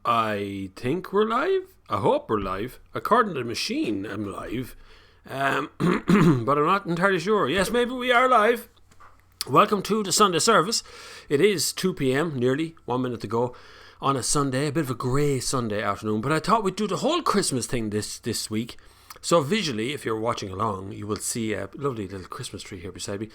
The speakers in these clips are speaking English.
I think we're live. I hope we're live. According to the machine, I'm live. But I'm not entirely sure. Yes, maybe we are live. Welcome to the Sunda Service. It is 2 p.m, nearly 1 minute to go on a Sunday. A bit of a grey Sunday afternoon. But I thought we'd do the whole Christmas thing this week. So visually, if you're watching along, you will see a lovely little Christmas tree here beside me.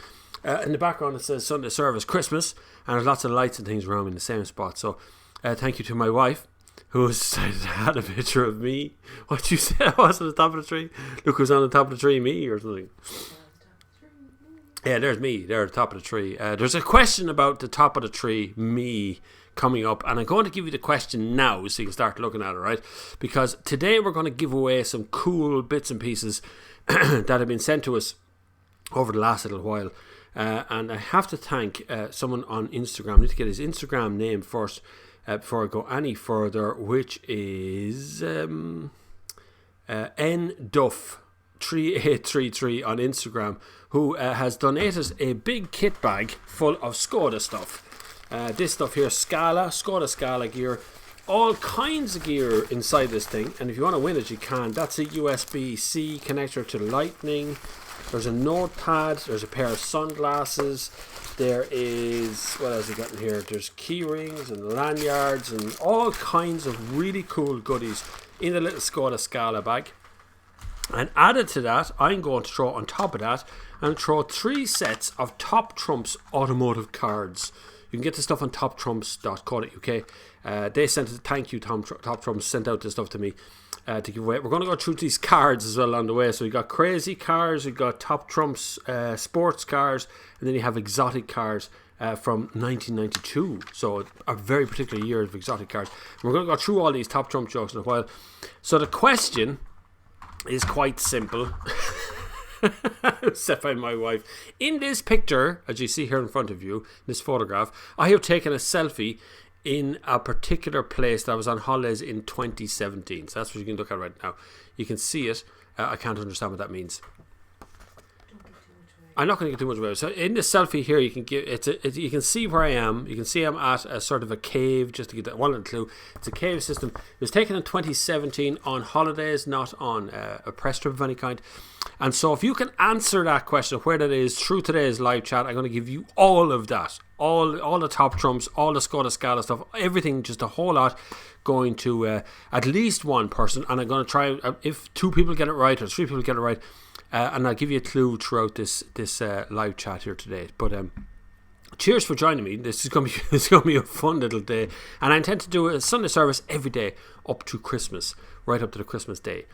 In the background it says Sunda Service Christmas. And there's lots of lights and things around me in the same spot. So thank you to my wife, who had a picture of me. What you said I was on the top of the tree? Look who's on the top of the tree, me or something. Yeah, there's me. There at the top of the tree. There's a question about the top of the tree, me, coming up. And I'm going to give you the question now so you can start looking at it, right? Because today we're going to give away some cool bits and pieces that have been sent to us over the last little while. And I have to thank someone on Instagram. I need to get his Instagram name first. Before I go any further, which is nduff3833 on Instagram, who has donated a big kit bag full of Skoda stuff. This stuff here, Skoda Scala gear, all kinds of gear inside this thing, and if you want to win it, you can. That's a USB-C connector to Lightning. There's a notepad, there's a pair of sunglasses. There is, what else we got in here? There's key rings and lanyards and all kinds of really cool goodies in the little Skoda Scala bag. And added to that, I'm going to throw on top of that and throw 3 sets of Top Trumps automotive cards. You can get the stuff on toptrumps.co.uk. They sent it, thank you, Top Trumps sent out this stuff to me to give away. We're going to go through these cards as well on the way. So we got crazy cars, we got Top Trumps sports cars, and then you have exotic cars from 1992. So a very particular year of exotic cars. And we're going to go through all these Top Trump jokes in a while. So the question is quite simple. Set by my wife. In this picture, as you see here in front of you, this photograph, I have taken a selfie in a particular place that I was on holidays in 2017. So that's what you can look at right now. You can see it. I can't understand what that means. I'm not going to get too much away. So in this selfie here, you can you can see where I am. You can see I'm at a sort of a cave, just to get that one little clue. It's a cave system. It was taken in 2017 on holidays, not on a press trip of any kind. And so if you can answer that question of where that is through today's live chat, I'm going to give you all of that. All the Top Trumps, all the Skoda Scala stuff, everything, just a whole lot going to at least one person. And I'm going to try, if 2 people get it right or 3 people get it right, and I'll give you a clue throughout this live chat here today. But cheers for joining me. This is going to be a fun little day. And I intend to do a Sunday service every day up to Christmas, right up to the Christmas day.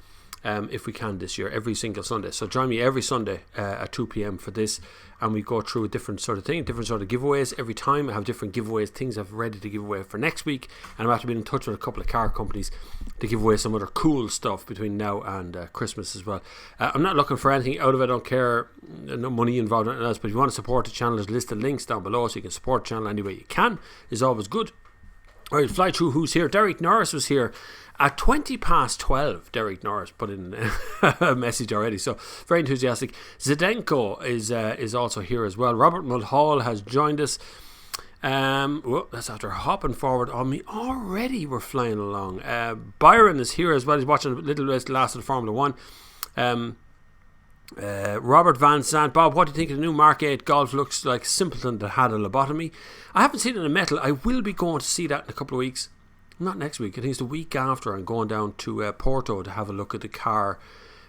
If we can this year, every single Sunday. So join me every Sunday at 2 p.m. for this, and we go through a different sort of thing, different sort of giveaways every time. I have different giveaways, things I've ready to give away for next week, and I'm actually been in touch with a couple of car companies to give away some other cool stuff between now and Christmas as well. I'm not looking for anything out of it. I don't care, no money involved or anything else, but if you want to support the channel, there's a list of links down below, so you can support the channel any way you can. Is always good. All right, fly through who's here. Derek Norris was here at 12:20. Derek Norris put in a message already, so very enthusiastic. Zdenko is also here as well. Robert Mulhall has joined us. Well, that's after hopping forward on me already. We're flying along. Byron is here as well. He's watching a little bit last of Formula 1. Robert Van Sant. Bob, what do you think of the new Mark 8 Golf? Looks like simpleton that had a lobotomy. I haven't seen it in metal. I will be going to see that in a couple of weeks. Not next week, I think it's the week after. I'm going down to Porto to have a look at the car,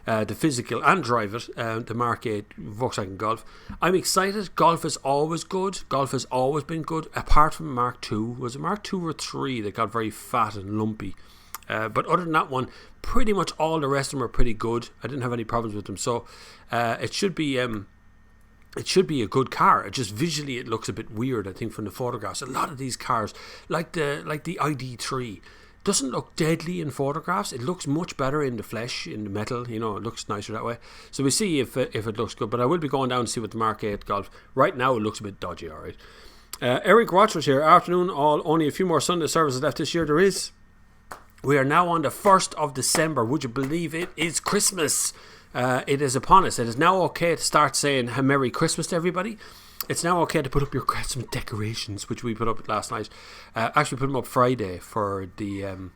the physical, and drive it, the Mark 8 Volkswagen Golf. I'm excited. Golf is always good. Golf has always been good, apart from Mark 2. Was it Mark 2 or 3 that got very fat and lumpy? But other than that one, pretty much all the rest of them are pretty good. I didn't have any problems with them, so it should be a good car. It just visually it looks a bit weird, I think, from the photographs. A lot of these cars, like the ID3, doesn't look deadly in photographs. It looks much better in the flesh, in the metal. You know, it looks nicer that way. So we see if it looks good. But I will be going down to see what the Mark 8 Golf. Right now it looks a bit dodgy. All right. Eric Watchers here. Afternoon. Only a few more Sunday services left this year. There is. We are now on the 1st of December. Would you believe it is Christmas? It is upon us. It is now okay to start saying Merry Christmas to everybody. It's now okay to put up your Christmas decorations, which we put up last night. Actually put them up Friday for the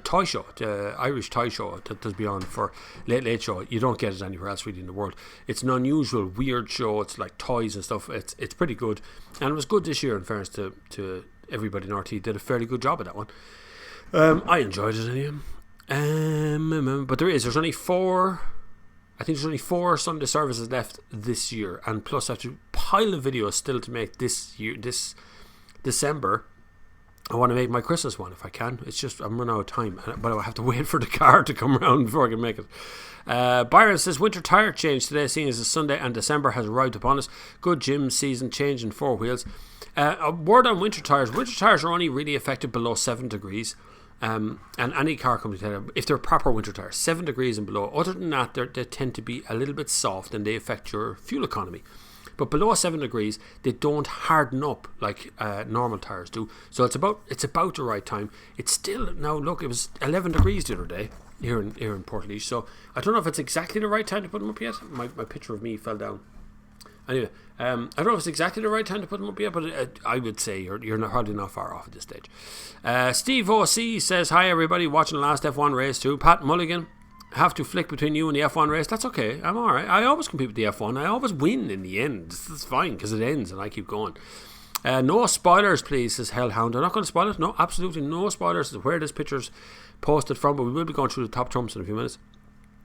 toy show, the Irish toy show that does be on for Late Late Show. You don't get it anywhere else really in the world. It's an unusual, weird show. It's like toys and stuff. It's pretty good, and it was good this year. In fairness to everybody in RT, did a fairly good job at that one. I enjoyed it anyway. But there's only 4. I think there's only 4 Sunda services left this year, and plus I have to pile of videos still to make this year, this December. I want to make my Christmas one if I can. It's just I'm running out of time, but I have to wait for the car to come around before I can make it. Byron says winter tyre change today, seeing as it's Sunday and December has arrived upon us. Good gym season, change in 4 wheels. A word on winter tyres. Winter tyres are only really affected below 7 degrees. And any car company, if they're proper winter tyres, 7 degrees and below. Other than that, they tend to be a little bit soft and they affect your fuel economy. But below 7 degrees, they don't harden up like normal tyres do. So it's about the right time. It's still, now look, it was 11 degrees the other day here in Portlaoise. So I don't know if it's exactly the right time to put them up yet. My picture of me fell down. Anyway, I don't know if it's exactly the right time to put them up yet, but I would say you're hardly not far off at this stage. Steve O.C. says, hi everybody, watching the last F1 race too. Pat Mulligan, have to flick between you and the F1 race. That's okay, I'm alright. I always compete with the F1. I always win in the end. It's fine because it ends and I keep going. No spoilers please, says Hellhound. I'm not going to spoil it. No, absolutely no spoilers as where this picture's posted from, but we will be going through the top trumps in a few minutes.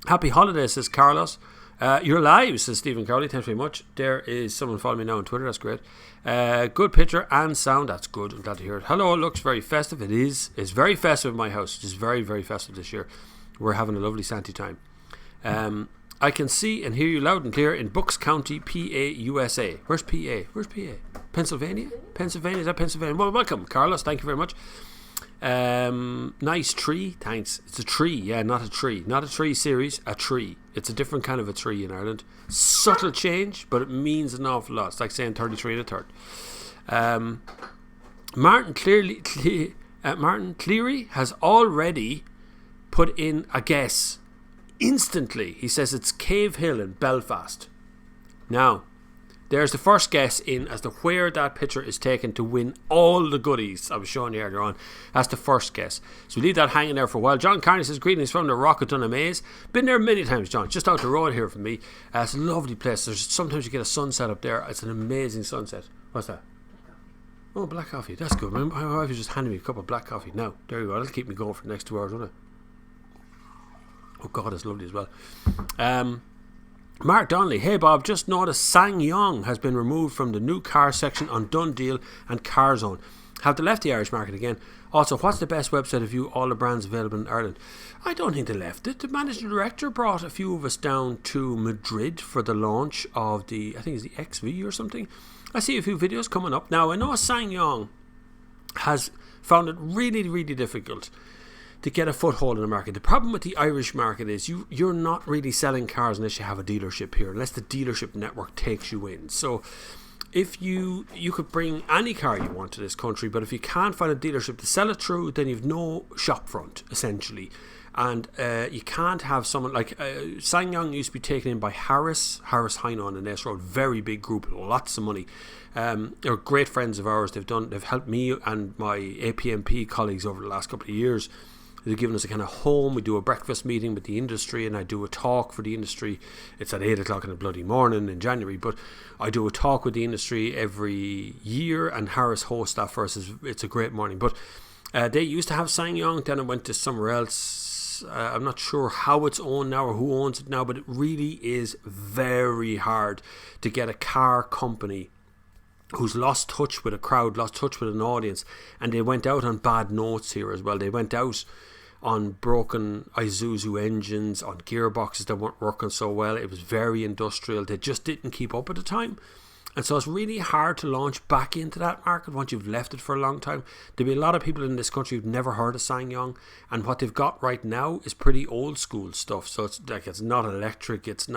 Happy holidays, says Carlos. You're live, says Stephen Cowley. Thanks very much. There is someone following me now on Twitter. That's great. Good picture and sound. That's good. I'm glad to hear it. Hello, it looks very festive. It is. It's very festive in my house. It is very, very festive this year. We're having a lovely Santy time. I can see and hear you loud and clear in Bucks County, PA, USA. Where's PA? Where's PA? Pennsylvania? Pennsylvania? Is that Pennsylvania? Well, welcome, Carlos. Thank you very much. Nice tree, thanks. It's a tree, yeah, not a tree. Not a tree series, a tree. It's a different kind of a tree in Ireland. Subtle change, but it means an awful lot. It's like saying 33 and a third. Martin Cleary has already put in a guess instantly. He says it's Cave Hill in Belfast. Now, there's the first guess in as to where that picture is taken to win all the goodies I was showing you earlier on. That's the first guess. So we leave that hanging there for a while. John Carney says greetings from the Rock of Dunamaze. Been there many times, John. Just out the road here from me. It's a lovely place. Sometimes you get a sunset up there. It's an amazing sunset. What's that? Oh, black coffee. That's good. My wife has just handed me a cup of black coffee. Now, there you go. That'll keep me going for the next 2 hours, won't it? Oh God, it's lovely as well. Mark Donnelly, hey Bob, just noticed SsangYong has been removed from the new car section on Done Deal and CarZone. Have they left the Irish market again? Also, what's the best website to view all the brands available in Ireland? I don't think they left it. The managing director brought a few of us down to Madrid for the launch of the, I think it's the XV or something. I see a few videos coming up. Now, I know SsangYong has found it really, really difficult to get a foothold in the market. The problem with the Irish market is you're not really selling cars unless you have a dealership here, unless the dealership network takes you in. So if you could bring any car you want to this country, but if you can't find a dealership to sell it through, then you've no shop front essentially. And you can't have someone like SsangYong used to be taken in by Harris Heino on the Ness Road, very big group, lots of money. They're great friends of ours. They've helped me and my APMP colleagues over the last couple of years. They've given us a kind of home. We do a breakfast meeting with the industry and I do a talk for the industry. It's at 8 o'clock in the bloody morning in January, but I do a talk with the industry every year and Harris hosts that for us. It's a great morning. But they used to have SsangYong, then it went to somewhere else. I'm not sure how it's owned now or who owns it now, but it really is very hard to get a car company who's lost touch with a crowd, lost touch with an audience, and they went out on bad notes here as well. They went out on broken Isuzu engines, on gearboxes that weren't working so well. It was very industrial. They just didn't keep up at the time. And so it's really hard to launch back into that market once you've left it for a long time. There'll be a lot of people in this country who've never heard of SsangYong, and what they've got right now is pretty old school stuff. So it's like it's not electric, it's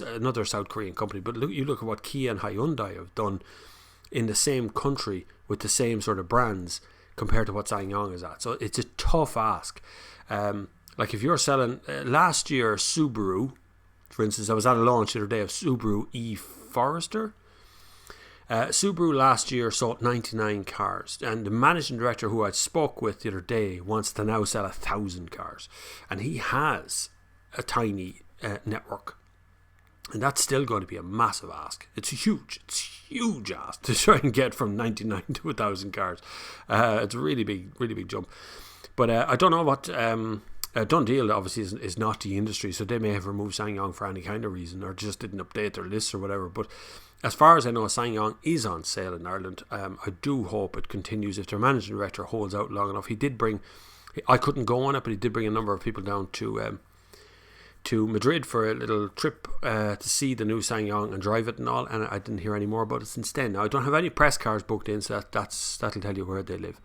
another South Korean company. But you look at what Kia and Hyundai have done in the same country with the same sort of brands compared to what SsangYong is at. So it's a tough ask. Like if you're selling last year, Subaru For instance, I was at a launch the other day of Subaru e-Forester. Subaru last year sold 99 cars, and the managing director who I spoke with the other day wants to now sell 1,000 cars, and he has a tiny network, and that's still going to be a massive ask. It's huge ask to try and get from 99 to 1,000 cars. It's a really big jump. But I don't know what Dundee obviously is not the industry, so they may have removed SsangYong for any kind of reason, or just didn't update their lists or whatever. But as far as I know, SsangYong is on sale in Ireland. I do hope it continues if their managing director holds out long enough. He did bring, I couldn't go on it, but he did bring a number of people down to Madrid for a little trip to see the new SsangYong and drive it and all, and I didn't hear any more about it since then. Now, I don't have any press cars booked in, so that'll tell you where they live.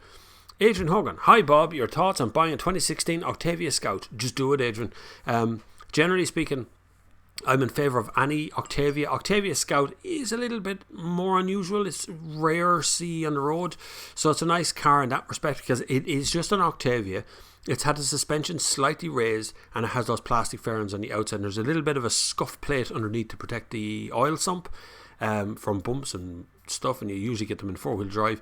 Adrian Hogan, hi Bob, your thoughts on buying a 2016 Octavia Scout? Just do it, Adrian. Generally speaking, I'm in favour of any Octavia. Octavia Scout is a little bit more unusual. It's rare see on the road, so it's a nice car in that respect because it is just an Octavia. It's had the suspension slightly raised, and it has those plastic fairings on the outside. And there's a little bit of a scuff plate underneath to protect the oil sump from bumps and stuff, and you usually get them in four-wheel drive.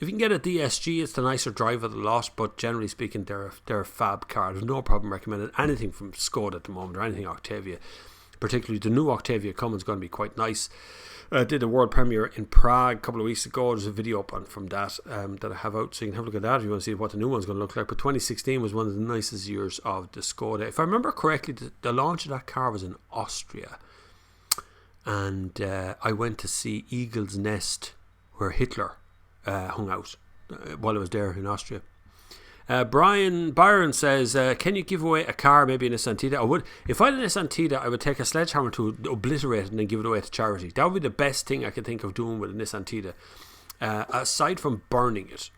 If you can get a DSG, it's the nicer drive of the lot, but generally speaking, they're a fab car. There's no problem recommending anything from Skoda at the moment, or anything Octavia. Particularly the new Octavia coming is going to be quite nice. I did a world premiere in Prague a couple of weeks ago. There's a video up from that that I have out, so you can have a look at that if you want to see what the new one's going to look like. But 2016 was one of the nicest years of the Skoda. If I remember correctly, the launch of that car was in Austria, and I went to see Eagle's Nest, where Hitler hung out while I was there in Austria. Byron says, can you give away a car, maybe a Nissan Tida? I would. If I had a Nissan Tida, I would take a sledgehammer to obliterate it and then give it away to charity. That would be the best thing I could think of doing with a Nissan Tida. Aside from burning it,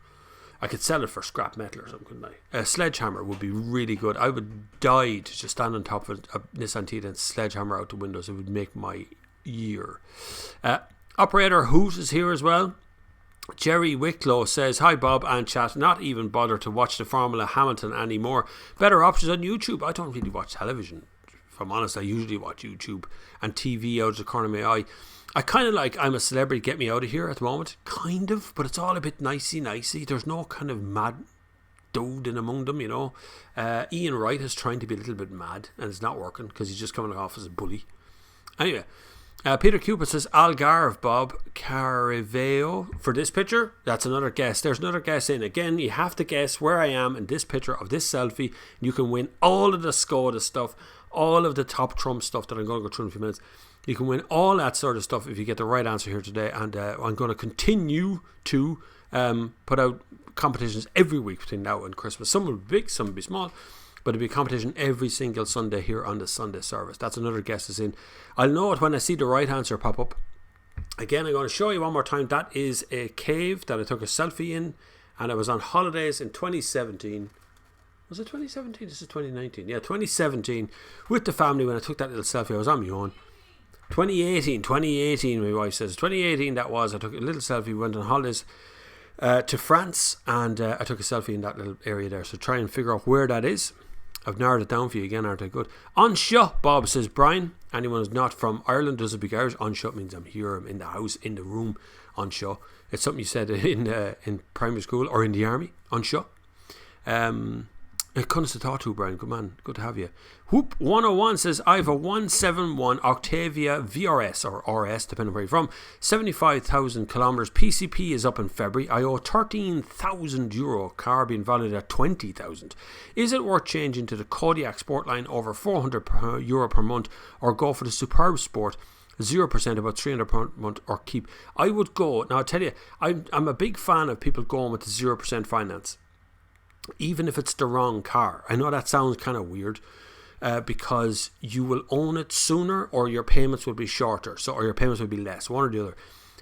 I could sell it for scrap metal or something, couldn't I? A sledgehammer would be really good. I would die to just stand on top of a Nissan Tida and sledgehammer out the windows. It would make my year. Operator Hoot is here as well. Jerry Wicklow says, hi Bob and chat, not even bother to watch the Formula Hamilton anymore. Better options on YouTube. I don't really watch television, if I'm honest. I usually watch YouTube and TV out of the corner of my eye. I kind of like I'm a Celebrity, Get Me Out of Here at the moment, kind of, but it's all a bit nicey. There's no kind of mad dude in among them, you know. Ian Wright is trying to be a little bit mad, and it's not working because he's just coming off as a bully. Anyway, Peter Cupid says, Algarve, Bob Cariveo for this picture. That's another guess. There's another guess in. Again, you have to guess where I am in this picture of this selfie. You can win all of the Skoda stuff, all of the top Trump stuff that I'm going to go through in a few minutes. You can win all that sort of stuff if you get the right answer here today. And I'm going to continue to put out competitions every week between now and Christmas. Some will be big, some will be small. But it'll be a competition every single Sunday here on the Sunday Service. That's another guess is in. I'll know it when I see the right answer pop up. Again, I'm going to show you one more time. That is a cave that I took a selfie in, and I was on holidays in 2017. Was it 2017? This is 2019. Yeah, 2017 with the family when I took that little selfie. I was on my own. 2018, my wife says. 2018 that was. I took a little selfie, we went on holidays to France, and I took a selfie in that little area there. So try and figure out where that is. I've narrowed it down for you again, aren't I? Good. Anseo, Bob says, Brian, anyone who's not from Ireland does it be Irish. Anseo means I'm here, I'm in the house, in the room. Anseo. It's something you said in primary school or in the army. Anseo. It comes to talk to, Brian. Good man. Good to have you. Whoop 101 says, I have a 171 Octavia VRS or RS, depending on where you're from. 75,000 kilometres. PCP is up in February. I owe €13,000. Car being valued at 20,000. Is it worth changing to the Kodiaq Sportline over €400 per month, or go for the Superb Sport 0% about 300 per month, or keep? I would go. Now I tell you, I'm a big fan of people going with the 0% finance, even if it's the wrong car. I know that sounds kind of weird, because you will own it sooner, or your payments will be shorter, or your payments will be less, one or the other.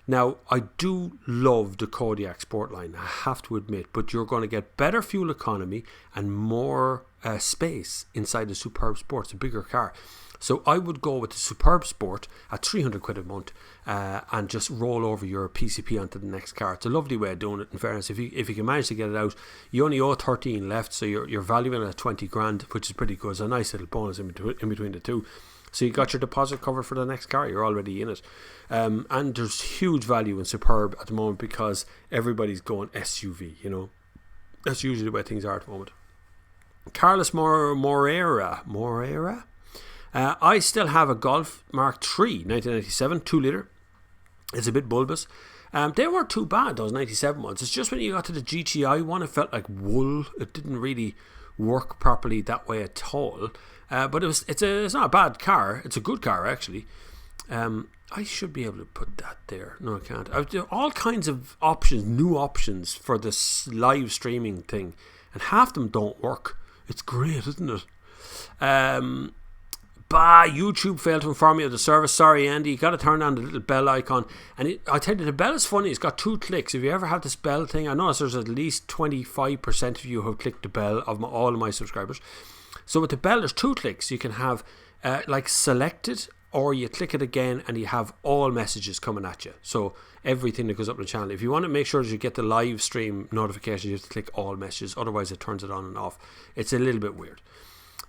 Now, I do love the Kodiaq Sportline, I have to admit, but you're going to get better fuel economy and more space inside the Superb Sport. It's a bigger car. So I would go with the Superb Sport at £300 a month, and just roll over your PCP onto the next car. It's a lovely way of doing it, in fairness. If you can manage to get it out, you only owe 13 left, so you're valuing it at 20 grand, which is pretty good. It's a nice little bonus in between the two. So you got your deposit covered for the next car. You're already in it. And there's huge value in Superb at the moment because everybody's going SUV, you know. That's usually the way things are at the moment. Carlos Moreira. I still have a Golf Mark III 1997 2-litre. It's a bit bulbous. They weren't too bad, those 97 ones. It's just when you got to the GTI one, it felt like wool. It didn't really work properly that way at all. But it's not a bad car. It's a good car, actually. I should be able to put that there. No, I can't. I've done all kinds of options, new options for this live streaming thing. And half them don't work. It's great, isn't it? YouTube failed to inform me of the service. Sorry, Andy. You got to turn on the little bell icon. And I tell you, the bell is funny. It's got 2 clicks. If you ever have this bell thing, I notice there's at least 25% of you who have clicked the bell of all of my subscribers. So with the bell, there's 2 clicks. You can have like selected, or you click it again and you have all messages coming at you. So everything that goes up on the channel. If you want to make sure that you get the live stream notifications, you have to click all messages. Otherwise, it turns it on and off. It's a little bit weird.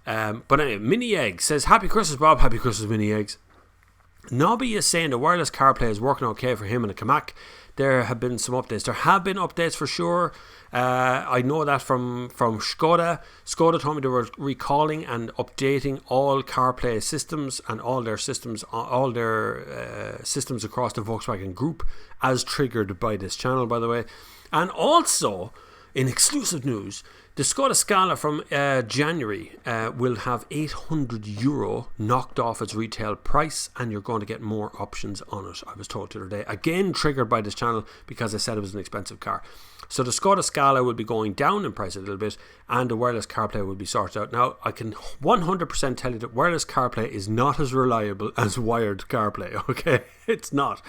But anyway, Mini Egg says, Happy Christmas, Bob. Happy Christmas, Mini Eggs. Nobby is saying the wireless CarPlay is working okay for him and the Kamak. There have been some updates. There have been updates for sure. I know that from Skoda. Skoda told me they were recalling and updating all CarPlay systems and all their systems across the Volkswagen Group, as triggered by this channel, by the way. And also, in exclusive news, the Skoda Scala from January will have €800 knocked off its retail price, and you're going to get more options on it, I was told the other day. Again, triggered by this channel because I said it was an expensive car. So the Skoda Scala will be going down in price a little bit, and the wireless CarPlay will be sorted out. Now, I can 100% tell you that wireless CarPlay is not as reliable as wired CarPlay, okay? It's not.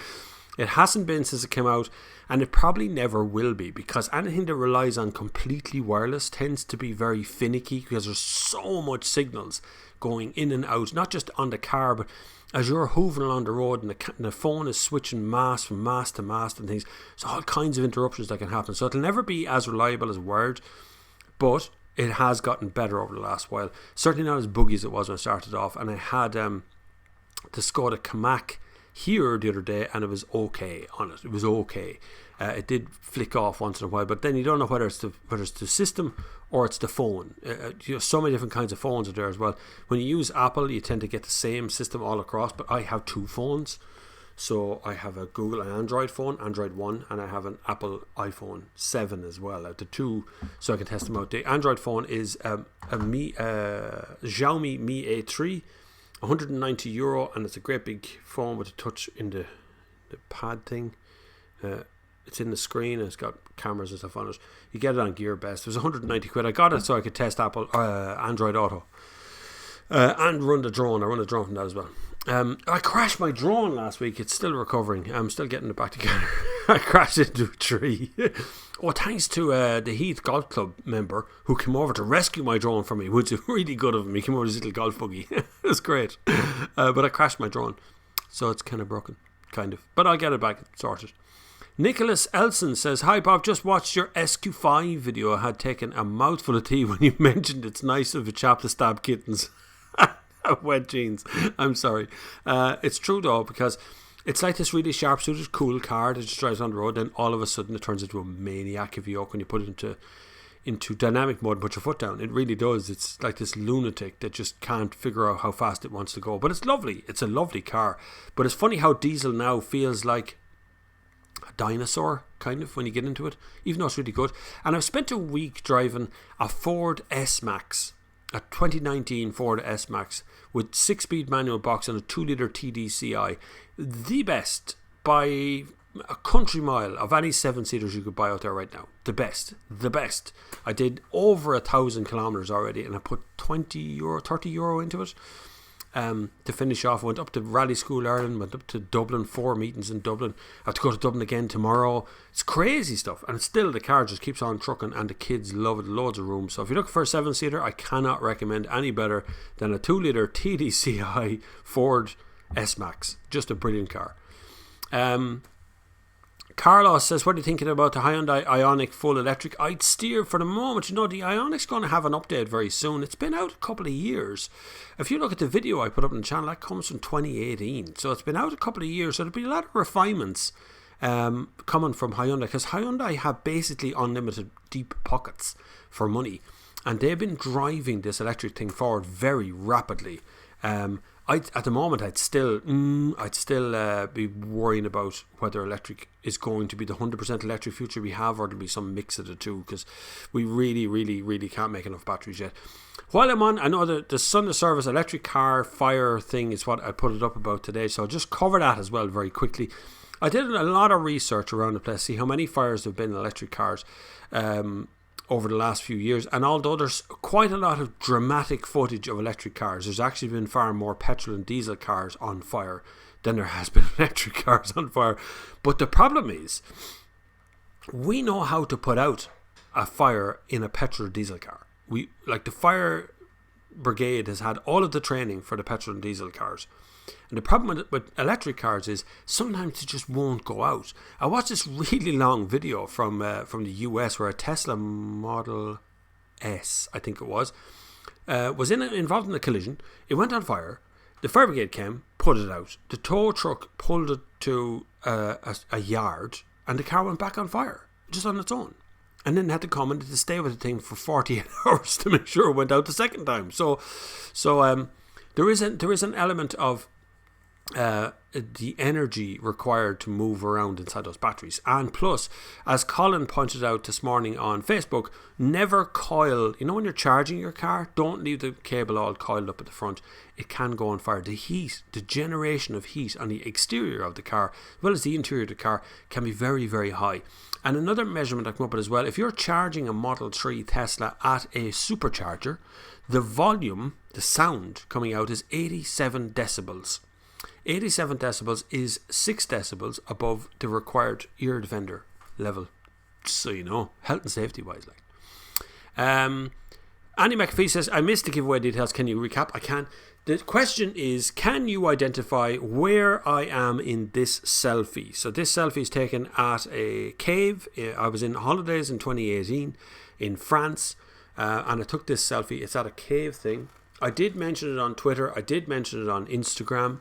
It hasn't been since it came out, and it probably never will be, because anything that relies on completely wireless tends to be very finicky because there's so much signals going in and out, not just on the car, but as you're hoovering along the road and the phone is switching mast from mast to mast and things. There's all kinds of interruptions that can happen. So it'll never be as reliable as wired, but it has gotten better over the last while. Certainly not as buggy as it was when I started off. And I had the Skoda Kamak here the other day, and it was okay on it. It was okay. It did flick off once in a while, but then you don't know whether it's the system or it's the phone. So many different kinds of phones are there as well. When you use Apple, you tend to get the same system all across, but I have 2 phones. So I have a Google and Android phone, Android 1, and I have an Apple iPhone 7 as well. I have the 2, so I can test them out. The Android phone is a Xiaomi Mi A3, €190, and it's a great big phone with a touch in the pad thing. It's in the screen and it's got cameras and stuff on it. You get it on GearBest. It was 190 quid. I got it so I could test Apple Android Auto and run the drone. I run the drone from that as well. I crashed my drone last week. It's still recovering. I'm still getting it back together. I crashed into a tree. Thanks to the Heath Golf Club member who came over to rescue my drone for me, which is really good of him. He came over with his little golf buggy. It was great. But I crashed my drone, so it's kind of broken, kind of. But I'll get it back sorted. Nicholas Elson says, Hi Bob, just watched your SQ5 video. I had taken a mouthful of tea when you mentioned it's nice of a chap to stab kittens. Wet jeans. I'm sorry. It's true though, because it's like this really sharp suited cool car that just drives on the road, then all of a sudden it turns into a maniac if you when you put it into dynamic mode and put your foot down. It really does. It's like this lunatic that just can't figure out how fast it wants to go. But it's lovely. It's a lovely car. But it's funny how diesel now feels like a dinosaur, kind of, when you get into it, even though it's really good. And I've spent a week driving a Ford S-Max, a 2019 Ford S-Max with 6-speed manual box and a 2-litre TDCi. The best by a country mile of any 7-seaters you could buy out there right now. The best. I did over 1,000 kilometres already, and I put €30 into it. To finish off, I went up to Rally School Ireland, went up to Dublin, 4 meetings in Dublin. I have to go to Dublin again tomorrow. It's crazy stuff, and still the car just keeps on trucking, and the kids love it. Loads of room. So if you're looking for a 7-seater, I cannot recommend any better than a 2-litre TDCi Ford S-Max. Just a brilliant car. Carlos says, what are you thinking about the Hyundai Ioniq full electric? I'd steer for the moment. The Ioniq's going to have an update very soon. It's been out a couple of years. If you look at the video I put up on the channel, that comes from 2018. So it's been out a couple of years. So there'll be a lot of refinements coming from Hyundai, because Hyundai have basically unlimited deep pockets for money, and they've been driving this electric thing forward very rapidly. At the moment, I'd still be worrying about whether electric is going to be the 100% electric future we have, or there'll be some mix of the two, because we really can't make enough batteries yet. While I'm on, I know that the Sunda Service electric car fire thing is what I put it up about today, so I'll just cover that as well very quickly. I did a lot of research around the place, see how many fires there have been in electric cars over the last few years, and although there's quite a lot of dramatic footage of electric cars, there's actually been far more petrol and diesel cars on fire than there has been electric cars on fire. But the problem is, we know how to put out a fire in a petrol or diesel car. The fire brigade has had all of the training for the petrol and diesel cars. And the problem with electric cars is sometimes they just won't go out. I watched this really long video from the US where a Tesla Model S, I think it was involved in a collision. It went on fire. The fire brigade came, put it out. The tow truck pulled it to a yard, and the car went back on fire just on its own. And then had to come and to stay with the thing for 48 hours to make sure it went out the second time. So there is an element of the energy required to move around inside those batteries. And plus, as Colin pointed out this morning on Facebook, never coil, when you're charging your car, don't leave the cable all coiled up at the front. It can go on fire. The heat, the generation of heat on the exterior of the car, as well as the interior of the car, can be very, very high. And another measurement I come up with as well, if you're charging a Model 3 Tesla at a supercharger, the volume, the sound coming out is 87 decibels. 87 decibels is 6 decibels above the required ear defender level. Just so you know, health and safety wise. Andy McAfee says, I missed the giveaway details. Can you recap? I can. The question is, can you identify where I am in this selfie? So this selfie is taken at a cave. I was in holidays in 2018 in France, and I took this selfie. It's at a cave thing. I did mention it on Twitter. I did mention it on Instagram,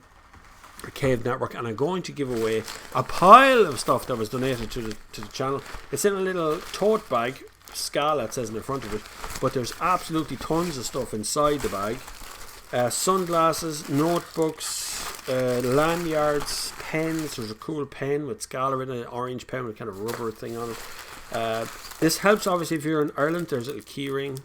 the Cave Network, and I'm going to give away a pile of stuff that was donated to the channel. It's in a little tote bag, Scala it says in the front of it, but there's absolutely tons of stuff inside the bag. Sunglasses, notebooks, lanyards, pens. There's a cool pen with Scala in it, an orange pen with kind of rubber thing on it. This helps obviously if you're in Ireland. There's a little key ring.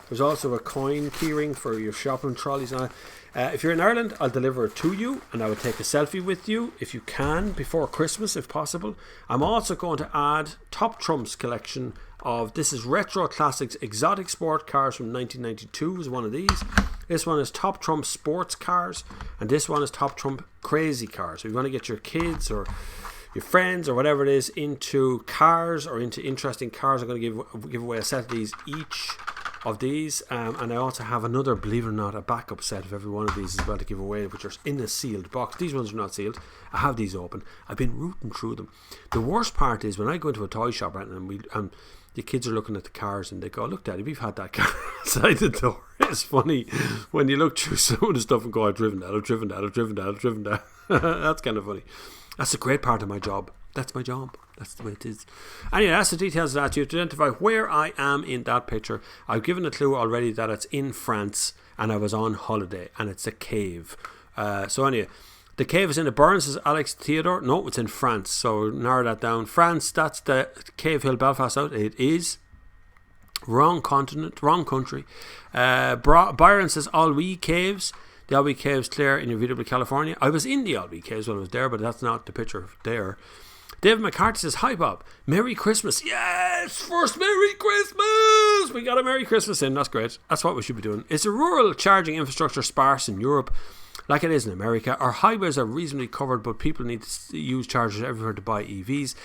There's also a coin key ring for your shopping trolleys on it. If you're in Ireland, I'll deliver it to you, and I will take a selfie with you if you can before Christmas if possible. I'm also going to add Top Trump's collection of, this is Retro Classics Exotic Sport Cars from 1992 is one of these. This one is Top Trump Sports Cars, and this one is Top Trump Crazy Cars. So if you want to get your kids or your friends or whatever it is into cars or into interesting cars, I'm going to give away a set of these each of these, and I also have another, believe it or not, a backup set of every one of these as well to give away, which are in a sealed box. These ones are not sealed. I have these open. I've been rooting through them. The worst part is when I go into a toy shop, right, and the kids are looking at the cars and they go, look Daddy, we've had that car outside the door. It's funny when you look through some of the stuff and go, I've driven that. That's kind of funny. That's a great part of my job. That's my job. That's the way it is. Anyway, that's the details of that. You have to identify where I am in that picture. I've given a clue already that it's in France and I was on holiday, and it's a cave. So anyway, the cave is in the Burns, says Alex Theodore. No, it's in France. So narrow that down. France, that's the Cave Hill, Belfast out. It is. Wrong continent, wrong country. Byron says Alwee Caves. The Alwee Caves, Clare, in UVW, California. I was in the Alwee Caves when I was there, but that's not the picture there. David McCarthy says, hi Bob, Merry Christmas. Yes, first Merry Christmas. We got a Merry Christmas in, that's great. That's what we should be doing. Is the rural charging infrastructure sparse in Europe like it is in America? Our highways are reasonably covered, but people need to use chargers everywhere to buy EVs.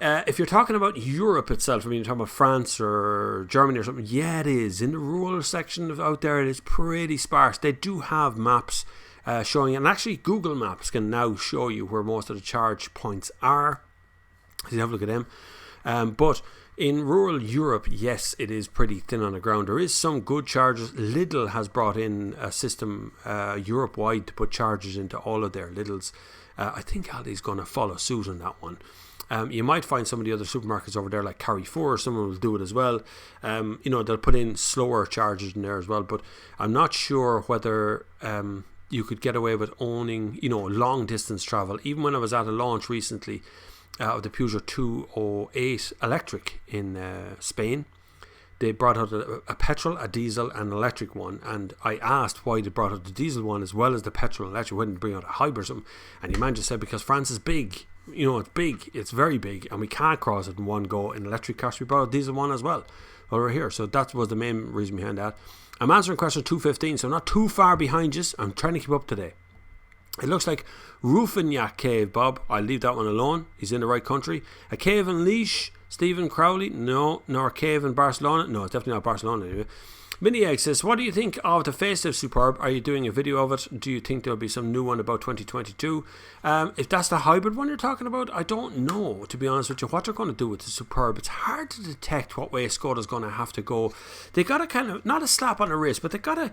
If you're talking about Europe itself, I mean, you're talking about France or Germany or something, yeah, it is. In the rural section of out there, it is pretty sparse. They do have maps showing, and actually Google Maps can now show you where most of the charge points are. You have a look at them. But in rural Europe, yes, it is pretty thin on the ground. There is some good chargers. Lidl has brought in a system Europe-wide to put chargers into all of their Lidls. I think Aldi's going to follow suit on that one. You might find some of the other supermarkets over there like Carrefour, someone will do it as well. They'll put in slower chargers in there as well, but I'm not sure whether you could get away with owning, long distance travel. Even when I was at a launch recently of the Peugeot 208 electric in Spain, they brought out a petrol, a diesel and an electric one, and I asked why they brought out the diesel one as well as the petrol and electric. Wouldn't bring out a hybrid or something, and the man just said because France is big. It's big, it's very big, and we can't cross it in one go in electric cars. We brought a diesel one as well while we're here, so that was the main reason behind that. I'm answering question 215, so I'm not too far behind you. I'm trying to keep up today. It looks like Rufinyak Cave, Bob. I'll leave that one alone. He's in the right country. A cave in Laois, Stephen Crowley. No, nor a cave in Barcelona. No, it's definitely not Barcelona anyway. Mini Egg says, what do you think of the facelift Superb? Are you doing a video of it? Do you think there'll be some new one about 2022? If that's the hybrid one you're talking about, I don't know, to be honest with you, what they're going to do with the Superb. It's hard to detect what way Skoda's going to have to go. They got a kind of, not a slap on the wrist, but they got a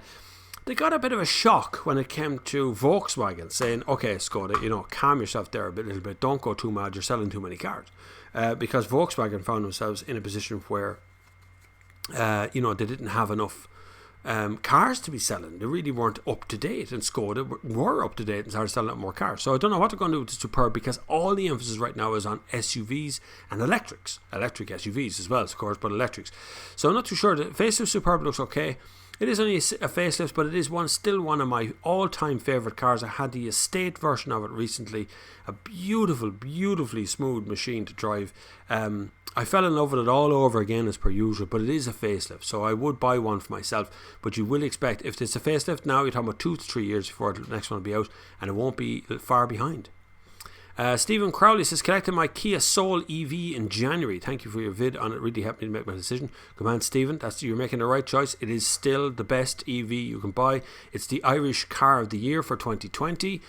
bit of a shock when it came to Volkswagen saying, okay, Skoda, calm yourself there a little bit. Don't go too mad. You're selling too many cars. Because Volkswagen found themselves in a position where they didn't have enough cars to be selling. They really weren't up to date, and Skoda were up to date and started selling a lot more cars. So I don't know what they're going to do with the Superb, because all the emphasis right now is on SUVs and electric SUVs as well, of course, but electrics. So I'm not too sure. The facelift Superb looks okay. It is only a facelift, but it is still one of my all-time favourite cars. I had the estate version of it recently. A beautiful, beautifully smooth machine to drive. I fell in love with it all over again as per usual, but it is a facelift, so I would buy one for myself. But you will expect, if it's a facelift now, you're talking about 2 to 3 years before the next one will be out, and it won't be far behind. Stephen Crowley says, collected my Kia Soul EV in January. Thank you for your vid on it. Really helped me to make my decision. Come on, Stephen. You're making the right choice. It is still the best EV you can buy. It's the Irish Car of the Year for 2020.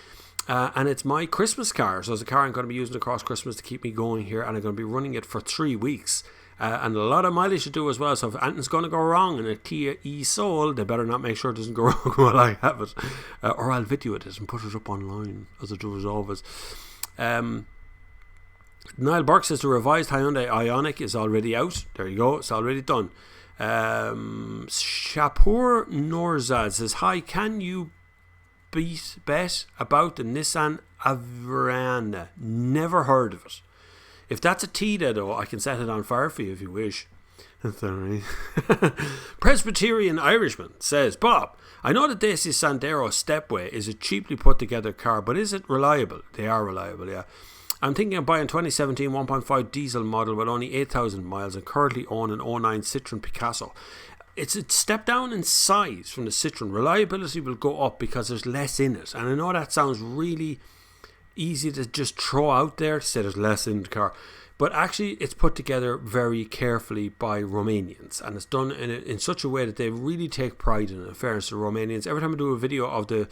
And it's my Christmas car. So it's a car I'm going to be using across Christmas to keep me going here. And I'm going to be running it for 3 weeks. And a lot of mileage to do as well. So if anything's going to go wrong in a Kia e-Soul, they better not make sure it doesn't go wrong while I have it. Or I'll video it and put it up online, as I do as always. Niall Burke says the revised Hyundai Ioniq is already out. There you go, it's already done. Shapur Norzad says, hi, can you bet about the Nissan Averana? Never heard of it. If that's a Tida though, I can set it on fire for you if you wish. Sorry. Presbyterian Irishman says, Bob, I know the Dacia Sandero Stepway is a cheaply put together car, but is it reliable? They are reliable, yeah. I'm thinking of buying 2017 1.5 diesel model with only 8,000 miles and currently own an 09 Citroen Picasso. It's a step down in size from the Citroen. Reliability will go up because there's less in it. And I know that sounds really easy to just throw out there to say there's less in the car. But actually, it's put together very carefully by Romanians, and it's done in such a way that they really take pride in it. In fairness to Romanians, every time I do a video of the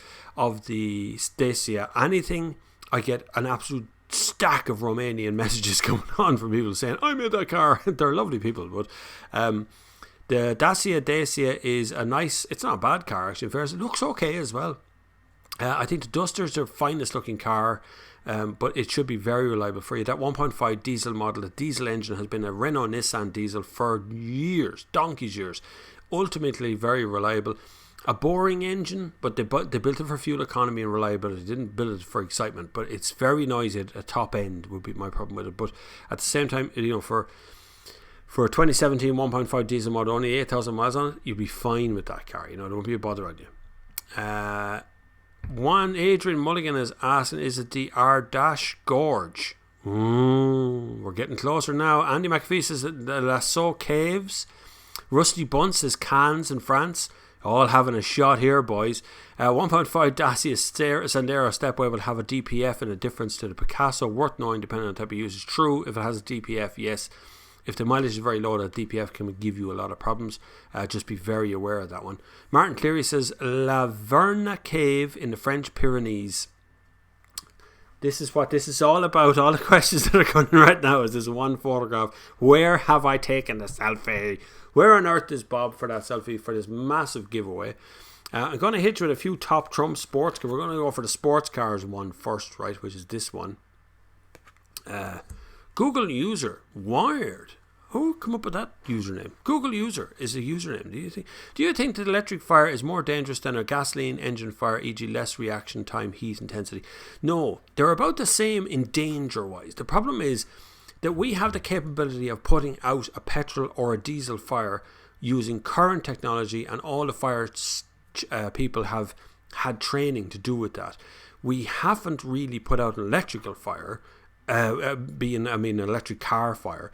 Dacia anything, I get an absolute stack of Romanian messages coming on from people saying, "I made that car." They're lovely people, but the Dacia is a nice. It's not a bad car actually. In fairness, it looks okay as well. I think the Duster's their finest looking car. But it should be very reliable for you. That 1.5 diesel model, the diesel engine, has been a Renault Nissan diesel for years, donkey's years. Ultimately very reliable. A boring engine, but they built it for fuel economy and reliability. They didn't build it for excitement, but it's very noisy at a top end would be my problem with it. But at the same time, for a 2017 1.5 diesel model, only 8,000 miles on it, you'll be fine with that car. There won't be a bother on you. One Adrian Mulligan is asking, is it the Ardèche Gorge? We're getting closer now. Andy McPhee says the Lassault Caves. Rusty Bunt says Cannes in France. All having a shot here, boys. 1.5 Dacia Sandero Stepway will have a DPF and a difference to the Picasso. Worth knowing depending on the type of usage. True, if it has a DPF, yes. If the mileage is very low, the DPF can give you a lot of problems. Just be very aware of that one. Martin Cleary says La Verna Cave in the French Pyrenees. This is what this is all about. All the questions that are coming right now is this one photograph. Where have I taken the selfie? Where on earth is Bob for that selfie for this massive giveaway? I'm going to hit you with a few top Trump sports. We're going to go for the sports cars one first, right? Which is this one. Google user Wired. Who come up with that username? Google user is a username. Do you think that electric fire is more dangerous than a gasoline engine fire, e.g. less reaction time, heat intensity? No, they're about the same in danger wise. The problem is that we have the capability of putting out a petrol or a diesel fire using current technology, and all the fire people have had training to do with that. We haven't really put out an electrical fire, an electric car fire.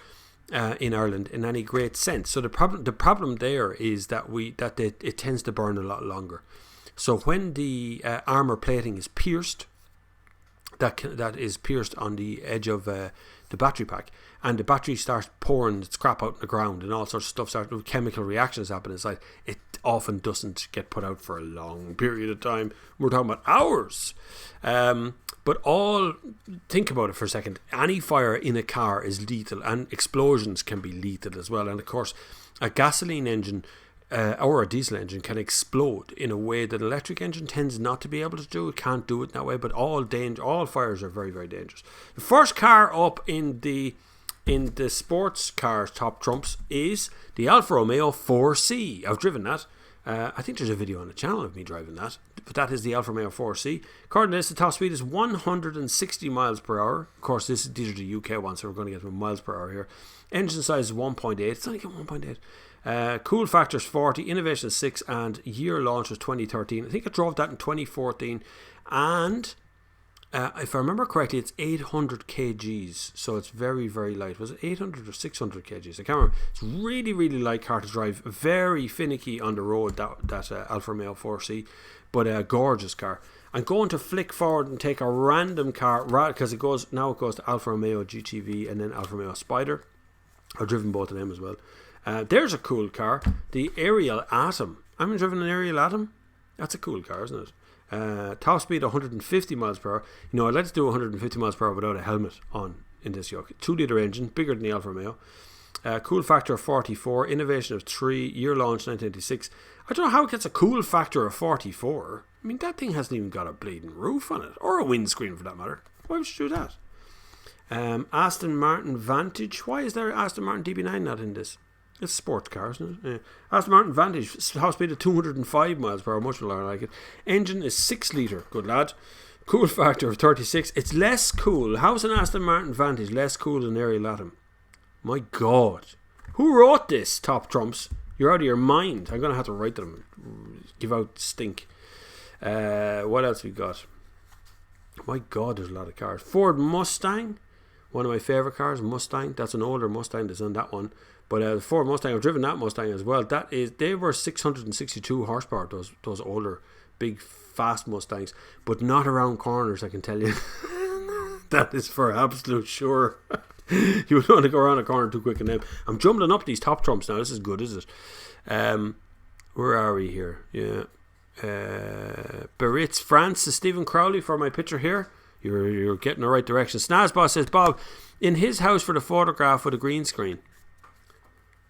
In Ireland in any great sense. So the problem there is that it tends to burn a lot longer. So when the armor plating is pierced, that is pierced on the edge of the battery pack, and the battery starts pouring scrap out in the ground, and all sorts of stuff starts with chemical reactions happen inside. It often doesn't get put out for a long period of time. We're talking about hours. But think about it for a second. Any fire in a car is lethal, and explosions can be lethal as well. And of course, a gasoline engine or a diesel engine can explode in a way that an electric engine tends not to be able to do. It can't do it that way, but all fires are very, very dangerous. The first car up in the sports cars top trumps is the Alfa Romeo 4C. I've driven that. I think there's a video on the channel of me driving that, but that is the Alfa Romeo 4C. According to this, the top speed is 160 miles per hour. Of course, these are the UK ones, so we're going to get to miles per hour here. Engine size is 1.8. It's only got 1.8. Cool factor is 40, innovation is 6, and year launch was 2013. I think I drove that in 2014, and if I remember correctly, it's 800 kgs, so it's very, very light. Was it 800 or 600 kgs? I can't remember. It's really, really light car to drive. Very finicky on the road, that Alfa Romeo 4C, but a gorgeous car. I'm going to flick forward and take a random car, because it goes to Alfa Romeo Gtv and then Alfa Romeo Spider. I've driven both of them as well. There's a cool car, the Ariel Atom. I haven't driven an Ariel Atom. That's a cool car, isn't it? Top speed 150 miles per hour. I'd like to do 150 miles per hour without a helmet on in this yoke. 2-litre engine, bigger than the Alfa Romeo. Cool factor of 44, innovation of 3, year launch 1986. I don't know how it gets a cool factor of 44. I mean, that thing hasn't even got a bleeding roof on it, or a windscreen for that matter. Why would you do that? Aston Martin Vantage. Why is there Aston Martin DB9 not in this? It's a sports car, isn't it? Aston Martin Vantage, top speed of 205 miles per hour, much more like it. Engine is 6-litre, good lad. Cool factor of 36. It's less cool. How's an Aston Martin Vantage less cool than Ariel Atom? My God. Who wrote this, top trumps? You're out of your mind. I'm going to have to write them. Give out stink. What else we got? My God, there's a lot of cars. Ford Mustang. One of my favourite cars, Mustang. That's an older Mustang that's on that one. But the Ford Mustang, I've driven that Mustang as well. They were 662 horsepower, those older, big, fast Mustangs. But not around corners, I can tell you. That is for absolute sure. You don't want to go around a corner too quick in them. I'm jumbling up these top trumps now. This is good, is it? Where are we here? Yeah. Biarritz, France is Stephen Crowley for my picture here. You're getting the right direction. Snazboss says, Bob, in his house for the photograph with a green screen.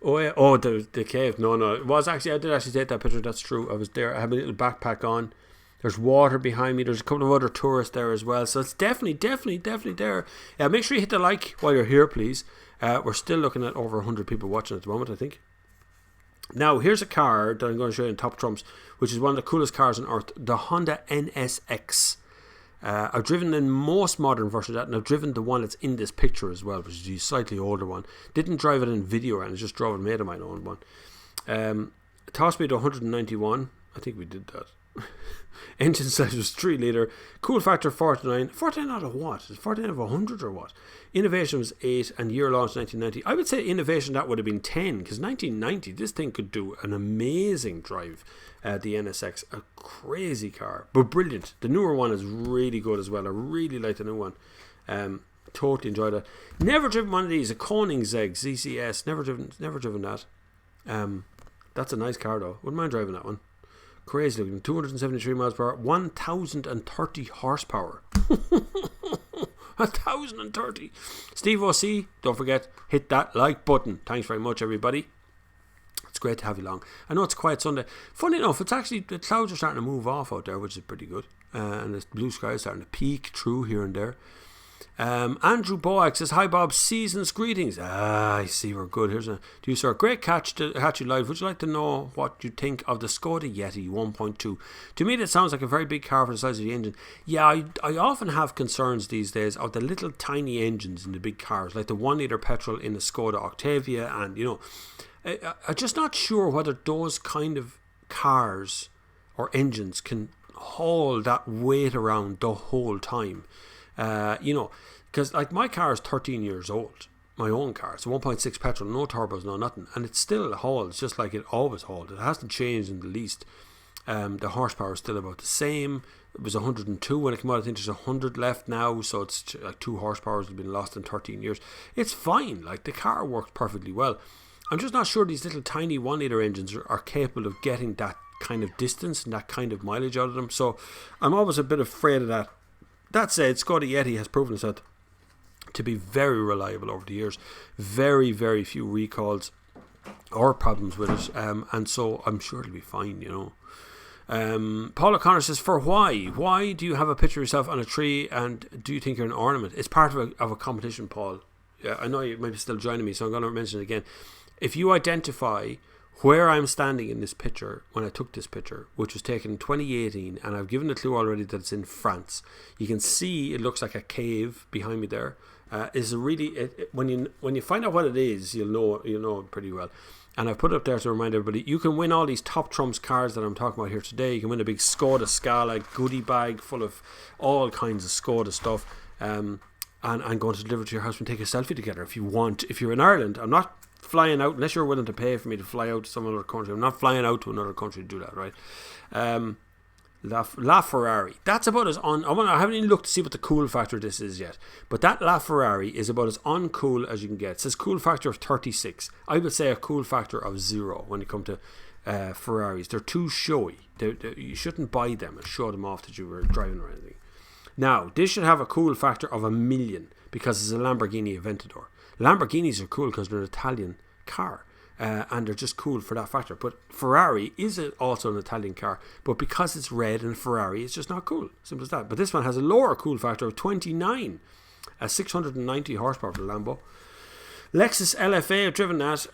Oh yeah. Oh, the cave. No. It was actually, I did actually take that picture. That's true. I was there. I had my little backpack on. There's water behind me. There's a couple of other tourists there as well. So it's definitely there. Make sure you hit the like while you're here, please. We're still looking at over 100 people watching at the moment, I think. Now, here's a car that I'm going to show you in top trumps, which is one of the coolest cars on earth, the Honda NSX. I've driven the most modern version of that, and I've driven the one that's in this picture as well, which is the slightly older one. Didn't drive it in video, and I just drove it and made of my own one. Top speed 191. I think we did that. Engine size was 3-litre. Cool factor 49. 49 out of what? Is it 49 of 100 or what? Innovation was 8, and year launch 1990. I would say innovation that would have been 10, because 1990 this thing could do an amazing drive. The NSX, a crazy car, but brilliant. The newer one is really good as well. I really like the new one. Totally enjoyed it. Never driven one of these. A Koenigsegg CCS. Never driven that. That's a nice car though. Wouldn't mind driving that one. Crazy looking. 273 miles per hour. 1030 horsepower. 1,030. Steve OC, don't forget, hit that like button. Thanks very much, everybody. It's great to have you along. I know it's a quiet Sunday. Funny enough, it's actually, the clouds are starting to move off out there, which is pretty good. And the blue sky is starting to peek through here and there. Andrew Boack says, hi Bob, season's greetings. I see, we're good. Here's a to you, sir. Great catch you live. Would you like to know what you think of the Skoda Yeti 1.2? To me that sounds like a very big car for the size of the engine. Yeah, I often have concerns these days of the little tiny engines in the big cars, like the 1 litre petrol in the Skoda Octavia, and I'm just not sure whether those kind of cars or engines can haul that weight around the whole time. Because like my car is 13 years old, my own car. It's a 1.6 petrol, no turbos, no nothing, and it still hauls just like it always hauled. It hasn't changed in the least. The horsepower is still about the same. It was 102 when it came out. I think there's 100 left now, so it's like 2 horsepower have been lost in 13 years. It's fine. Like, the car works perfectly well. I'm just not sure these little tiny 1 litre engines are capable of getting that kind of distance and that kind of mileage out of them. So I'm always a bit afraid of that. That said, Skoda Yeti has proven itself to be very reliable over the years. Very, very few recalls or problems with it. And so I'm sure it'll be fine, Paul O'Connor says, for why? Why do you have a picture of yourself on a tree, and do you think you're an ornament? It's part of a competition, Paul. Yeah, I know you might be still joining me, so I'm going to mention it again. If you identify where I'm standing in this picture when I took this picture, which was taken in 2018, and I've given the clue already that it's in France. You can see it looks like a cave behind me there. Is a really when you find out what it is, you'll know it pretty well. And I've put it up there to remind everybody, you can win all these top trumps cars that I'm talking about here today. You can win a big Skoda Scala goodie bag full of all kinds of Skoda stuff. And I'm going to deliver to your house and take a selfie together if you want. If you're in Ireland, I'm not flying out unless you're willing to pay for me to fly out to some other country. I'm not flying out to another country to do that, right? La Ferrari. That's about as I haven't even looked to see what the cool factor of this is yet, but that La Ferrari is about as uncool as you can get. It says cool factor of 36. I would say a cool factor of 0 when it comes to Ferraris. They're too showy. You shouldn't buy them and show them off that you were driving or anything. Now, this should have a cool factor of 1 million because it's a Lamborghini Aventador. Lamborghinis are cool because they're an Italian car. And they're just cool for that factor. But Ferrari is also an Italian car, but because it's red and Ferrari, it's just not cool. Simple as that. But this one has a lower cool factor of 29, 690 horsepower for the Lambo. Lexus LFA, I've driven that.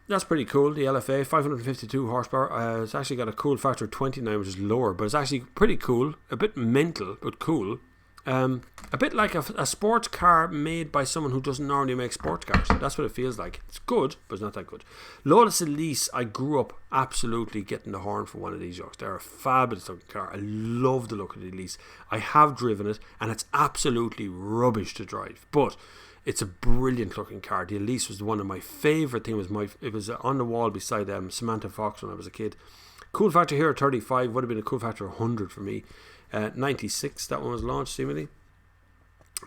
That's pretty cool. The LFA, 552 horsepower. It's actually got a cool factor of 29, which is lower, but it's actually pretty cool. A bit mental, but cool. A bit like a sports car made by someone who doesn't normally make sports cars. That's what it feels like. It's good, but it's not that good. Lotus Elise, I grew up absolutely getting the horn for one of these yokes. They're a fabulous looking car. I love the look of the Elise. I have driven it, and it's absolutely rubbish to drive, but it's a brilliant looking car. The Elise was one of my favourite things. It was on the wall beside Samantha Fox when I was a kid. Cool factor here at 35 would have been a cool factor of 100 for me. 96, that one was launched seemingly.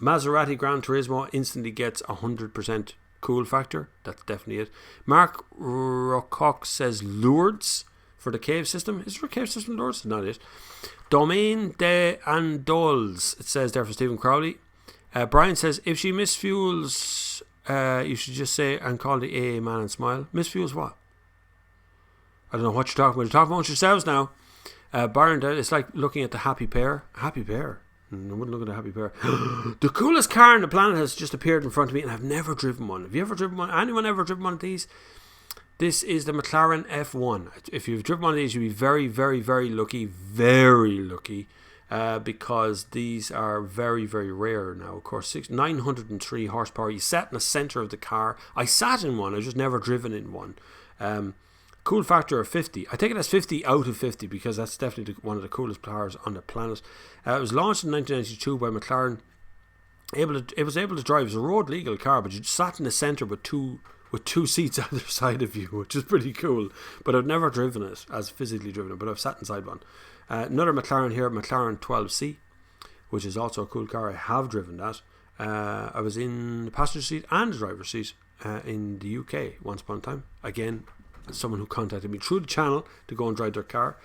Maserati Gran Turismo instantly gets 100% cool factor. That's definitely it. Mark Rocock says Lourdes for the cave system. Is there a cave system in Lourdes? Not it. Domaine de Andols, it says there for Stephen Crowley. Brian says, if she misfuels, you should just say and call the AA man and smile. Misfuels what? I don't know what you're talking about. You're talking about yourselves now. Byron, it's like looking at the happy pair. Happy pair? I wouldn't look at a happy pair. The coolest car on the planet has just appeared in front of me, and I've never driven one. Have you ever driven one? Anyone ever driven one of these? This is the McLaren F1. If you've driven one of these, you'll be very, very, very lucky. Very lucky. Because these are very, very rare now. Of course, 903 horsepower. You sat in the centre of the car. I sat in one. I've just never driven in one. Cool factor of 50. I take it as 50 out of 50 because that's definitely one of the coolest cars on the planet. It was launched in 1992 by McLaren. It was able to drive. It was a road legal car, but you sat in the centre with two seats either side of you, which is pretty cool. But I've never driven it, as physically driven it, but I've sat inside one. Another McLaren here, McLaren 12C, which is also a cool car. I have driven that. I was in the passenger seat and the driver's seat in the UK once upon a time. Again, someone who contacted me through the channel to go and drive their car.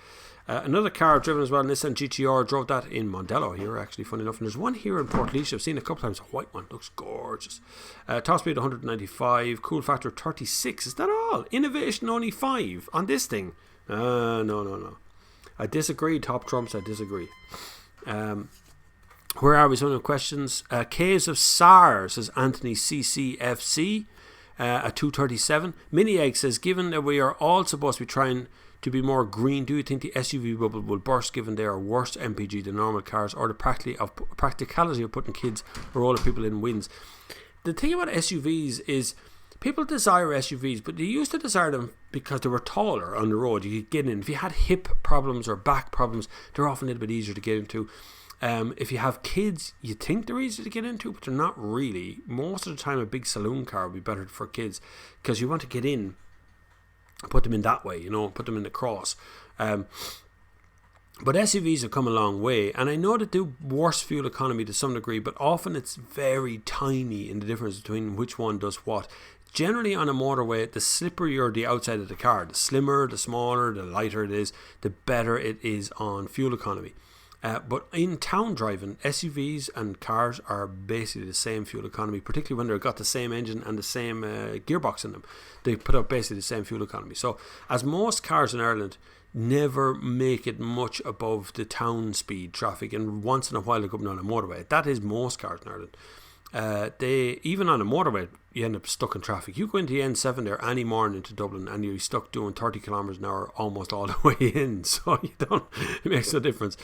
Another car I've driven as well, Nissan GTR, drove that in Mondello here, actually, funny enough. And there's one here in Port I've seen a couple times, a white one, looks gorgeous. Top speed 195, cool factor 36. Is that all? Innovation only 5 on this thing. No. I disagree, Top Trumps, I disagree. Where are we? Some of the questions. Caves of SAR, says Anthony CCFC, at 237. Mini Egg says, given that we are all supposed to be trying to be more green, do you think the SUV bubble will burst given they are worse MPG than normal cars, or the practicality of putting kids or older people in wins? The thing about SUVs is people desire SUVs, but they used to desire them because they were taller on the road. You could get in. If you had hip problems or back problems, they're often a little bit easier to get into. If you have kids, you think they're easy to get into, but they're not really. Most of the time, a big saloon car would be better for kids because you want to get in, put them in that way, put them in the cross. But SUVs have come a long way, and I know they do worse fuel economy to some degree, but often it's very tiny in the difference between which one does what. Generally on a motorway, the slipperier the outside of the car, the slimmer, the smaller, the lighter it is, the better it is on fuel economy. But in town driving, SUVs and cars are basically the same fuel economy, particularly when they've got the same engine and the same gearbox in them. They put out basically the same fuel economy. So as most cars in Ireland never make it much above the town speed traffic, and once in a while they go up on a motorway. That is most cars in Ireland. They even on a motorway, you end up stuck in traffic. You go into the N7 there any morning into Dublin and you're stuck doing 30 kilometres an hour almost all the way in. So it makes no difference.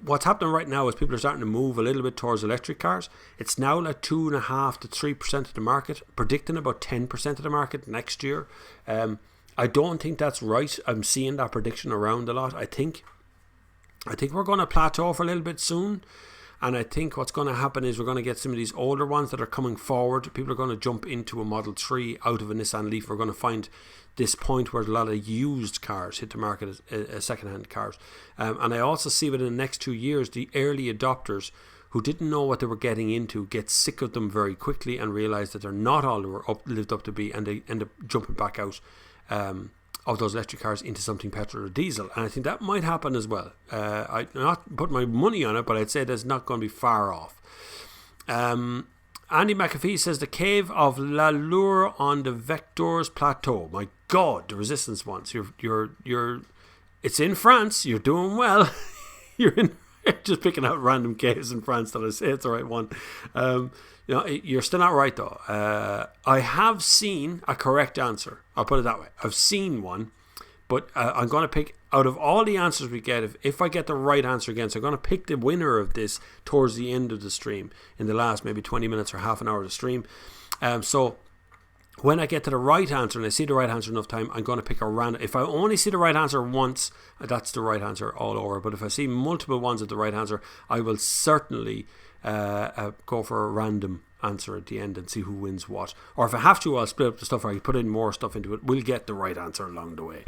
What's happening right now is people are starting to move a little bit towards electric cars. It's now like 2.5 to 3% of the market, predicting about 10% of the market next year. I don't think that's right. I'm seeing that prediction around a lot. I think we're going to plateau for a little bit soon, and I think what's going to happen is we're going to get some of these older ones that are coming forward. People are going to jump into a Model 3 out of a Nissan Leaf. We're going to find this point where a lot of used cars hit the market as second-hand cars. And I also see within the next 2 years, the early adopters who didn't know what they were getting into get sick of them very quickly and realise that they're not all they were lived up to be, and they end up jumping back out of those electric cars into something petrol or diesel. And I think that might happen as well. I'm not putting my money on it, but I'd say that's not going to be far off. Andy McAfee says the cave of La Lure on the Vectors Plateau. My God, the resistance ones. It's in France. You're doing well. You're just picking out random caves in France that I say it's the right one. You're still not right though. I have seen a correct answer. I'll put it that way. I've seen one, but I'm going to pick out of all the answers we get. If I get the right answer again, so I'm going to pick the winner of this towards the end of the stream, in the last maybe 20 minutes or half an hour of the stream. So when I get to the right answer and I see the right answer enough time, I'm going to pick a random. If I only see the right answer once, that's the right answer all over. But if I see multiple ones of the right answer, I will certainly go for a random answer at the end and see who wins what. Or if I have to, I'll split up the stuff, or I put in more stuff into it. We'll get the right answer along the way.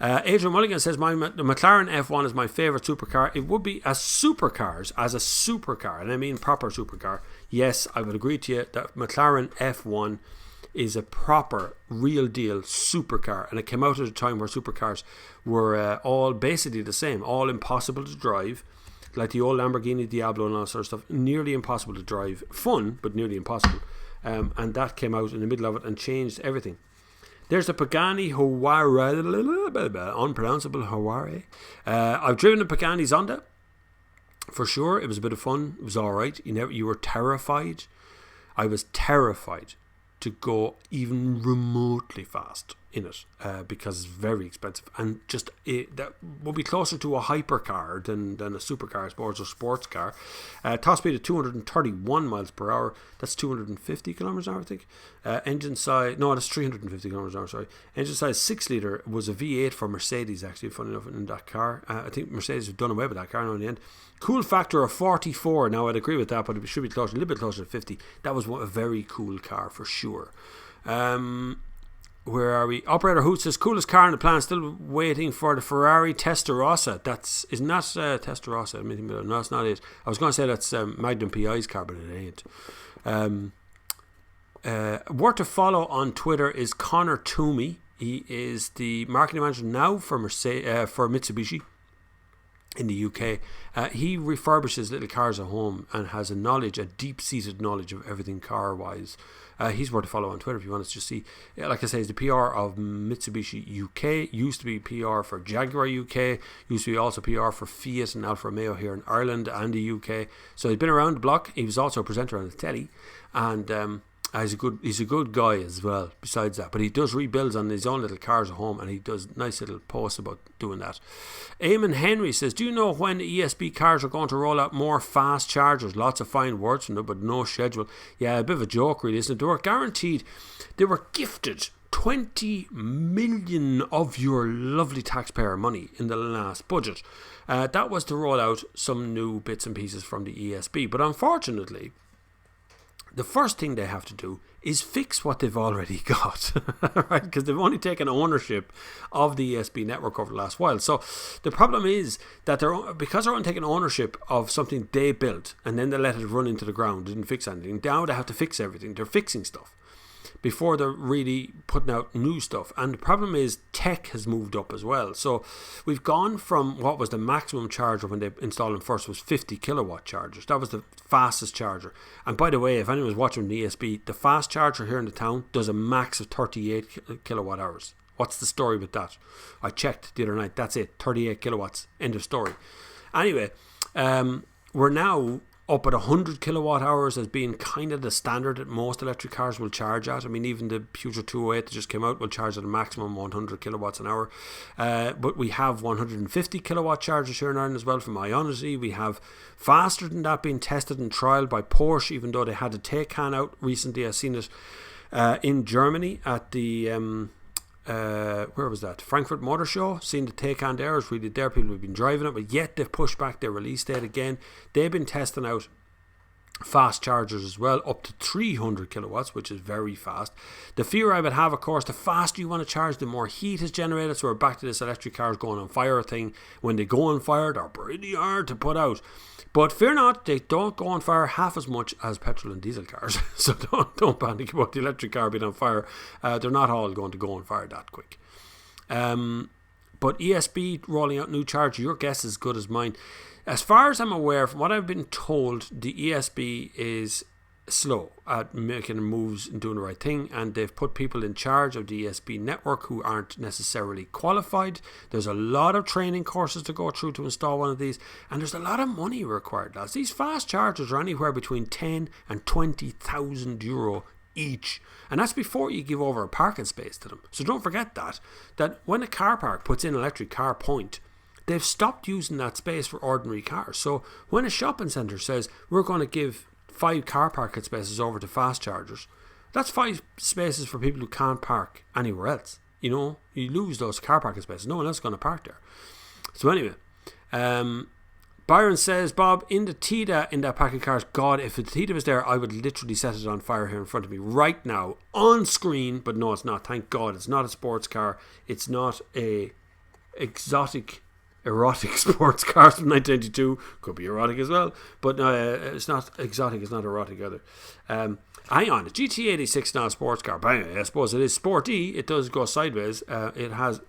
Adrian Mulligan says, the McLaren F1 is my favourite supercar. It would be as a supercar, and I mean proper supercar. Yes, I would agree to you that McLaren F1 is a proper, real deal supercar, and it came out at a time where supercars were all basically the same, all impossible to drive, like the old Lamborghini Diablo and all that sort of stuff. Nearly impossible to drive, fun but nearly impossible, and that came out in the middle of it and changed everything. There's the Pagani Huayra, unpronounceable Huayra. I've driven the Pagani Zonda for sure. It was a bit of fun. It was alright. You were terrified. I was terrified to go even remotely fast in it, because it's very expensive, and just that will be closer to a hypercar than a supercar, I suppose, or sports car. Top speed of 231 miles per hour. That's 250 kilometers an hour, I think. Engine size, no, that's 350 kilometers an hour. Sorry. Engine size 6 litre, was a V8 for Mercedes. Actually, funny enough, in that car, I think Mercedes have done away with that car now in the end. Cool factor of 44. Now I'd agree with that, but it should be closer, a little bit closer to 50. That was a very cool car for sure. Where are we? Operator Hoot says, coolest car in the plan, still waiting for the Ferrari Testarossa. Isn't that Testarossa? No, that's not it. I was going to say that's Magnum PI's car, but it ain't. Worth to follow on Twitter is Connor Toomey. He is the marketing manager now for Mitsubishi. in the UK. He refurbishes little cars at home and has a deep-seated knowledge of everything car-wise. He's worth a follow on Twitter if you want to just see. Like I say, he's the PR of Mitsubishi UK. Used to be PR for Jaguar UK. Used to be also PR for Fiat and Alfa Romeo here in Ireland and the UK. So he's been around the block. He was also a presenter on the telly, and he's a good guy as well. Besides that, but he does rebuilds on his own little cars at home, and he does nice little posts about doing that. Eamon Henry says, "Do you know when ESB cars are going to roll out more fast chargers?" Lots of fine words from them, but no schedule. Yeah, a bit of a joke, really, isn't it? They were gifted 20 million of your lovely taxpayer money in the last budget. That was to roll out some new bits and pieces from the ESB, but unfortunately, the first thing they have to do is fix what they've already got, right? Because they've only taken ownership of the ESB network over the last while. So the problem is that because they're only taking ownership of something they built and then they let it run into the ground, didn't fix anything. Now they have to fix everything. They're fixing stuff before they're really putting out new stuff. And the problem is tech has moved up as well. So we've gone from what was the maximum charger when they installed them first was 50 kilowatt chargers. That was the fastest charger. And by the way, if anyone's watching the ESB, the fast charger here in the town does a max of 38 kilowatt hours. What's the story with that? I checked the other night. That's it. 38 kilowatts. End of story. Anyway, we're now up at 100 kilowatt hours as being kind of the standard that most electric cars will charge at. I mean, even the Peugeot 208 that just came out will charge at a maximum 100 kilowatts an hour. But we have 150 kilowatt chargers here in Ireland as well from Ionity. We have faster than that being tested and trialled by Porsche, even though they had a Taycan out recently. I've seen it in Germany at the where was that? Frankfurt Motor Show. Seen the Taycan there. It's really there. People have been driving it, but yet they've pushed back their release date again. They've been testing out fast chargers as well, up to 300 kilowatts, which is very fast. The fear I would have, of course, the faster you want to charge, the more heat is generated. So we're back to this electric cars going on fire thing. When they go on fire, they're pretty hard to put out. But fear not, they don't go on fire half as much as petrol and diesel cars. So don't panic about the electric car being on fire. They're not all going to go on fire that quick. But ESB rolling out new charger, your guess is as good as mine. As far as I'm aware, from what I've been told, the ESB is slow at making moves and doing the right thing, and they've put people in charge of the ESB network who aren't necessarily qualified. There's a lot of training courses to go through to install one of these, and there's a lot of money required, lads. These fast chargers are anywhere between 10 and 20,000 euro each, and that's before you give over a parking space to them. So don't forget that when a car park puts in electric car point, they've stopped using that space for ordinary cars. So when a shopping centre says we're going to give 5 car parking spaces over to fast chargers, that's 5 spaces for people who can't park anywhere else. You know, you lose those car parking spaces. No one else is going to park there. So anyway, Byron says, Bob, in the Tida in that pack of cars, God, if the Tida was there, I would literally set it on fire here in front of me right now on screen. But no, it's not. Thank God, it's not a sports car. It's not a erotic sports cars from 1992. Could be erotic as well, but it's not exotic. It's not erotic either. Hang on, the GT86 is not a sports car, but anyway, I suppose it is sporty. It does go sideways. It has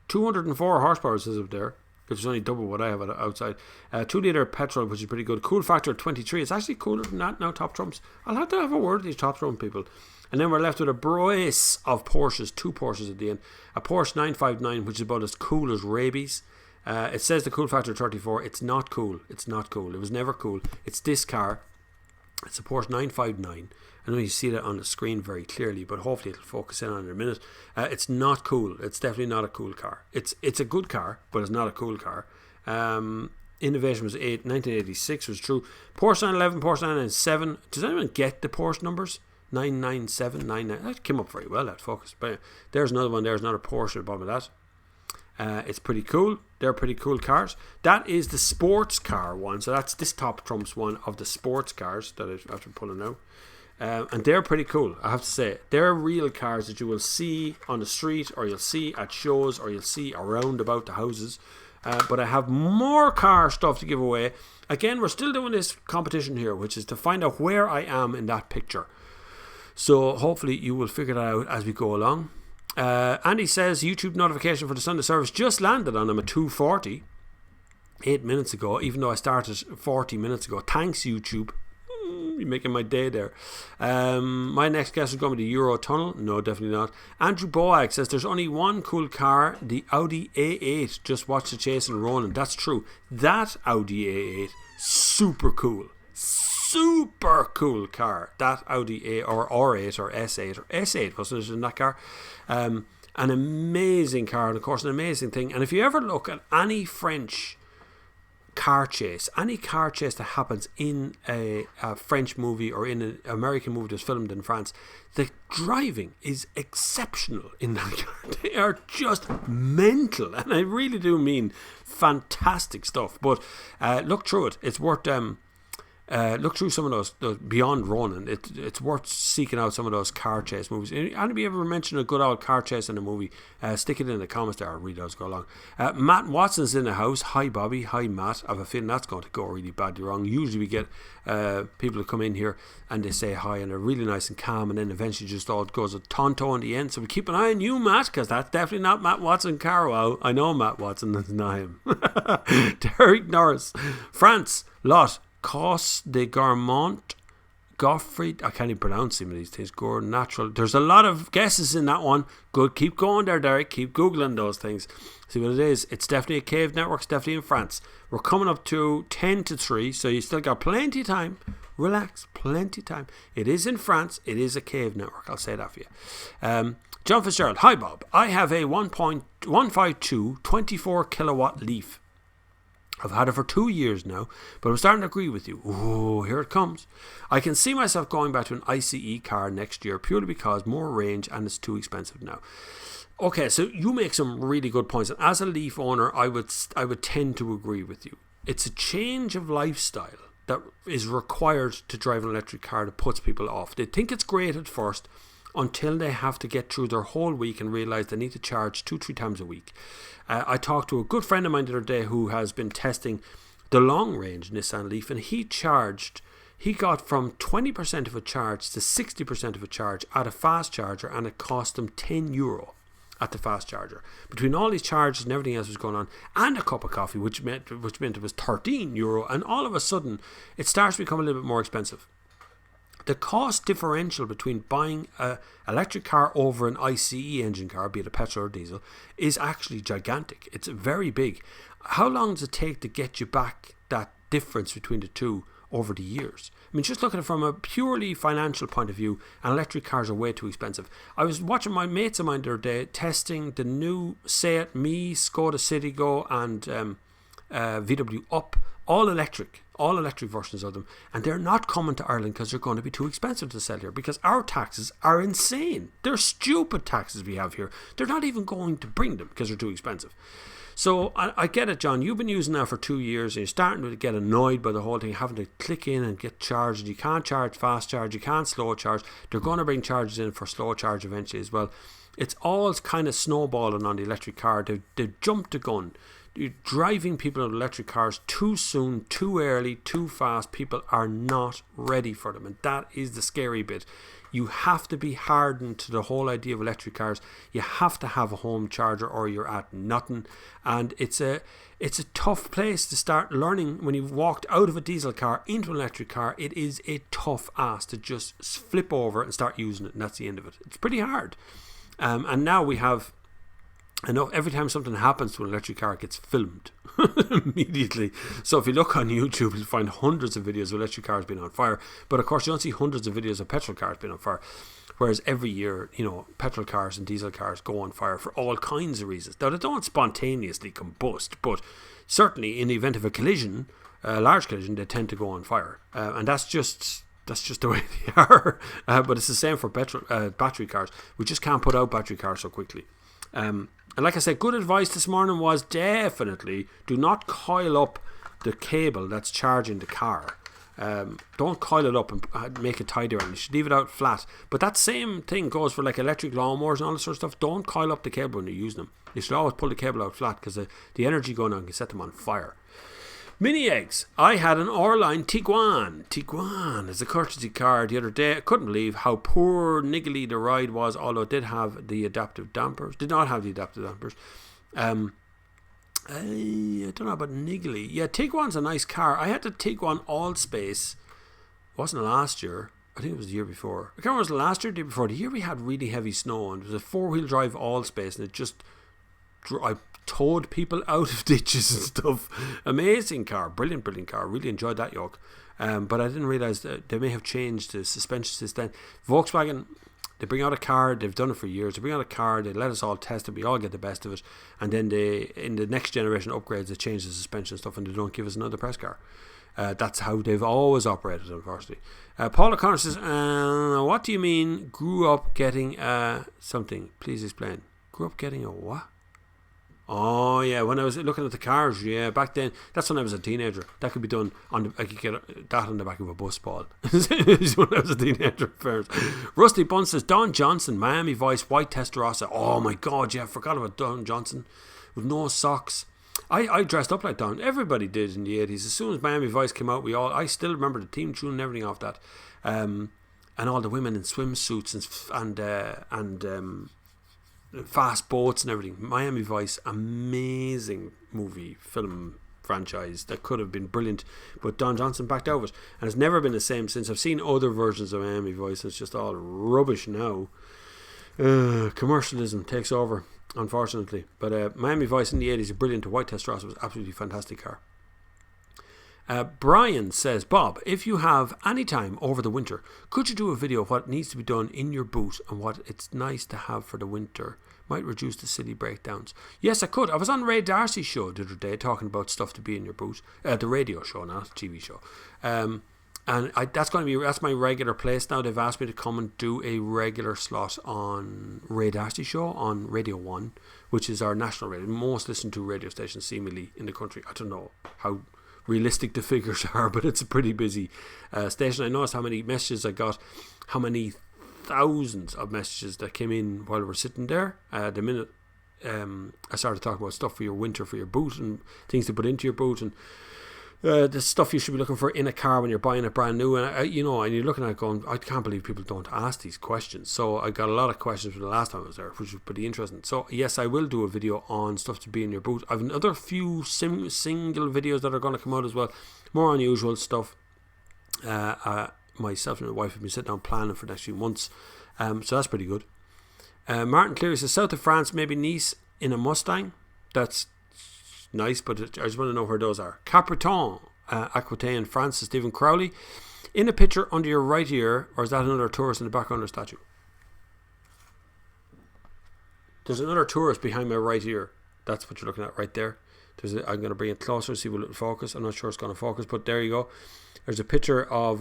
204 horsepower, it says up there, which is only double what I have outside. 2-litre petrol, which is pretty good. Cool factor of 23. It's actually cooler than that now, top trumps. I'll have to have a word with these top trump people. And then we're left with a brace of Porsches, 2 Porsches at the end. A Porsche 959, which is about as cool as rabies. It says the cool factor 34. It's not cool. It's not cool. It was never cool. It's this car. It's a Porsche 959. I know you see that on the screen very clearly, but hopefully it'll focus in on it in a minute. It's not cool. It's definitely not a cool car. It's a good car, but it's not a cool car. Innovation was 1986 was true. Porsche 911, Porsche 997. Does anyone get the Porsche numbers? 997, 99. That came up very well, that focus. But there's another one. There's another Porsche at the bottom of that. It's pretty cool. They're pretty cool cars. That is the sports car one. So that's this top trumps one of the sports cars that I've after pulling out. And they're pretty cool, I have to say. They're real cars that you will see on the street, or you'll see at shows, or you'll see around about the houses. But I have more car stuff to give away. Again, we're still doing this competition here, which is to find out where I am in that picture. So hopefully you will figure that out as we go along. Andy says YouTube notification for the Sunda Service just landed on him at 2:40. 8 minutes ago, even though I started 40 minutes ago. Thanks, YouTube. You're making my day there. My next guess is going to be the Euro Tunnel. No, definitely not. Andrew Boag says there's only one cool car, the Audi A8. Just watch the chase and Ronan. That's true. That Audi A8, super cool. Super cool car. That Audi A or R8 or S8 or S8 wasn't it in that car? An amazing car, and of course an amazing thing. And if you ever look at any French car chase, any car chase that happens in a French movie or in an American movie that's filmed in France, the driving is exceptional in that car. They are just mental, and I really do mean fantastic stuff. But look through it. It's worth look through some of those beyond Ronin. It's worth seeking out some of those car chase movies. Anybody ever mentioned a good old car chase in a movie? Stick it in the comments there. I'll read those go along. Matt Watson's in the house. Hi Bobby. Hi Matt. I have a feeling that's going to go really badly wrong. Usually we get people who come in here and they say hi and they're really nice and calm, and then eventually just all goes a tonto in the end. So we keep an eye on you, Matt, because that's definitely not Matt Watson Carwell. I know Matt Watson, that's not him. Derek Norris. France. Lot. Cos de Garmont, Goffrey, I can't even pronounce some of these things. Gordon Natural. There's a lot of guesses in that one. Good, keep going there, Derek. Keep googling those things. See what it is. It's definitely a cave network. It's definitely in France. We're coming up to 10 to 3, so you still got plenty of time. Relax, plenty of time. It is in France. It is a cave network. I'll say that for you. John Fitzgerald. Hi Bob. I have a 1.152 24 kilowatt Leaf. I've had it for 2 years now, but I'm starting to agree with you. Oh, here it comes. I can see myself going back to an ICE car next year purely because more range and it's too expensive now. Okay, so you make some really good points. And as a Leaf owner, I would tend to agree with you. It's a change of lifestyle that is required to drive an electric car that puts people off. They think it's great at first until they have to get through their whole week and realize they need to charge 2-3 times a week. I talked to a good friend of mine the other day who has been testing the long range Nissan Leaf, and he got from 20% of a charge to 60% of a charge at a fast charger, and it cost him €10 at the fast charger. Between all these charges and everything else was going on, and a cup of coffee, which meant it was €13, and all of a sudden it starts to become a little bit more expensive. The cost differential between buying an electric car over an ICE engine car, be it a petrol or diesel, is actually gigantic. It's very big. How long does it take to get you back that difference between the two over the years? I mean, just looking at it from a purely financial point of view, electric cars are way too expensive. I was watching my mates of mine the other day testing the new Seat Mii, Skoda Citigo and VW Up, all electric versions of them, and they're not coming to Ireland because they're going to be too expensive to sell here, because our taxes are insane. They're stupid taxes we have here. They're not even going to bring them because they're too expensive. So I get it, John. You've been using that for 2 years and you're starting to get annoyed by the whole thing, having to click in and get charged. You can't charge fast charge, you can't slow charge. They're going to bring charges in for slow charge eventually as well. It's all kind of snowballing on the electric car. They've jumped the gun. You're driving people in electric cars too soon, too early, too fast. People are not ready for them, and that is the scary bit. You have to be hardened to the whole idea of electric cars. You have to have a home charger or you're at nothing, and it's a tough place to start learning. When you've walked out of a diesel car into an electric car, it is a tough ass to just flip over and start using it, and that's the end of it. It's pretty hard. And now we have, I know every time something happens to an electric car, it gets filmed immediately. So if you look on YouTube, you'll find hundreds of videos of electric cars being on fire. But of course, you don't see hundreds of videos of petrol cars being on fire. Whereas every year, petrol cars and diesel cars go on fire for all kinds of reasons. Now, they don't spontaneously combust, but certainly in the event of a collision, a large collision, they tend to go on fire. And that's just the way they are. But it's the same for battery cars. We just can't put out battery cars so quickly. And like I said, good advice this morning was definitely do not coil up the cable that's charging the car. Don't coil it up and make it tighter, and you should leave it out flat. But that same thing goes for like electric lawnmowers and all this sort of stuff. Don't coil up the cable when you're using them. You should always pull the cable out flat, because the energy going on can set them on fire. Mini eggs. I had an Orline Tiguan as a courtesy car the other day. I couldn't believe how poor niggly the ride was, although it did not have the adaptive dampers. I don't know about niggly. Yeah, Tiguan's a nice car. I had the Tiguan Allspace. It wasn't last year. I think it was the year before. I can't remember if it was last year or the year before. The year we had really heavy snow, and it was a 4-wheel drive Allspace, and it just... I towed people out of ditches and stuff. Amazing car. Brilliant car. Really enjoyed that yoke. But I didn't realise that they may have changed the suspension since then. Volkswagen... They bring out a car, they've done it for years, they bring out a car, they let us all test it, we all get the best of it, and then they, in the next generation upgrades, they change the suspension and stuff, and they don't give us another press car. That's how they've always operated, unfortunately. Paul O'Connor says, what do you mean, grew up getting something? Please explain. Grew up getting a what? Oh yeah, when I was looking at the cars, yeah, back then, that's when I was a teenager. That could be done I could get that on the back of a bus, Paul. When I was a teenager. Rusty Bunn says, Don Johnson, Miami Vice, white Testarossa. Oh my God, yeah, I forgot about Don Johnson with no socks. I dressed up like Don. Everybody did in the 80s. As soon as Miami Vice came out, I still remember the theme tune and everything off that. And all the women in swimsuits and fast boats and everything. Miami Vice, amazing movie, film franchise that could have been brilliant, but Don Johnson backed out of it, and it's never been the same since. I've seen other versions of Miami Vice, and it's just all rubbish now. Commercialism takes over, unfortunately. But Miami Vice in the 80s, a brilliant. White Testarossa was absolutely fantastic car. Brian says, Bob, if you have any time over the winter, could you do a video of what needs to be done in your boot and what it's nice to have for the winter? Might reduce the silly breakdowns. Yes, I could. I was on Ray Darcy's show the other day talking about stuff to be in your boot. The radio show, not the TV show. And that's my regular place now. They've asked me to come and do a regular slot on Ray Darcy show on Radio 1, which is our national radio, most listened to radio station seemingly in the country. I don't know how realistic the figures are, but it's a pretty busy station. I noticed how many messages I got, how many thousands of messages that came in while we're sitting there. The minute I started talking about stuff for your winter, for your boot, and things to put into your boot, and the stuff you should be looking for in a car when you're buying it brand new, and and you're looking at it going, I can't believe people don't ask these questions. So I got a lot of questions from the last time I was there, which was pretty interesting. So yes, I will do a video on stuff to be in your boot. I've another few single videos that are going to come out as well, more unusual stuff. Myself and my wife have been sitting down planning for the next few months, so that's pretty good. Martin Cleary says, south of France, maybe Nice in a Mustang. That's nice, but I just want to know where those are. Capriton, Aquitaine, France, says Stephen Crowley. In a picture under your right ear, or is that another tourist in the background of the statue? There's another tourist behind my right ear. That's what you're looking at right there. I'm going to bring it closer, see what it'll focus. I'm not sure it's going to focus, but there you go. There's a picture of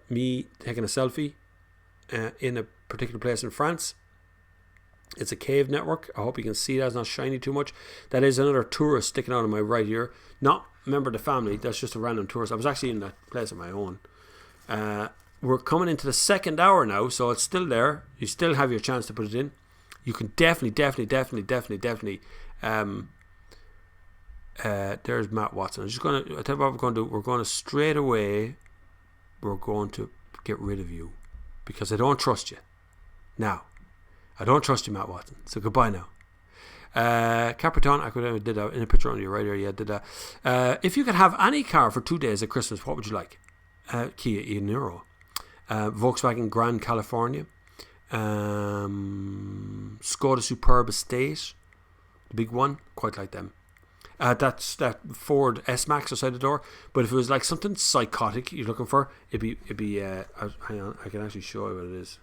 me taking a selfie in a particular place in France. It's a cave network. I hope you can see that. It's not shiny too much. That is another tourist sticking out of my right ear. Not a member of the family. That's just a random tourist. I was actually in that place on my own. We're coming into the second hour now, so it's still there. You still have your chance to put it in. You can definitely. There's Matt Watson. I'll tell you what we're going to do. We're going to straight away. We're going to get rid of you because I don't trust you. Now, I don't trust you, Matt Watson. So goodbye now. Capriton, I did that in a picture on your right here. Yeah, did that. If you could have any car for 2 days at Christmas, what would you like? Kia e-Niro, Volkswagen Grand California, Skoda Superb Estate, the big one, quite like them. That's that Ford S-Max outside the door. But if it was like something psychotic you're looking for, it'd be. Hang on, I can actually show you what it is.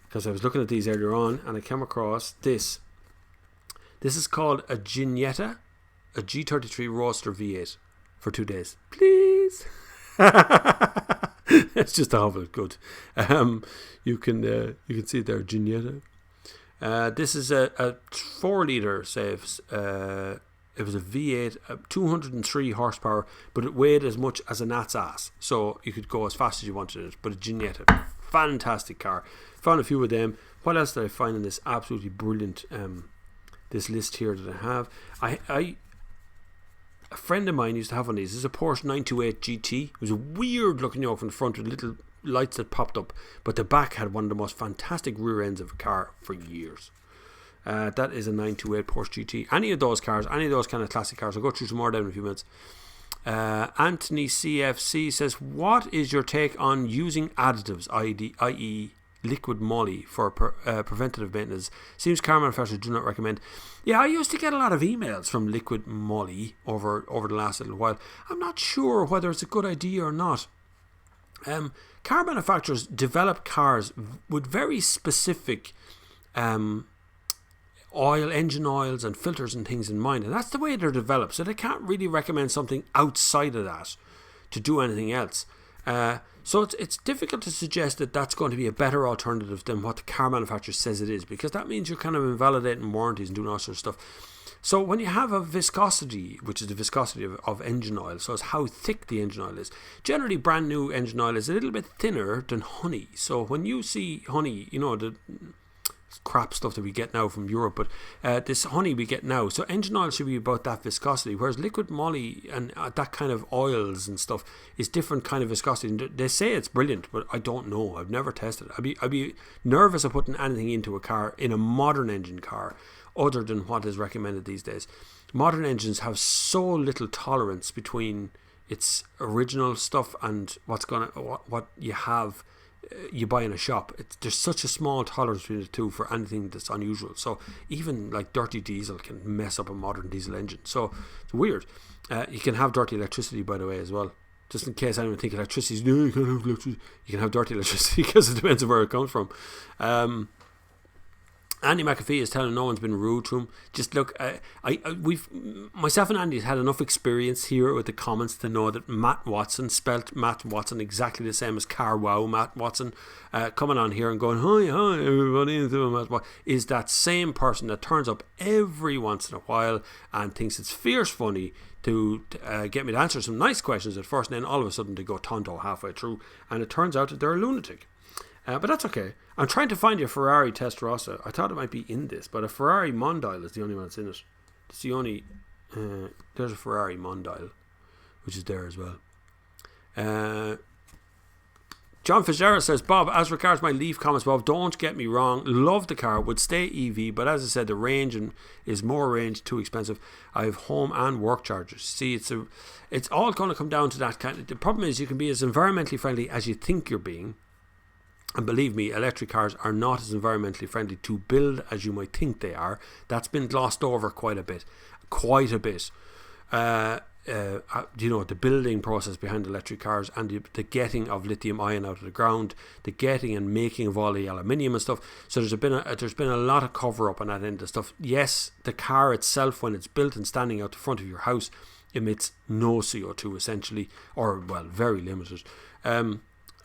Because I was looking at these earlier on and I came across this. This is called a Ginetta, a G33 Roadster V8 for 2 days. Please. It's just awful good. You can see it there, Ginetta. This is a 4-litre saves. It was a V8, 203 horsepower, but it weighed as much as a gnat's ass. So you could go as fast as you wanted it. But a Ginetta, fantastic car. Found a few of them. What else did I find in this absolutely brilliant this list here that I have? A friend of mine used to have one of these. This is a Porsche 928 GT. It was a weird looking yoke from the front with little lights that popped up, but the back had one of the most fantastic rear ends of a car for years. That is a 928 Porsche GT. Any of those cars, any of those kind of classic cars. I'll go through some more down in a few minutes. Anthony CFC says, what is your take on using additives, i.e. liquid moly, for preventative maintenance? Seems car manufacturers do not recommend. Yeah, I used to get a lot of emails from liquid moly over the last little while. I'm not sure whether it's a good idea or not. Car manufacturers develop cars with very specific engine oils and filters and things in mind, and that's the way they're developed, so they can't really recommend something outside of that to do anything else. So it's difficult to suggest that that's going to be a better alternative than what the car manufacturer says it is, because that means you're kind of invalidating warranties and doing all sorts of stuff. So when you have a viscosity, which is the viscosity of engine oil, so it's how thick the engine oil is. Generally, brand new engine oil is a little bit thinner than honey. So when you see honey, you know, the crap stuff that we get now from Europe, but this honey we get now, so engine oil should be about that viscosity, whereas liquid moly and that kind of oils and stuff is different kind of viscosity. They say it's brilliant, but I don't know. I've never tested it. I'd be nervous of putting anything into a car, in a modern engine car, other than what is recommended these days. Modern engines have so little tolerance between its original stuff and what you have you buy in a shop. There's such a small tolerance between the two for anything that's unusual. So even like dirty diesel can mess up a modern diesel engine. So it's weird. You can have dirty electricity, by the way, as well. Just in case anyone think electricity is, no, you can't have electricity. You can have dirty electricity because it depends on where it comes from. Andy McAfee is telling no one's been rude to him. Just look, myself and Andy has had enough experience here with the comments to know that Matt Watson, spelt Matt Watson exactly the same as Car Wow Matt Watson, coming on here and going, hi everybody, is that same person that turns up every once in a while and thinks it's fierce funny to get me to answer some nice questions at first, and then all of a sudden they go tonto halfway through, and it turns out that they're a lunatic. But that's okay. I'm trying to find you a Ferrari Testarossa. I thought it might be in this, but a Ferrari Mondial is the only one that's in it. It's the only... there's a Ferrari Mondial, which is there as well. John Fitzgerald says, Bob, as regards my Leaf comments, Bob, don't get me wrong. Love the car. Would stay EV, but as I said, the range is more range, too expensive. I have home and work charges. See, it's all going to come down to that kind of... The problem is you can be as environmentally friendly as you think you're being. And believe me, electric cars are not as environmentally friendly to build as you might think they are. That's been glossed over quite a bit. The building process behind electric cars and the getting of lithium ion out of the ground, the getting and making of all the aluminium and stuff. So there's been a lot of cover up on that end of stuff. Yes, the car itself, when it's built and standing out the front of your house, emits no CO2 essentially, or well, very limited.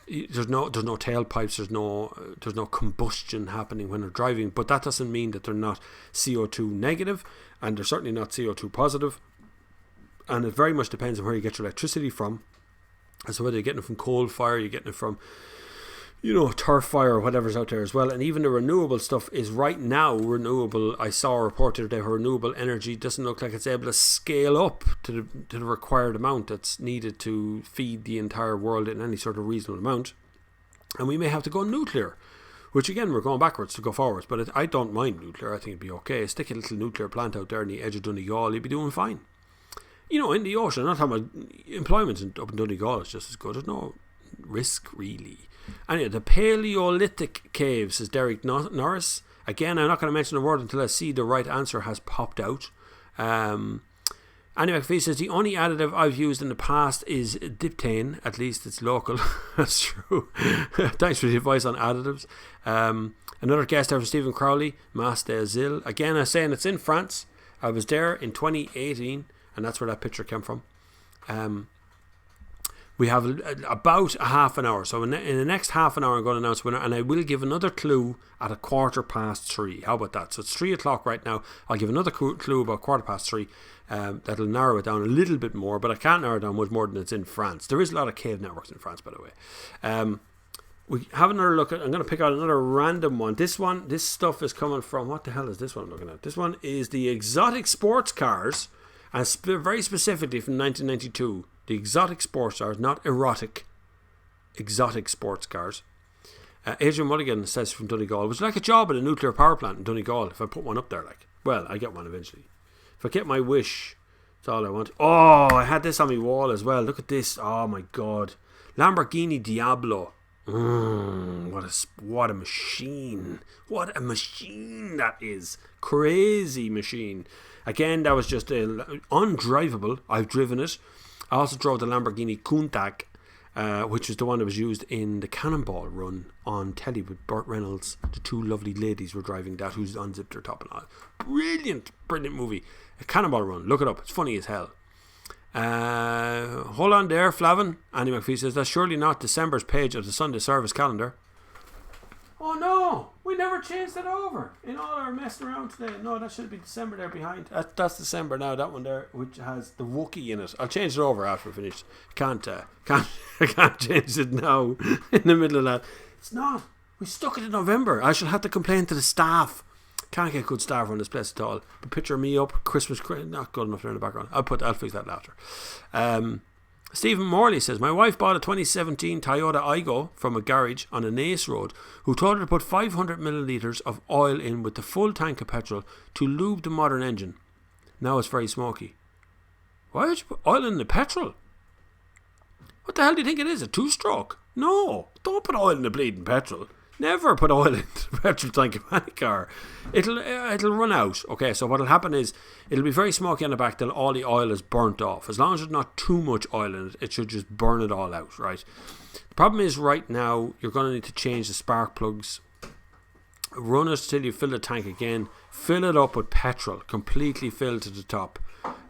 There's no tailpipes, there's no combustion happening when they're driving, but that doesn't mean that they're not CO2 negative, and they're certainly not CO2 positive. And it very much depends on where you get your electricity from, as to whether you're getting it from coal fire, you're getting it from, turf fire or whatever's out there as well. And even the renewable stuff is right now renewable. I saw a report today where renewable energy doesn't look like it's able to scale up to the required amount that's needed to feed the entire world in any sort of reasonable amount. And we may have to go nuclear, which again, we're going backwards to go forwards. But I don't mind nuclear. I think it'd be okay. Stick a little nuclear plant out there on the edge of Donegal, you'd be doing fine. In the ocean, I'm not talking about employment up in Donegal, it's just as good. There's no risk really. Anyway, the Paleolithic caves, says Derek Norris. Again, I'm not going to mention a word until I see the right answer has popped out. Andy McPhee says, the only additive I've used in the past is diptane. At least it's local. That's true. Thanks for the advice on additives. Another guest there from Stephen Crowley, Mas des Îles. Again, I'm saying it's in France. I was there in 2018, and that's where that picture came from. We have about a half an hour. So in the next half an hour, I'm going to announce winner. And I will give another clue at 3:15. How about that? So it's 3 o'clock right now. I'll give another clue about 3:15. That'll narrow it down a little bit more. But I can't narrow it down much more than it's in France. There is a lot of cave networks in France, by the way. We have another look at... I'm going to pick out another random one. This stuff is coming from... What the hell is this one I'm looking at? This one is the exotic sports cars. And very specifically from 1992. The exotic sports cars, not erotic, exotic sports cars. Adrian Mulligan says from Donegal, would you like a job at a nuclear power plant in Donegal if I put one up there? Like, well, I get one eventually. If I get my wish, that's all I want. Oh, I had this on my wall as well. Look at this. Oh my God. Lamborghini Diablo. What a machine. What a machine that is. Crazy machine. Again, that was just undrivable. I've driven it. I also drove the Lamborghini Countach, which was the one that was used in the Cannonball run on telly with Burt Reynolds. The two lovely ladies were driving that, who's unzipped their top and all. Brilliant movie. A Cannonball run. Look it up. It's funny as hell. Hold on there, Flavin. Andy McPhee says, that's surely not December's page of the Sunda Service calendar. Oh no, we never changed it over in all our messing around today. No, that should be December there behind. That's December now, that one there, which has the Wookiee in it. I'll change it over after we finish. I can't change it now in the middle of that. It's not. We stuck it in November. I shall have to complain to the staff. Can't get good staff on this place at all. But picture me up, Christmas, not good enough there in the background. I'll fix that later. Stephen Morley says, my wife bought a 2017 Toyota Aygo from a garage on a Nace road who told her to put 500 millilitres of oil in with the full tank of petrol to lube the modern engine. Now it's very smoky. Why would you put oil in the petrol? What the hell do you think it is? A two-stroke? No, don't put oil in the bleeding petrol. Never put oil into the petrol tank of any car. It'll run out. Okay, so what'll happen is it'll be very smoky on the back till all the oil is burnt off. As long as there's not too much oil in it, it should just burn it all out, right? The problem is right now you're going to need to change the spark plugs. Run it till you fill the tank again. Fill it up with petrol, completely filled to the top.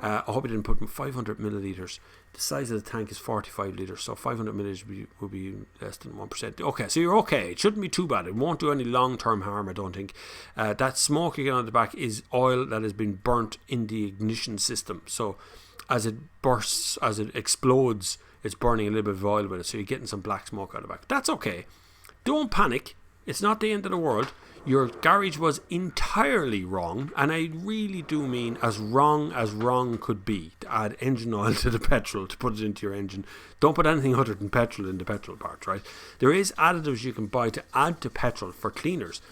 I hope you didn't put 500 millilitres. The size of the tank is 45 litres, so 500 millilitres would be less than 1%. Okay, so you're okay. It shouldn't be too bad. It won't do any long-term harm, I don't think. That smoke you get on the back is oil that has been burnt in the ignition system. So as it bursts, as it explodes, it's burning a little bit of oil with it, so you're getting some black smoke out of the back. That's okay. Don't panic. It's not the end of the world. Your garage was entirely wrong, and I really do mean as wrong could be, to add engine oil to the petrol, to put it into your engine. Don't put anything other than petrol in the petrol part, right? There is additives you can buy to add to petrol for cleaners.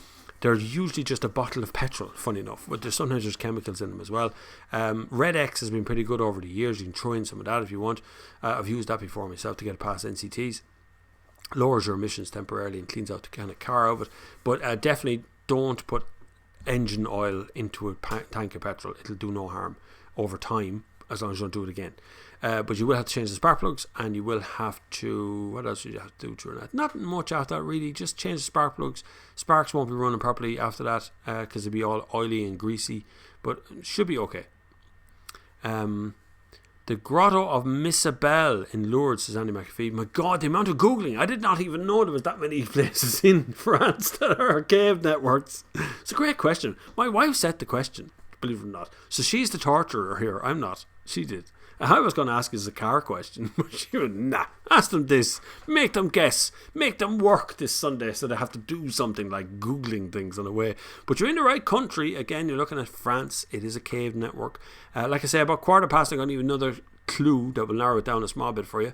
They're usually just a bottle of petrol, funny enough, but sometimes there's chemicals in them as well. Red X has been pretty good over the years. You can throw in some of that if you want. I've used that before myself to get past NCTs. Lowers your emissions temporarily and cleans out the kind of car of it, but definitely don't put engine oil into a tank of petrol. It'll do no harm over time as long as you don't do it again. But you will have to change the spark plugs, and you will have to, what else do you have to do during that? Not much after that really, just change the spark plugs. Sparks won't be running properly after that because it'll be all oily and greasy, but it should be okay. The Grotto of Missabel in Lourdes, says Andy McPhee. My God, the amount of Googling. I did not even know there was that many places in France that are cave networks. It's a great question. My wife set the question, believe it or not. So she's the torturer here. I'm not. She did. I was going to ask us a car question, but she went, nah, ask them this. Make them guess. Make them work this Sunday so they have to do something like Googling things on the way. But you're in the right country. Again, you're looking at France. It is a cave network. Like I say, about 15:15, I'm going to give another clue that will narrow it down a small bit for you.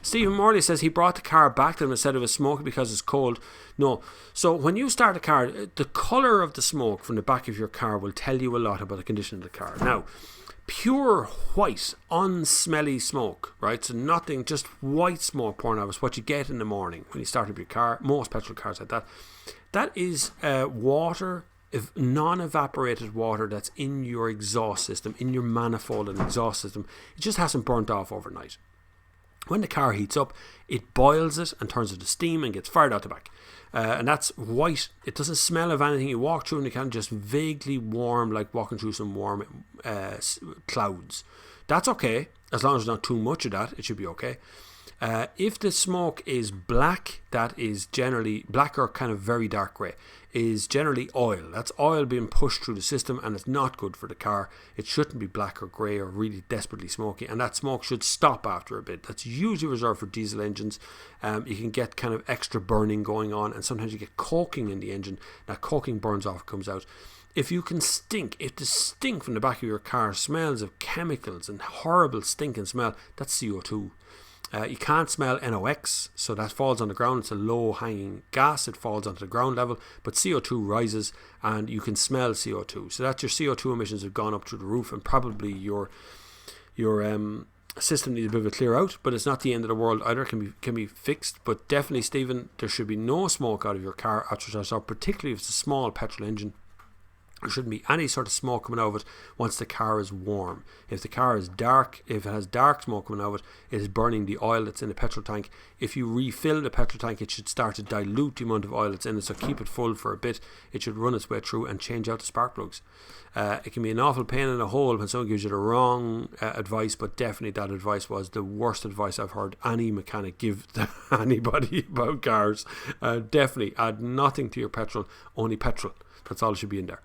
Stephen Morley says he brought the car back to him instead of a smoke because it's cold. No. So when you start a car, the colour of the smoke from the back of your car will tell you a lot about the condition of the car. Now, pure white, unsmelly smoke, right? So nothing, just white smoke pouring out is what you get in the morning when you start up your car. Most petrol cars like that. That is water, if non-evaporated water that's in your exhaust system, in your manifold and exhaust system. It just hasn't burnt off overnight. When the car heats up, it boils it and turns it to steam and gets fired out the back. And that's white. It doesn't smell of anything. You walk through and it can just vaguely warm, like walking through some warm clouds. That's okay. As long as there's not too much of that, it should be okay. If the smoke is black, that is generally black or kind of very dark grey, is generally oil. That's oil being pushed through the system, and it's not good for the car. It shouldn't be black or grey or really desperately smoky, and that smoke should stop after a bit. That's usually reserved for diesel engines. You can get kind of extra burning going on, and sometimes you get coking in the engine. That coking burns off, comes out. If you can stink, if the stink from the back of your car smells of chemicals and horrible stinking smell, that's CO2. You can't smell NOx, so that falls on the ground. It's a low-hanging gas. It falls onto the ground level, but CO2 rises, and you can smell CO2. So that your CO2 emissions have gone up through the roof, and probably your system needs a bit of a clear out, but it's not the end of the world either. It can be fixed, but definitely, Stephen, there should be no smoke out of your car after it starts, particularly if it's a small petrol engine. There shouldn't be any sort of smoke coming out of it once the car is warm. If the car is dark, if it has dark smoke coming out of it, it is burning the oil that's in the petrol tank. If you refill the petrol tank, it should start to dilute the amount of oil that's in it, so keep it full for a bit. It should run its way through and change out the spark plugs. It can be an awful pain in the hole when someone gives you the wrong advice, but definitely that advice was the worst advice I've heard any mechanic give to anybody about cars. Definitely add nothing to your petrol, only petrol. That's all that should be in there.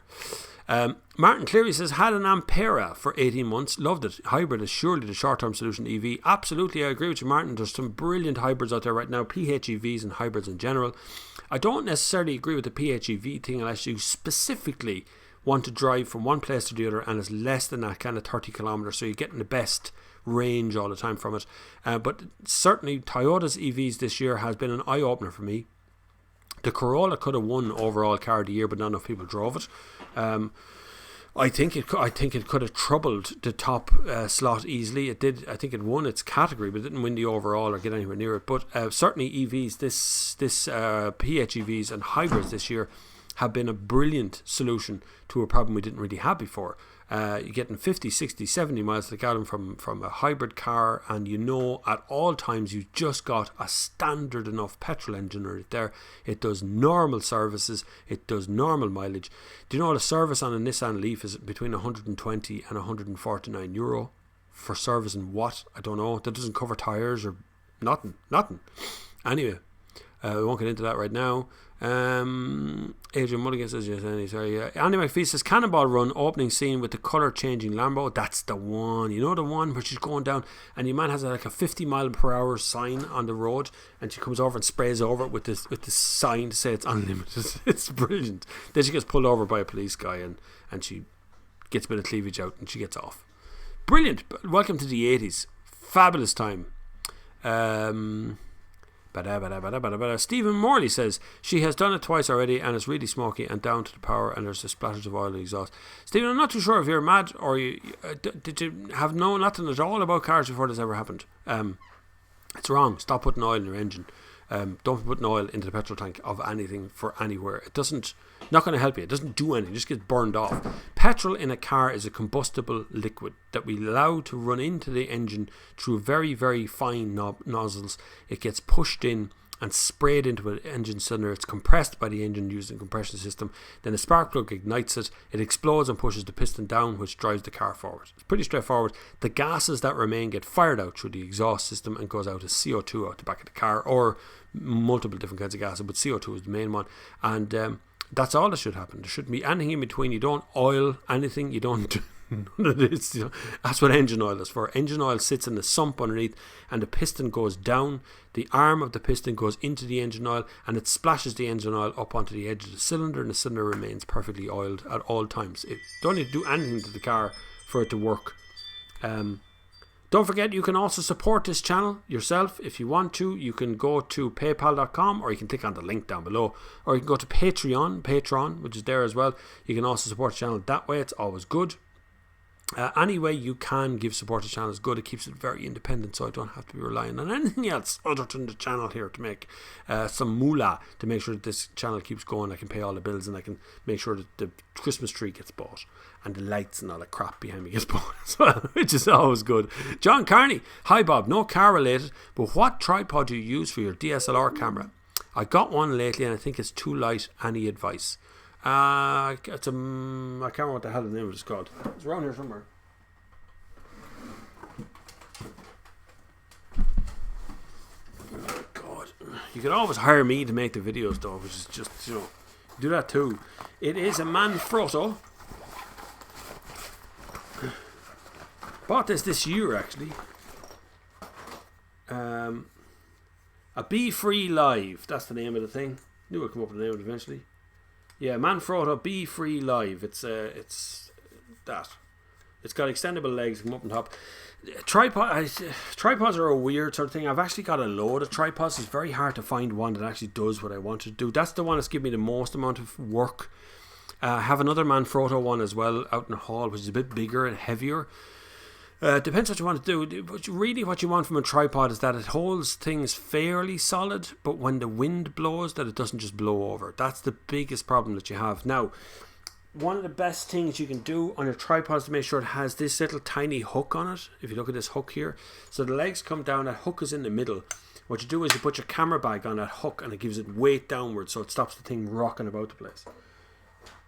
Martin Cleary says, had an Ampera for 18 months, loved it. Hybrid is surely the short-term solution to EV. Absolutely, I agree with you, Martin. There's some brilliant hybrids out there right now, PHEVs and hybrids in general. I don't necessarily agree with the PHEV thing unless you specifically want to drive from one place to the other and it's less than that kind of 30 kilometers, so you're getting the best range all the time from it. But certainly Toyota's EVs this year has been an eye-opener for me. The Corolla could have won overall car of the year, but not enough people drove it. I think it could have troubled the top slot easily. It did. I think it won its category, but it didn't win the overall or get anywhere near it. But certainly EVs, this PHEVs and hybrids this year have been a brilliant solution to a problem we didn't really have before. You're getting 50, 60, 70 miles to the gallon from a hybrid car, and you know at all times you just got a standard enough petrol engine right there. It does normal services, it does normal mileage. Do you know the service on a Nissan Leaf is between 120 and 149 euro for servicing what? I don't know. That doesn't cover tyres or nothing. Anyway, we won't get into that right now. Adrian Mulligan says, yes, sorry. Andy McPhee says, Cannonball Run opening scene with the colour changing Lambo. That's the one. You know the one where she's going down and your man has like a 50 mile per hour sign on the road and she comes over and sprays over it with this sign to say it's unlimited. It's brilliant. Then she gets pulled over by a police guy and she gets a bit of cleavage out and she gets off. Brilliant. Welcome to the 80s. Fabulous time. Stephen Morley says she has done it twice already and it's really smoky and down to the power and there's a splatters of oil and exhaust. Stephen, I'm not too sure if you're mad or did you have nothing at all about cars before this ever happened. It's wrong. Stop putting oil in your engine. Don't be putting oil into the petrol tank of anything for anywhere. It doesn't, not going to help you. It doesn't do anything. It just gets burned off. Petrol in a car is a combustible liquid that we allow to run into the engine through very, very fine nozzles. It gets pushed in and sprayed into an engine cylinder. It's compressed by the engine using a compression system. Then a spark plug ignites it. It explodes and pushes the piston down, which drives the car forward. It's pretty straightforward. The gases that remain get fired out through the exhaust system and goes out as CO2 out the back of the car, or multiple different kinds of gases, but CO2 is the main one. And that's all that should happen. There shouldn't be anything in between. You don't oil anything. You don't none of this, that's what engine oil is for. Engine oil sits in the sump underneath and the piston goes down. The arm of the piston goes into the engine oil and it splashes the engine oil up onto the edge of the cylinder, and the cylinder remains perfectly oiled at all times. You don't need to do anything to the car for it to work. Don't forget, you can also support this channel yourself if you want to. You can go to paypal.com, or you can click on the link down below, or you can go to Patreon, which is there as well. You can also support the channel that way. It's always good. Any way you can give support to the channel is good. It keeps it very independent, so I don't have to be relying on anything else other than the channel here to make some moolah, to make sure that this channel keeps going. I can pay all the bills and I can make sure that the Christmas tree gets bought and the lights and all that crap behind me gets bought as well, which is always good. John Carney, hi Bob, no car related, but what tripod do you use for your DSLR camera? I got one lately and I think it's too light. Any advice? I can't remember what the hell the name of it's called. It's around here somewhere. Oh God, you could always hire me to make the videos though, which is just, do that too. It is a Manfrotto. Bought this year actually. A Be Free Live, that's the name of the thing. Knew I'd come up with the name of it eventually. Yeah, Manfrotto Be Free Live. It's that. It's got extendable legs, come up on top. Tripods are a weird sort of thing. I've actually got a load of tripods. It's very hard to find one that actually does what I want to do. That's the one that's given me the most amount of work. I have another Manfrotto one as well out in the hall, which is a bit bigger and heavier. Depends what you want to do. But really what you want from a tripod is that it holds things fairly solid, but when the wind blows, that it doesn't just blow over. That's the biggest problem that you have. Now, one of the best things you can do on your tripod is to make sure it has this little tiny hook on it. If you look at this hook here, so the legs come down, that hook is in the middle. What you do is you put your camera bag on that hook and it gives it weight downwards, so it stops the thing rocking about the place.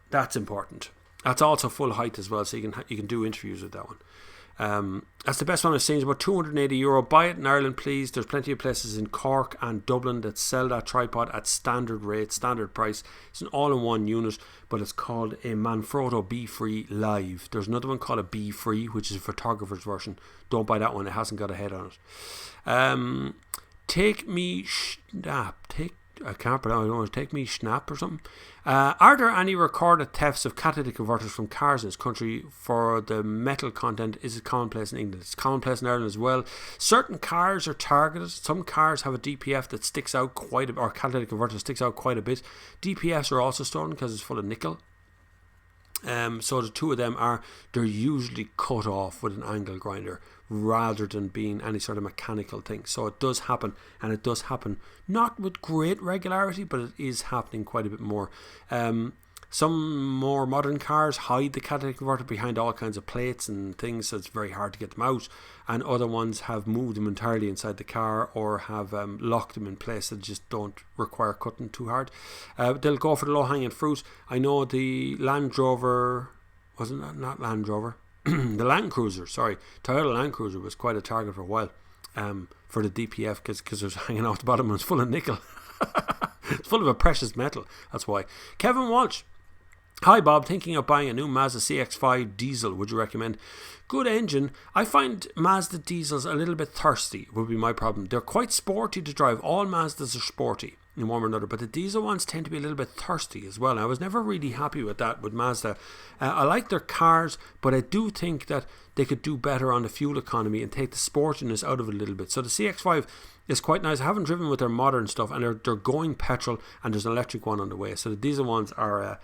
That's important. That's also full height as well, so you can do interviews with that one. That's the best one I've seen. It's about €280. Buy it in Ireland, please. There's plenty of places in Cork and Dublin that sell that tripod at standard rate, standard price. It's an all-in-one unit, but it's called a Manfrotto B-Free Live. There's another one called a B-Free, which is a photographer's version. Don't buy that one, it hasn't got a head on it. Take me snap or something. Are there any recorded thefts of catalytic converters from cars in this country? For the metal content, is it commonplace in England? It's commonplace in Ireland as well. Certain cars are targeted. Some cars have a DPF that sticks out quite a bit, or catalytic converter sticks out quite a bit. DPFs are also stolen because it's full of nickel. So the two of them they're usually cut off with an angle grinder rather than being any sort of mechanical thing. So it does happen, and it does happen not with great regularity, but it is happening quite a bit more. Some more modern cars hide the catalytic converter behind all kinds of plates and things, so it's very hard to get them out, and other ones have moved them entirely inside the car or have locked them in place that just don't require cutting too hard. They'll go for the low-hanging fruit. I know the Land Rover, wasn't that not Land Rover? The Land Cruiser, sorry, Toyota Land Cruiser was quite a target for a while for the DPF because it was hanging off the bottom and it's full of nickel. It's full of a precious metal, that's why. Kevin Walsh: hi Bob, thinking of buying a new Mazda CX-5 diesel, would you recommend? Good engine. I find Mazda diesels a little bit thirsty, would be my problem. They're quite sporty to drive. All Mazdas are sporty in one or another, but the diesel ones tend to be a little bit thirsty as well. I was never really happy with that with Mazda. I like their cars, but I do think that they could do better on the fuel economy and take the sportiness out of it a little bit. So the CX-5 is quite nice. I haven't driven with their modern stuff, and they're going petrol, and there's an electric one on the way. So the diesel ones are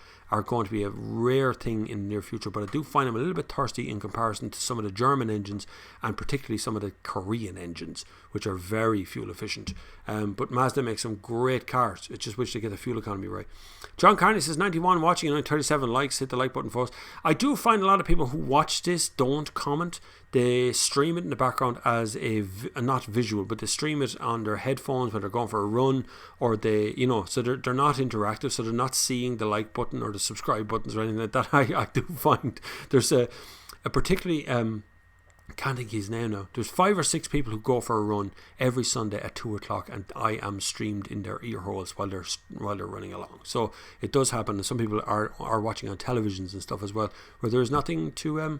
going to be a rare thing in the near future, but I do find them a little bit thirsty in comparison to some of the German engines, and particularly some of the Korean engines, which are very fuel efficient. But Mazda makes some great cars. I just wish they get the fuel economy right. John Carney says 91 watching and 37 likes. Hit the like button, folks. I do find a lot of people who watch this don't comment. They stream it in the background as not visual, but they stream it on their headphones when they're going for a run, or they, so they're not interactive, so they're not seeing the like button or the subscribe buttons or anything like that. I do find there's a particularly can't think of his name now. There's 5 or 6 people who go for a run every Sunday at 2 o'clock, and I am streamed in their ear holes while they're running along. So it does happen, and some people are watching on televisions and stuff as well, where there's nothing to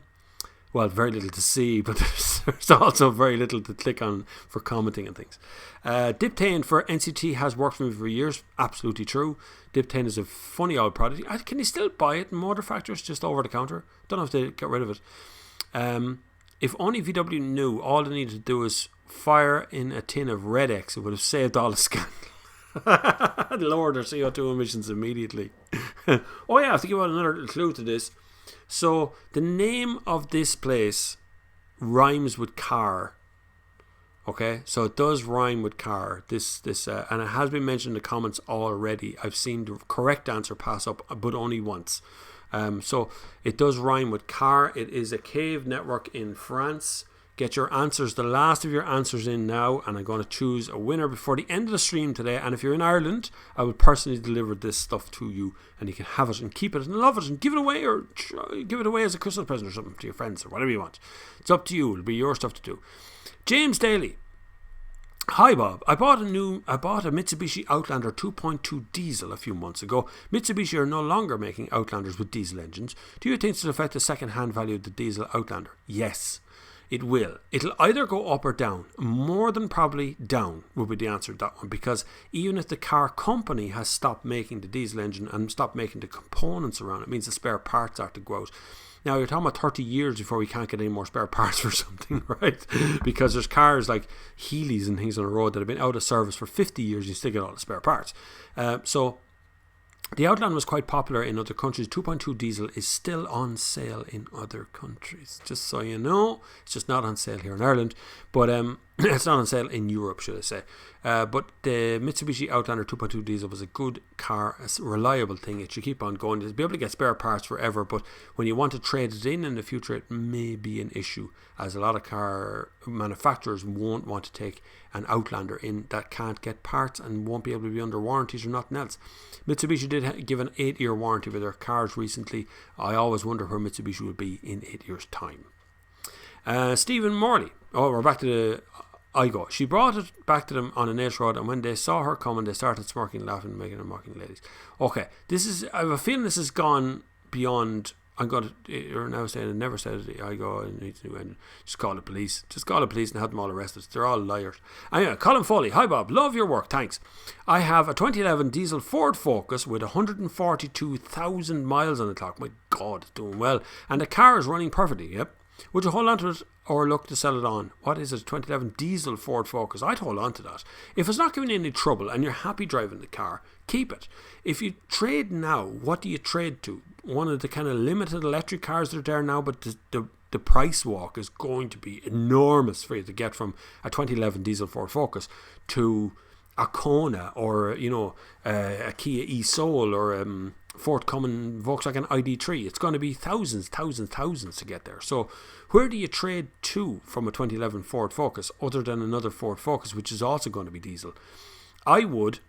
very little to see, but there's also very little to click on for commenting and things. Diptane for NCT has worked for me for years. Absolutely true. Diptane is a funny old product. Can you still buy it in motor factors just over the counter? Don't know if they get rid of it. If only VW knew, all they needed to do is fire in a tin of Red X. It would have saved all the scandal. Lower their CO2 emissions immediately. Oh yeah, I have to give out another clue to this. So the name of this place rhymes with car. Okay, so it does rhyme with car. This and it has been mentioned in the comments already. I've seen the correct answer pass up, but only once. So it does rhyme with car. It is a cave network in France. Get your answers, the last of your answers in now, and I'm going to choose a winner before the end of the stream today. And if you're in Ireland, I will personally deliver this stuff to you, and you can have it and keep it and love it and give it away, or give it away as a Christmas present or something to your friends or whatever you want. It's up to you. It'll be your stuff to do. James Daly: hi Bob, I bought a Mitsubishi Outlander 2.2 diesel a few months ago. Mitsubishi are no longer making Outlanders with diesel engines. Do you think this will affect the second hand value of the diesel Outlander? Yes. it will. It'll either go up or down. More than probably down would be the answer to that one, because even if the car company has stopped making the diesel engine and stopped making the components around it, means the spare parts are to go out. Now, you're talking about 30 years before we can't get any more spare parts for something, right? Because there's cars like Heelys and things on the road that have been out of service for 50 years, you still get all the spare parts. So the Outlander was quite popular in other countries. 2.2 diesel is still on sale in other countries, just so you know. It's just not on sale here in Ireland, but it's not on sale in Europe, should I say. But the Mitsubishi Outlander 2.2 diesel was a good car, a reliable thing. It should keep on going. You'll be able to get spare parts forever, but when you want to trade it in the future, it may be an issue, as a lot of car manufacturers won't want to take an Outlander in that can't get parts and won't be able to be under warranties or nothing else. Mitsubishi did give an 8-year warranty with their cars recently. I always wonder where Mitsubishi will be in 8 years' time. Stephen Morley. Oh, we're back to the Igo. She brought it back to them on a Nails Road, and when they saw her coming, they started smirking, laughing, making and mocking ladies. Okay, I have a feeling this has gone beyond. I'm going to, you're now saying, I never said it, Igo, I need to do anything. Just call the police. Just call the police and have them all arrested. They're all liars. Anyway, Colin Foley. Hi Bob, love your work, thanks. I have a 2011 diesel Ford Focus with 142,000 miles on the clock. My God, it's doing well. And the car is running perfectly, yep. Would you hold on to it or look to sell it on? What is it, 2011 diesel Ford Focus? I'd hold on to that. If it's not giving you any trouble and you're happy driving the car, keep it. If you trade now, what do you trade to? One of the kind of limited electric cars that are there now, but the price walk is going to be enormous for you to get from a 2011 diesel Ford Focus to a Kona or, a Kia e-Soul or forthcoming Volkswagen ID3. It's going to be thousands to get there. So where do you trade to from a 2011 Ford Focus other than another Ford Focus, which is also going to be diesel? I would,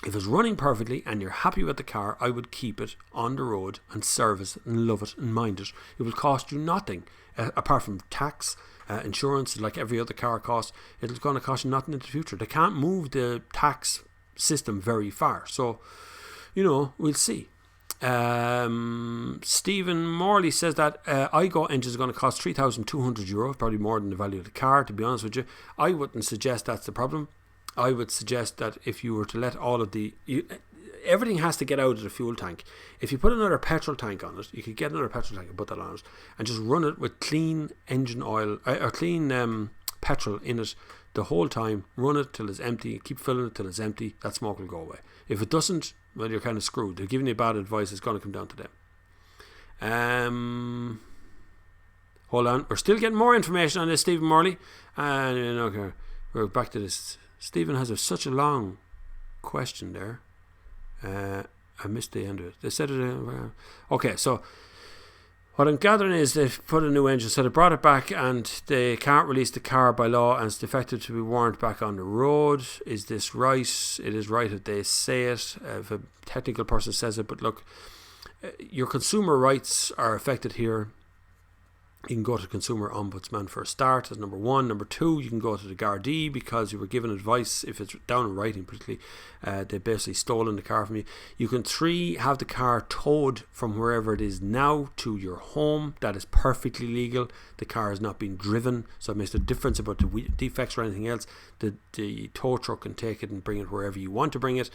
if it's running perfectly and you're happy with the car, I would keep it on the road and service it and love it and mind it. It will cost you nothing apart from tax, insurance, like every other car costs. It's going to cost you nothing in the future. They can't move the tax system very far. So, we'll see. Stephen Morley says that Igo engine is going to cost €3,200, probably more than the value of the car, to be honest with you. I wouldn't suggest that's the problem. I would suggest that if you were to let all of everything has to get out of the fuel tank. If you put another petrol tank on it, you could get another petrol tank and put that on it and just run it with clean engine oil or clean petrol in it the whole time. Run it till it's empty, keep filling it till it's empty. That smoke will go away. If it doesn't, well, you're kind of screwed. They're giving you bad advice. It's going to come down to them. Hold on, we're still getting more information on this, Stephen Morley. And okay, we're back to this. Stephen has such a long question there. I missed the end of it. They said it. Okay, so what I'm gathering is they've put a new engine, so they brought it back, and they can't release the car by law, and it's defective to be warranted back on the road. Is this right? It is right if they say it. If a technical person says it, but look, your consumer rights are affected here. You can go to Consumer Ombudsman for a start, as number one. Number two, you can go to the Gardaí because you were given advice. If it's down in writing, particularly, they basically stolen the car from you. You can, three, have the car towed from wherever it is now to your home. That is perfectly legal. The car is not being driven, so it makes no difference about the defects or anything else. The tow truck can take it and bring it wherever you want to bring it.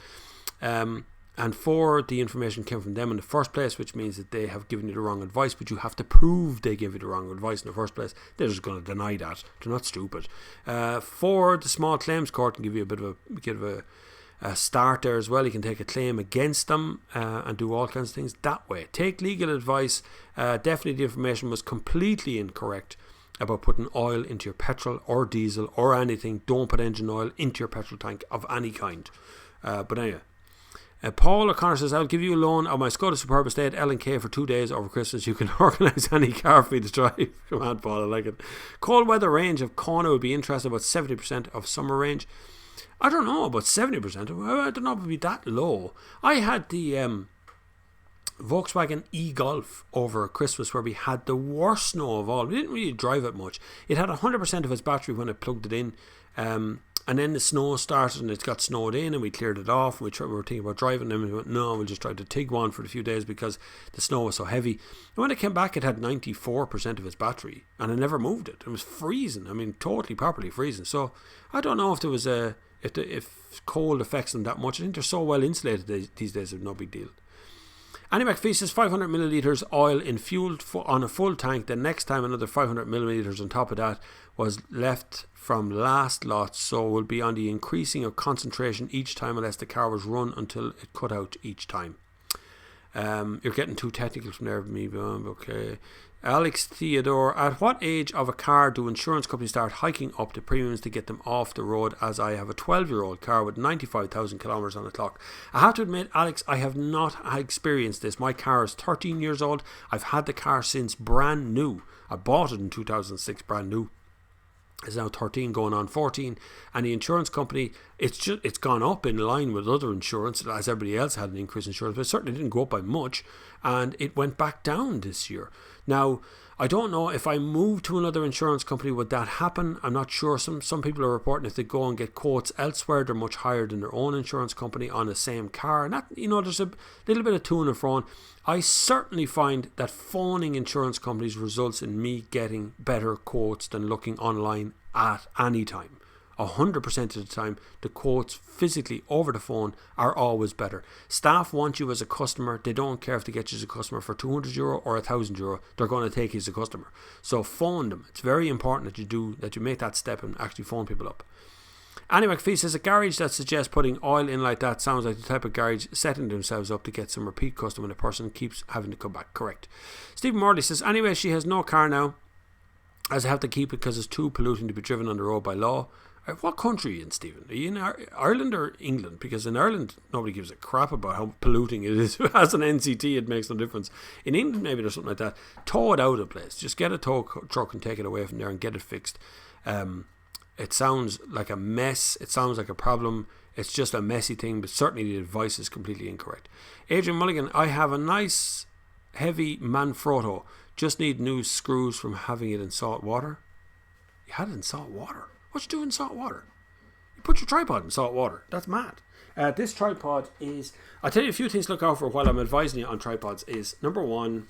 And four, the information came from them in the first place, which means that they have given you the wrong advice, but you have to prove they gave you the wrong advice in the first place. They're just going to deny that. They're not stupid. Four, the small claims court can give you a bit of a start there as well. You can take a claim against them and do all kinds of things that way. Take legal advice. Definitely the information was completely incorrect about putting oil into your petrol or diesel or anything. Don't put engine oil into your petrol tank of any kind. But anyway. Paul O'Connor says, I'll give you a loan of my Skoda Superb Estate L&K for 2 days over Christmas. You can organise any car for me to drive. Come on, Paul, I like it. Cold weather range of Kona would be interested about 70% of summer range. I don't know about 70%. I don't know if it would be that low. I had the Volkswagen e-Golf over Christmas where we had the worst snow of all. We didn't really drive it much. It had 100% of its battery when I plugged it in. And then the snow started and it got snowed in and we cleared it off. And we were thinking about driving them and we went, no, we'll just try to TIG one for a few days because the snow was so heavy. And when it came back, it had 94% of its battery and I never moved it. It was freezing. I mean, totally properly freezing. So I don't know if there was if cold affects them that much. I think they're so well insulated these days, it's no big deal. Annie McPhee says 500 millilitres oil in fuel on a full tank. The next time another 500 millilitres on top of that was left from last lot, so will be on the increasing of concentration each time unless the car was run until it cut out each time. You're getting too technical from there, me. Okay. Alex Theodore, at what age of a car do insurance companies start hiking up the premiums to get them off the road, as I have a 12-year-old car with 95,000 kilometres on the clock? I have to admit, Alex, I have not experienced this. My car is 13 years old. I've had the car since brand new. I bought it in 2006 brand new. It's now 13 going on 14, and the insurance company, it's gone up in line with other insurance, as everybody else had an increase in insurance, but it certainly didn't go up by much, and it went back down this year. Now, I don't know if I move to another insurance company, would that happen? I'm not sure. Some people are reporting if they go and get quotes elsewhere, they're much higher than their own insurance company on the same car. And that, there's a little bit of to and fro. I certainly find that phoning insurance companies results in me getting better quotes than looking online at any time. 100% of the time, the quotes physically over the phone are always better. Staff want you as a customer. They don't care if they get you as a customer for €200 or €1,000. They're going to take you as a customer. So phone them. It's very important that you make that step and actually phone people up. Annie McPhee says a garage that suggests putting oil in like that sounds like the type of garage setting themselves up to get some repeat custom when the person keeps having to come back. Correct. Stephen Morley says anyway, she has no car now, as I have to keep it because it's too polluting to be driven on the road by law. What country are you in, Stephen? Are you in Ireland or England? Because in Ireland, nobody gives a crap about how polluting it is. As an NCT, it makes no difference. In England, maybe there's something like that. Tow it out of the place. Just get a tow truck and take it away from there and get it fixed. It sounds like a mess. It sounds like a problem. It's just a messy thing, but certainly the advice is completely incorrect. Adrian Mulligan, I have a nice, heavy Manfrotto. Just need new screws from having it in salt water. You had it in salt water? What you do in salt water? You put your tripod in salt water. That's mad. This tripod is... I'll tell you a few things to look out for while I'm advising you on tripods is, number one,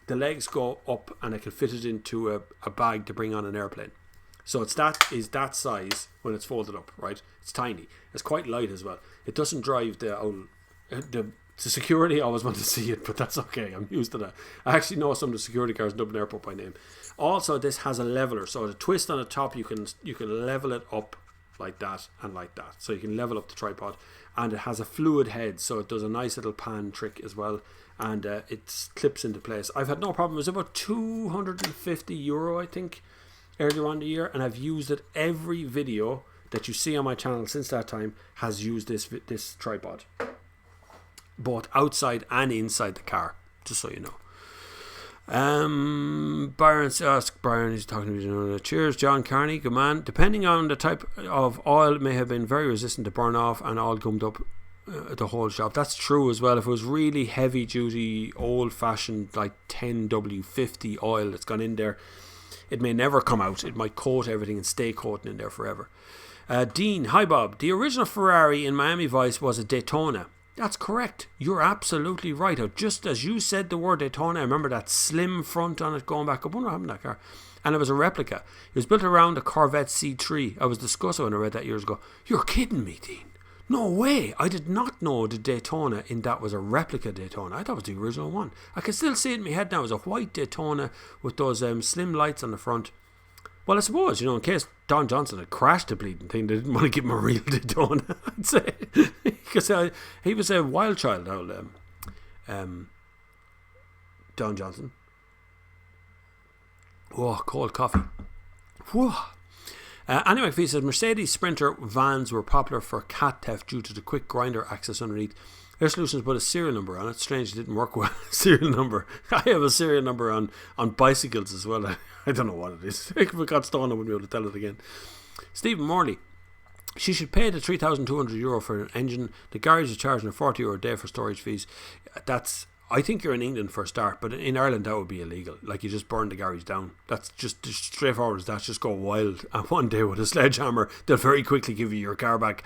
the legs go up and I can fit it into a bag to bring on an airplane. So it's that size when it's folded up, right? It's tiny. It's quite light as well. It doesn't drive the security. I always want to see it, but that's okay. I'm used to that. I actually know some of the security cars in Dublin Airport by name. Also, this has a leveler, so the twist on the top, you can level it up like that and like that. So you can level up the tripod, and it has a fluid head, so it does a nice little pan trick as well, and it clips into place. I've had no problem. It was about €250, I think, earlier on the year, and I've used it. Every video that you see on my channel since that time has used this tripod, both outside and inside the car, just so you know. Byron, he's talking to me. Cheers, John Carney. Good man. Depending on the type of oil, it may have been very resistant to burn off and all gummed up the whole shop. That's true as well. If it was really heavy duty, old fashioned, like 10W50 oil that's gone in there, it may never come out. It might coat everything and stay coating in there forever. Dean, hi Bob. The original Ferrari in Miami Vice was a Daytona. That's correct. You're absolutely right. Just as you said the word Daytona, I remember that slim front on it going back up. I wonder what happened to that car. And it was a replica. It was built around a Corvette C3. I was disgusted when I read that years ago. You're kidding me, Dean. No way. I did not know the Daytona in that was a replica Daytona. I thought it was the original one. I can still see it in my head now. It was a white Daytona with those slim lights on the front. Well, I suppose, in case Don Johnson had crashed the bleeding thing, they didn't want to give him a real Daytona, I'd say. Because he was a wild child, Don Johnson. Oh, cold coffee. Whoa. Annie McPhee says, Mercedes Sprinter vans were popular for cat theft due to the quick grinder access underneath. Air Solutions put a serial number on it. Strange, it didn't work well. Serial number. I have a serial number on bicycles as well. I don't know what it is. If it got stolen, I wouldn't be able to tell it again. Stephen Morley. She should pay the €3,200 for an engine. The garage is charging her €40 a day for storage fees. I think you're in England for a start, but in Ireland that would be illegal. Like, you just burn the garage down. That's just straightforward as that. Just go wild. And one day with a sledgehammer, they'll very quickly give you your car back.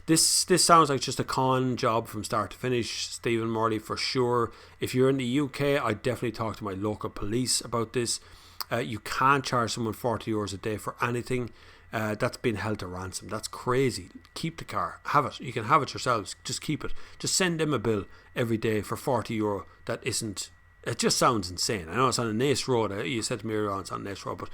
This sounds like just a con job from start to finish, Stephen Morley, for sure. If you're in the UK, I'd definitely talk to my local police about this. You can't charge someone €40 a day for anything. That's been held to ransom. That's crazy. Keep the car. Have it. You can have it yourselves. Just keep it. Just send them a bill every day for €40. That isn't... It just sounds insane. I know it's on a nice road. You said to me earlier on it's on a nice road, but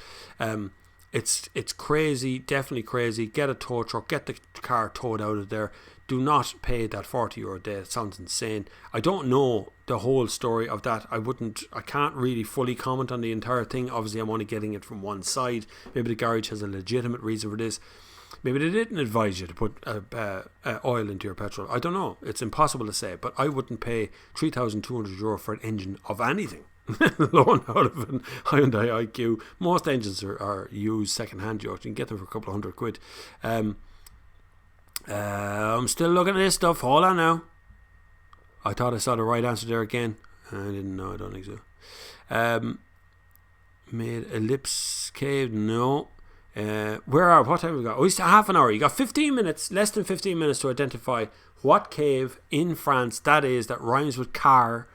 it's crazy. Definitely crazy. Get a tow truck. Get the car towed out of there. Do not pay that €40 a day. It sounds insane. I don't know the whole story of that. I can't really fully comment on the entire thing. Obviously, I'm only getting it from one side. Maybe the garage has a legitimate reason for this. Maybe they didn't advise you to put oil into your petrol. I don't know. It's impossible to say. But I wouldn't pay €3,200 for an engine of anything, loan out of an Hyundai IQ. Most engines are used second-hand. You can get them for a couple of £100. I'm still looking at this stuff. Hold on now. I thought I saw the right answer there again. I didn't know. I don't think so. Made ellipse cave. No. What time have we got? Oh, it's half an hour. You got 15 minutes, less than 15 minutes to identify what cave in France that is that rhymes with car.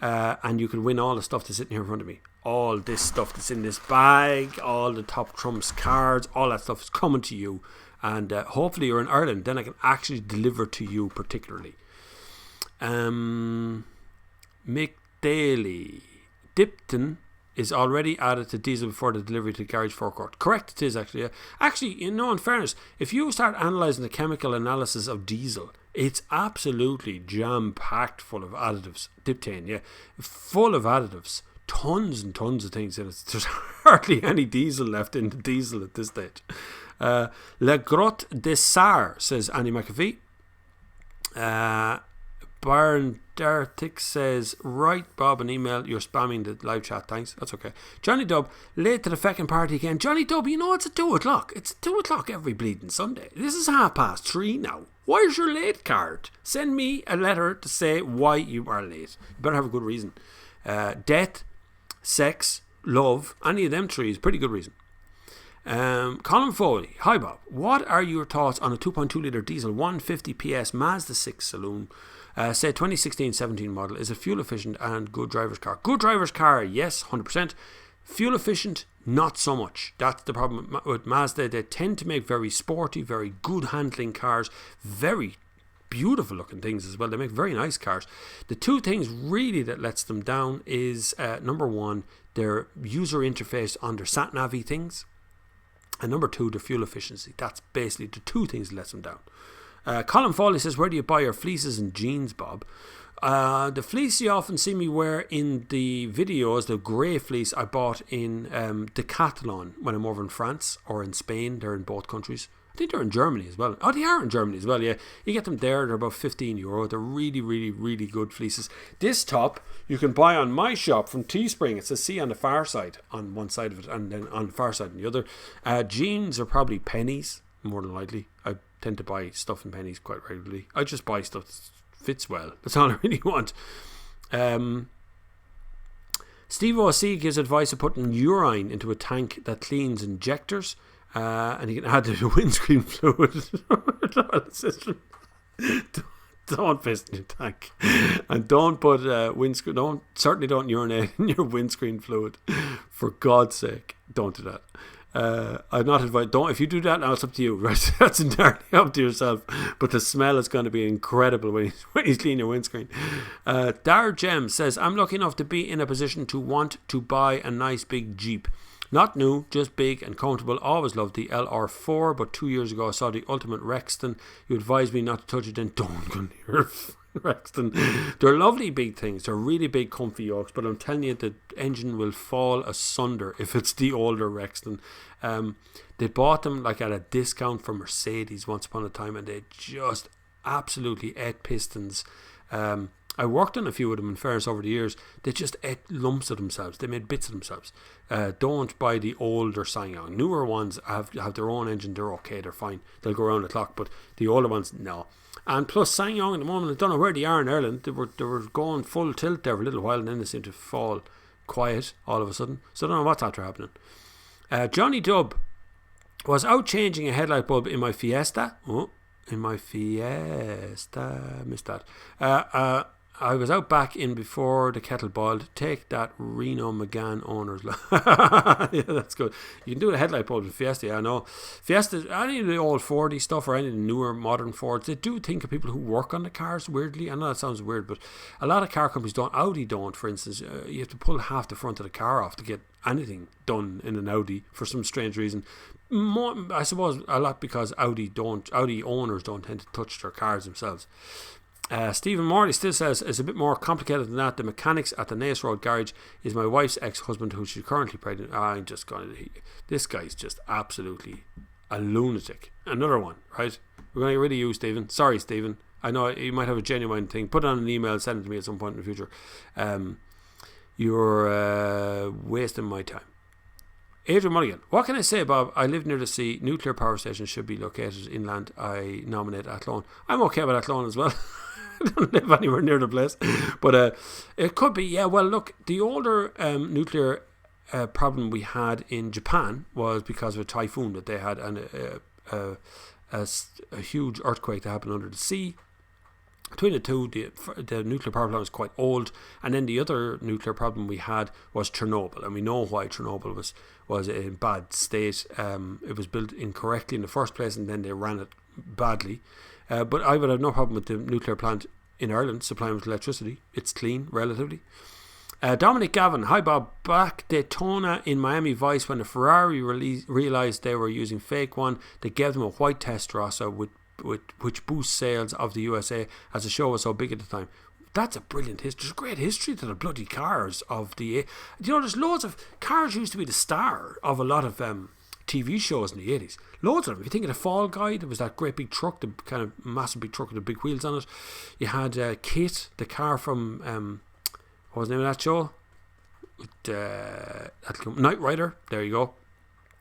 And you can win all the stuff that's sitting here in front of me. All this stuff that's in this bag, all the top trumps cards, all that stuff is coming to you. And hopefully you're in Ireland, then I can actually deliver to you particularly. Mick Daly. Dipton is already added to diesel before the delivery to the garage forecourt. Correct, it is actually. Yeah. Actually, in fairness, if you start analysing the chemical analysis of diesel, it's absolutely jam-packed full of additives. Diptane, yeah. Full of additives. Tons and tons of things in it. There's hardly any diesel left in the diesel at this stage. Le Grotte de Sar, says Annie McAfee. Baron Dartic says, right, Bob, an email. You're spamming the live chat. Thanks. That's okay. Johnny Dub, late to the feckin' party again. Johnny Dub, you know it's at 2 o'clock. It's 2 o'clock every bleeding Sunday. This is 3:30 now. Where's your late card? Send me a letter to say why you are late. You better have a good reason. Death, sex, love, any of them three is pretty good reason. Colin Foley, hi Bob, what are your thoughts on a 2.2 litre diesel 150 PS Mazda 6 saloon, say 2016-17 model? Is it fuel efficient and good driver's car? Good driver's car, yes, 100%. Fuel efficient, not so much. That's the problem with Mazda. They tend to make very sporty, very good handling cars, very beautiful looking things as well. They make very nice cars. The two things really that lets them down is number one, their user interface on their sat-nav things, and number two, their fuel efficiency. That's basically the two things that lets them down. Colin Foley says, where do you buy your fleeces and jeans, Bob? The fleece you often see me wear in the videos, the grey fleece I bought in Decathlon when I'm over in France or in Spain. They're in both countries. I think they're in Germany as well. Oh, they are in Germany as well, yeah. You get them there. They're about €15. They're really, really, really good fleeces. This top you can buy on my shop from Teespring. It says see on the far side on one side of it, and then on the far side on the other. Jeans are probably pennies, more than likely. I tend to buy stuff in pennies quite regularly. I just buy stuff that fits well. That's all I really want. Steve O.C. gives advice of putting urine into a tank that cleans injectors. And you can add the windscreen fluid. Don't piss in your tank, and don't put windscreen. Certainly don't urinate in your windscreen fluid. For God's sake, don't do that. I'm not advised. Don't. If you do that, now it's up to you. Right? That's entirely up to yourself. But the smell is going to be incredible when he's cleaning your windscreen. Dar Gem says, I'm lucky enough to be in a position to want to buy a nice big Jeep. Not new, just big and comfortable. Always loved the LR4, but 2 years ago I saw the Ultimate Rexton. You advised me not to touch it, then don't go near Rexton. They're lovely big things. They're really big comfy yokes, but I'm telling you the engine will fall asunder if it's the older Rexton. They bought them like at a discount from Mercedes once upon a time, and they just absolutely ate pistons. I worked on a few of them in fairs over the years. They just ate lumps of themselves. They made bits of themselves. Don't buy the older Sanyong. Newer ones have their own engine. They're okay. They're fine. They'll go around the clock. But the older ones, no. And plus, SsangYong at the moment, I don't know where they are in Ireland. They were going full tilt there for a little while, and then they seemed to fall quiet all of a sudden. So I don't know what's after happening. Johnny Dub was out changing a headlight bulb in my Fiesta. Missed that. I was out back in before the kettle boiled. Take that, Reno McGann owners. Yeah, that's good. You can do a headlight bulb in Fiesta, yeah, I know. Fiesta, any of the old 40 stuff or any of the newer modern Fords, they do think of people who work on the cars, weirdly. I know that sounds weird, but a lot of car companies don't. Audi don't, for instance. You have to pull half the front of the car off to get anything done in an Audi for some strange reason. More, I suppose a lot because Audi owners don't tend to touch their cars themselves. Stephen Morley still says it's a bit more complicated than that. The mechanics at the Naas Road garage is my wife's ex-husband, who she's currently pregnant. I'm just going to... This guy's just absolutely a lunatic. Another one, right? We're going to get rid of you, Stephen. Sorry, Stephen. I know you might have a genuine thing. Put it on an email, send it to me at some point in the future. You're wasting my time. Adrian Mulligan, what can I say, Bob? I live near the sea. Nuclear power stations should be located inland. I nominate Athlone. I'm okay with Athlone as well. I don't live anywhere near the place, but it could be. Yeah, well, look, the older nuclear problem we had in Japan was because of a typhoon that they had, and a huge earthquake that happened under the sea. Between the two, the nuclear power plant was quite old, and then the other nuclear problem we had was Chernobyl, and we know why Chernobyl was in bad state. It was built incorrectly in the first place, and then they ran it badly. But I would have no problem with the nuclear plant in Ireland supplying with electricity. It's clean, relatively. Dominic Gavin, hi Bob. Back Daytona in Miami Vice, when the Ferrari realised they were using fake one, they gave them a white Testarossa which boosts sales of the USA, as the show was so big at the time. That's a brilliant history. There's a great history to the bloody cars of the... there's loads of... Cars used to be the star of a lot of TV shows in the 80s. Loads of them. If you think of the Fall Guy, there was that great big truck, the kind of massive big truck with the big wheels on it. You had Kit, the car from... what was the name of that show? Knight Rider. There you go.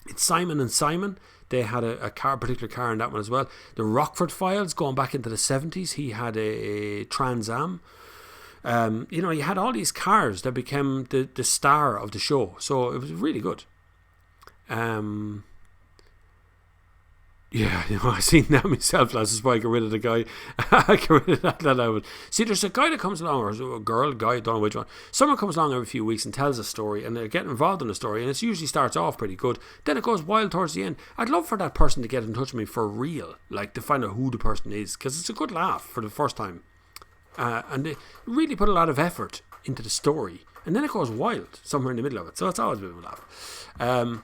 It's Simon and Simon. They had a particular car in that one as well. The Rockford Files, going back into the 70s, he had a Trans Am. You had all these cars that became the star of the show. So it was really good. Yeah, I've seen that myself. That's why I got rid of the guy. I got rid of that I would. See, there's a guy that comes along, or a girl, guy, I don't know which one. Someone comes along every few weeks and tells a story, and they get involved in the story, and it usually starts off pretty good. Then it goes wild towards the end. I'd love for that person to get in touch with me for real, like to find out who the person is, because it's a good laugh for the first time. And they really put a lot of effort into the story, and then it goes wild somewhere in the middle of it. So it's always a bit of a laugh.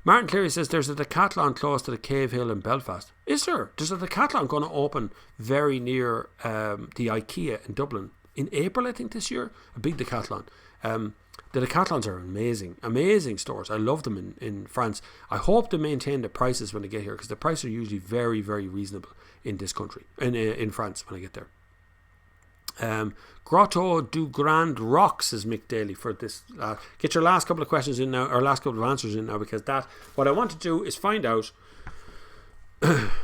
Martin Cleary says there's a decathlon close to the Cave Hill in Belfast. Is there? There's a decathlon going to open very near the IKEA in Dublin in April, I think, this year. A big decathlon. The decathlons are amazing stores. I love them in France. I hope they maintain the prices when they get here, because the prices are usually very, very reasonable in this country, in France when I get there. Grotto du Grand Rock, says Mick Daly, for this. Get your last couple of questions in now, or last couple of answers in now, because what I want to do is find out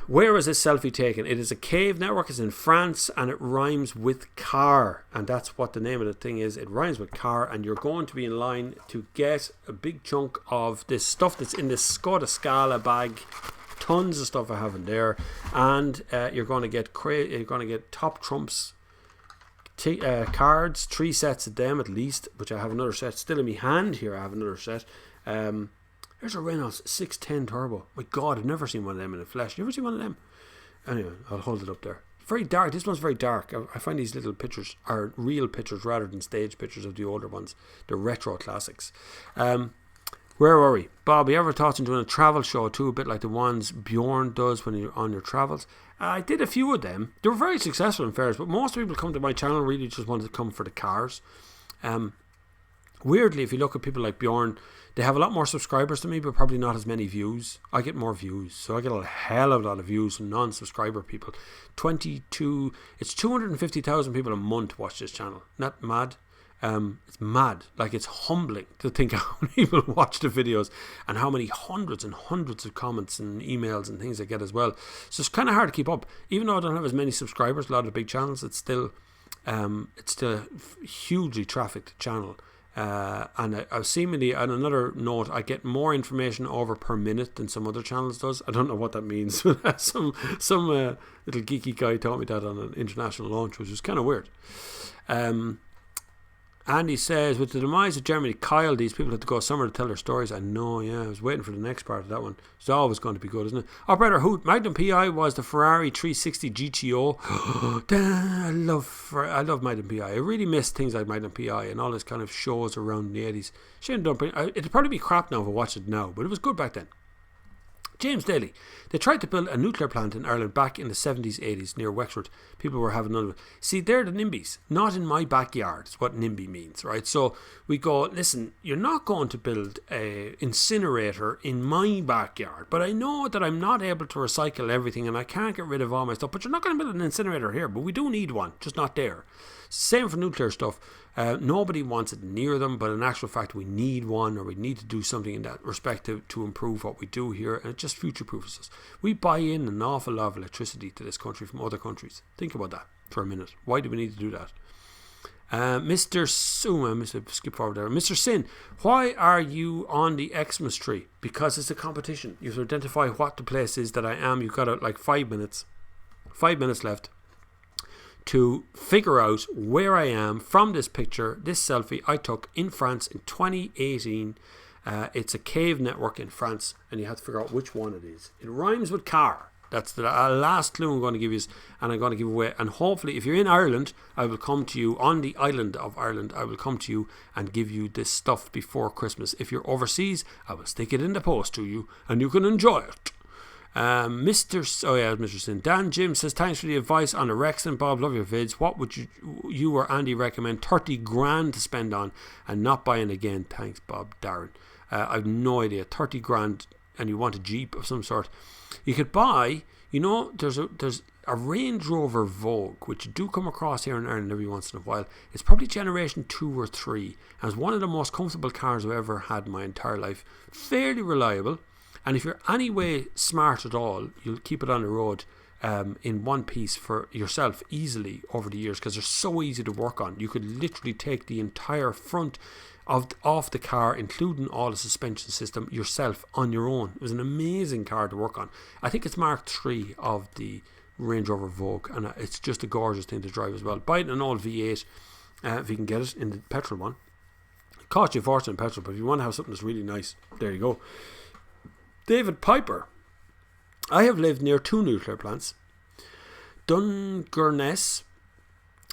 where is this selfie taken. It is a cave network. It's in France, and it rhymes with car, and that's what the name of the thing is. It rhymes with car, and you're going to be in line to get a big chunk of this stuff that's in this Skoda Scala bag. Tons of stuff I have in there, and you're going to get top trumps. Cards, 3 sets of them at least, which I have another set still in my hand here. I have another set. There's a Renault 610 Turbo. My God, I've never seen one of them in the flesh. You ever seen one of them? Anyway, I'll hold it up there. Very dark. This one's very dark. I find these little pictures are real pictures rather than stage pictures of the older ones. The retro classics. Where were we? Bob, you ever thought of doing a travel show too, a bit like the ones Bjorn does when you're on your travels? I did a few of them. They were very successful in fairs, but most people come to my channel really just wanted to come for the cars. Weirdly, if you look at people like Bjorn, they have a lot more subscribers than me, but probably not as many views. I get more views, so I get a hell of a lot of views from non-subscriber people. It's 250,000 people a month watch this channel. Not mad. It's mad. Like, it's humbling to think how many people watch the videos and how many hundreds and hundreds of comments and emails and things I get as well. So it's kind of hard to keep up. Even though I don't have as many subscribers, a lot of the big channels, it's still a hugely trafficked channel. And I seemingly, on another note, I get more information over per minute than some other channels does. I don't know what that means. some little geeky guy taught me that on an international launch, which was kind of weird. Andy says, with the demise of Germany, Kyle, these people had to go somewhere to tell their stories. I know, yeah. I was waiting for the next part of that one. It's always going to be good, isn't it? Oh, brother, Hoot, Magnum PI was the Ferrari 360 GTO. I love Magnum PI. I really miss things like Magnum PI and all this kind of shows around the 80s. It'd probably be crap now if I watched it now, but it was good back then. James Daly. They tried to build a nuclear plant in Ireland back in the 70s, 80s near Wexford. People were having none of it. See, they're the NIMBYs. Not in my backyard is what NIMBY means, right? So we go, listen, you're not going to build an incinerator in my backyard, but I know that I'm not able to recycle everything and I can't get rid of all my stuff, but you're not going to build an incinerator here, but we do need one, just not there. Same for nuclear stuff. Nobody wants it near them, but in actual fact we need one, or we need to do something in that respect to improve what we do here, and it just future-proofs us. We buy in an awful lot of electricity to this country from other countries. Think about that for a minute. Why do we need to do that? Mr. Skip forward there. Mr. Sin, why are you on the Xmas tree? Because it's a competition. You have to identify what the place is that I am. You've got like 5 minutes. 5 minutes left to figure out where I am from this picture, this selfie I took in France in 2018. It's a cave network in France, and you have to figure out which one it is. It rhymes with car. That's the last clue I'm going to give you, and I'm going to give away. And hopefully, if you're in Ireland, I will come to you on the island of Ireland. I will come to you and give you this stuff before Christmas. If you're overseas, I will stick it in the post to you, and you can enjoy it. Mr. Sin. Dan Jim says, thanks for the advice on the Rexton. Bob, love your vids. What would you or Andy recommend 30 grand to spend on and not buying again? Thanks, Bob. Darren. I've no idea. 30 grand and you want a Jeep of some sort. You could buy, there's a Range Rover Vogue, which you do come across here in Ireland every once in a while. It's probably generation 2 or 3, and it's one of the most comfortable cars I've ever had in my entire life. Fairly reliable. And if you're anyway smart at all, you'll keep it on the road in one piece for yourself easily over the years, because they're so easy to work on. You could literally take the entire front off the car, including all the suspension system, yourself on your own. It was an amazing car to work on. I think it's Mark 3 of the Range Rover Vogue, and it's just a gorgeous thing to drive as well. Buy it in an old V8 if you can get it in the petrol one. It costs you a fortune in petrol, but if you want to have something that's really nice, there you go. David Piper. I have lived near 2 nuclear plants, Dungurness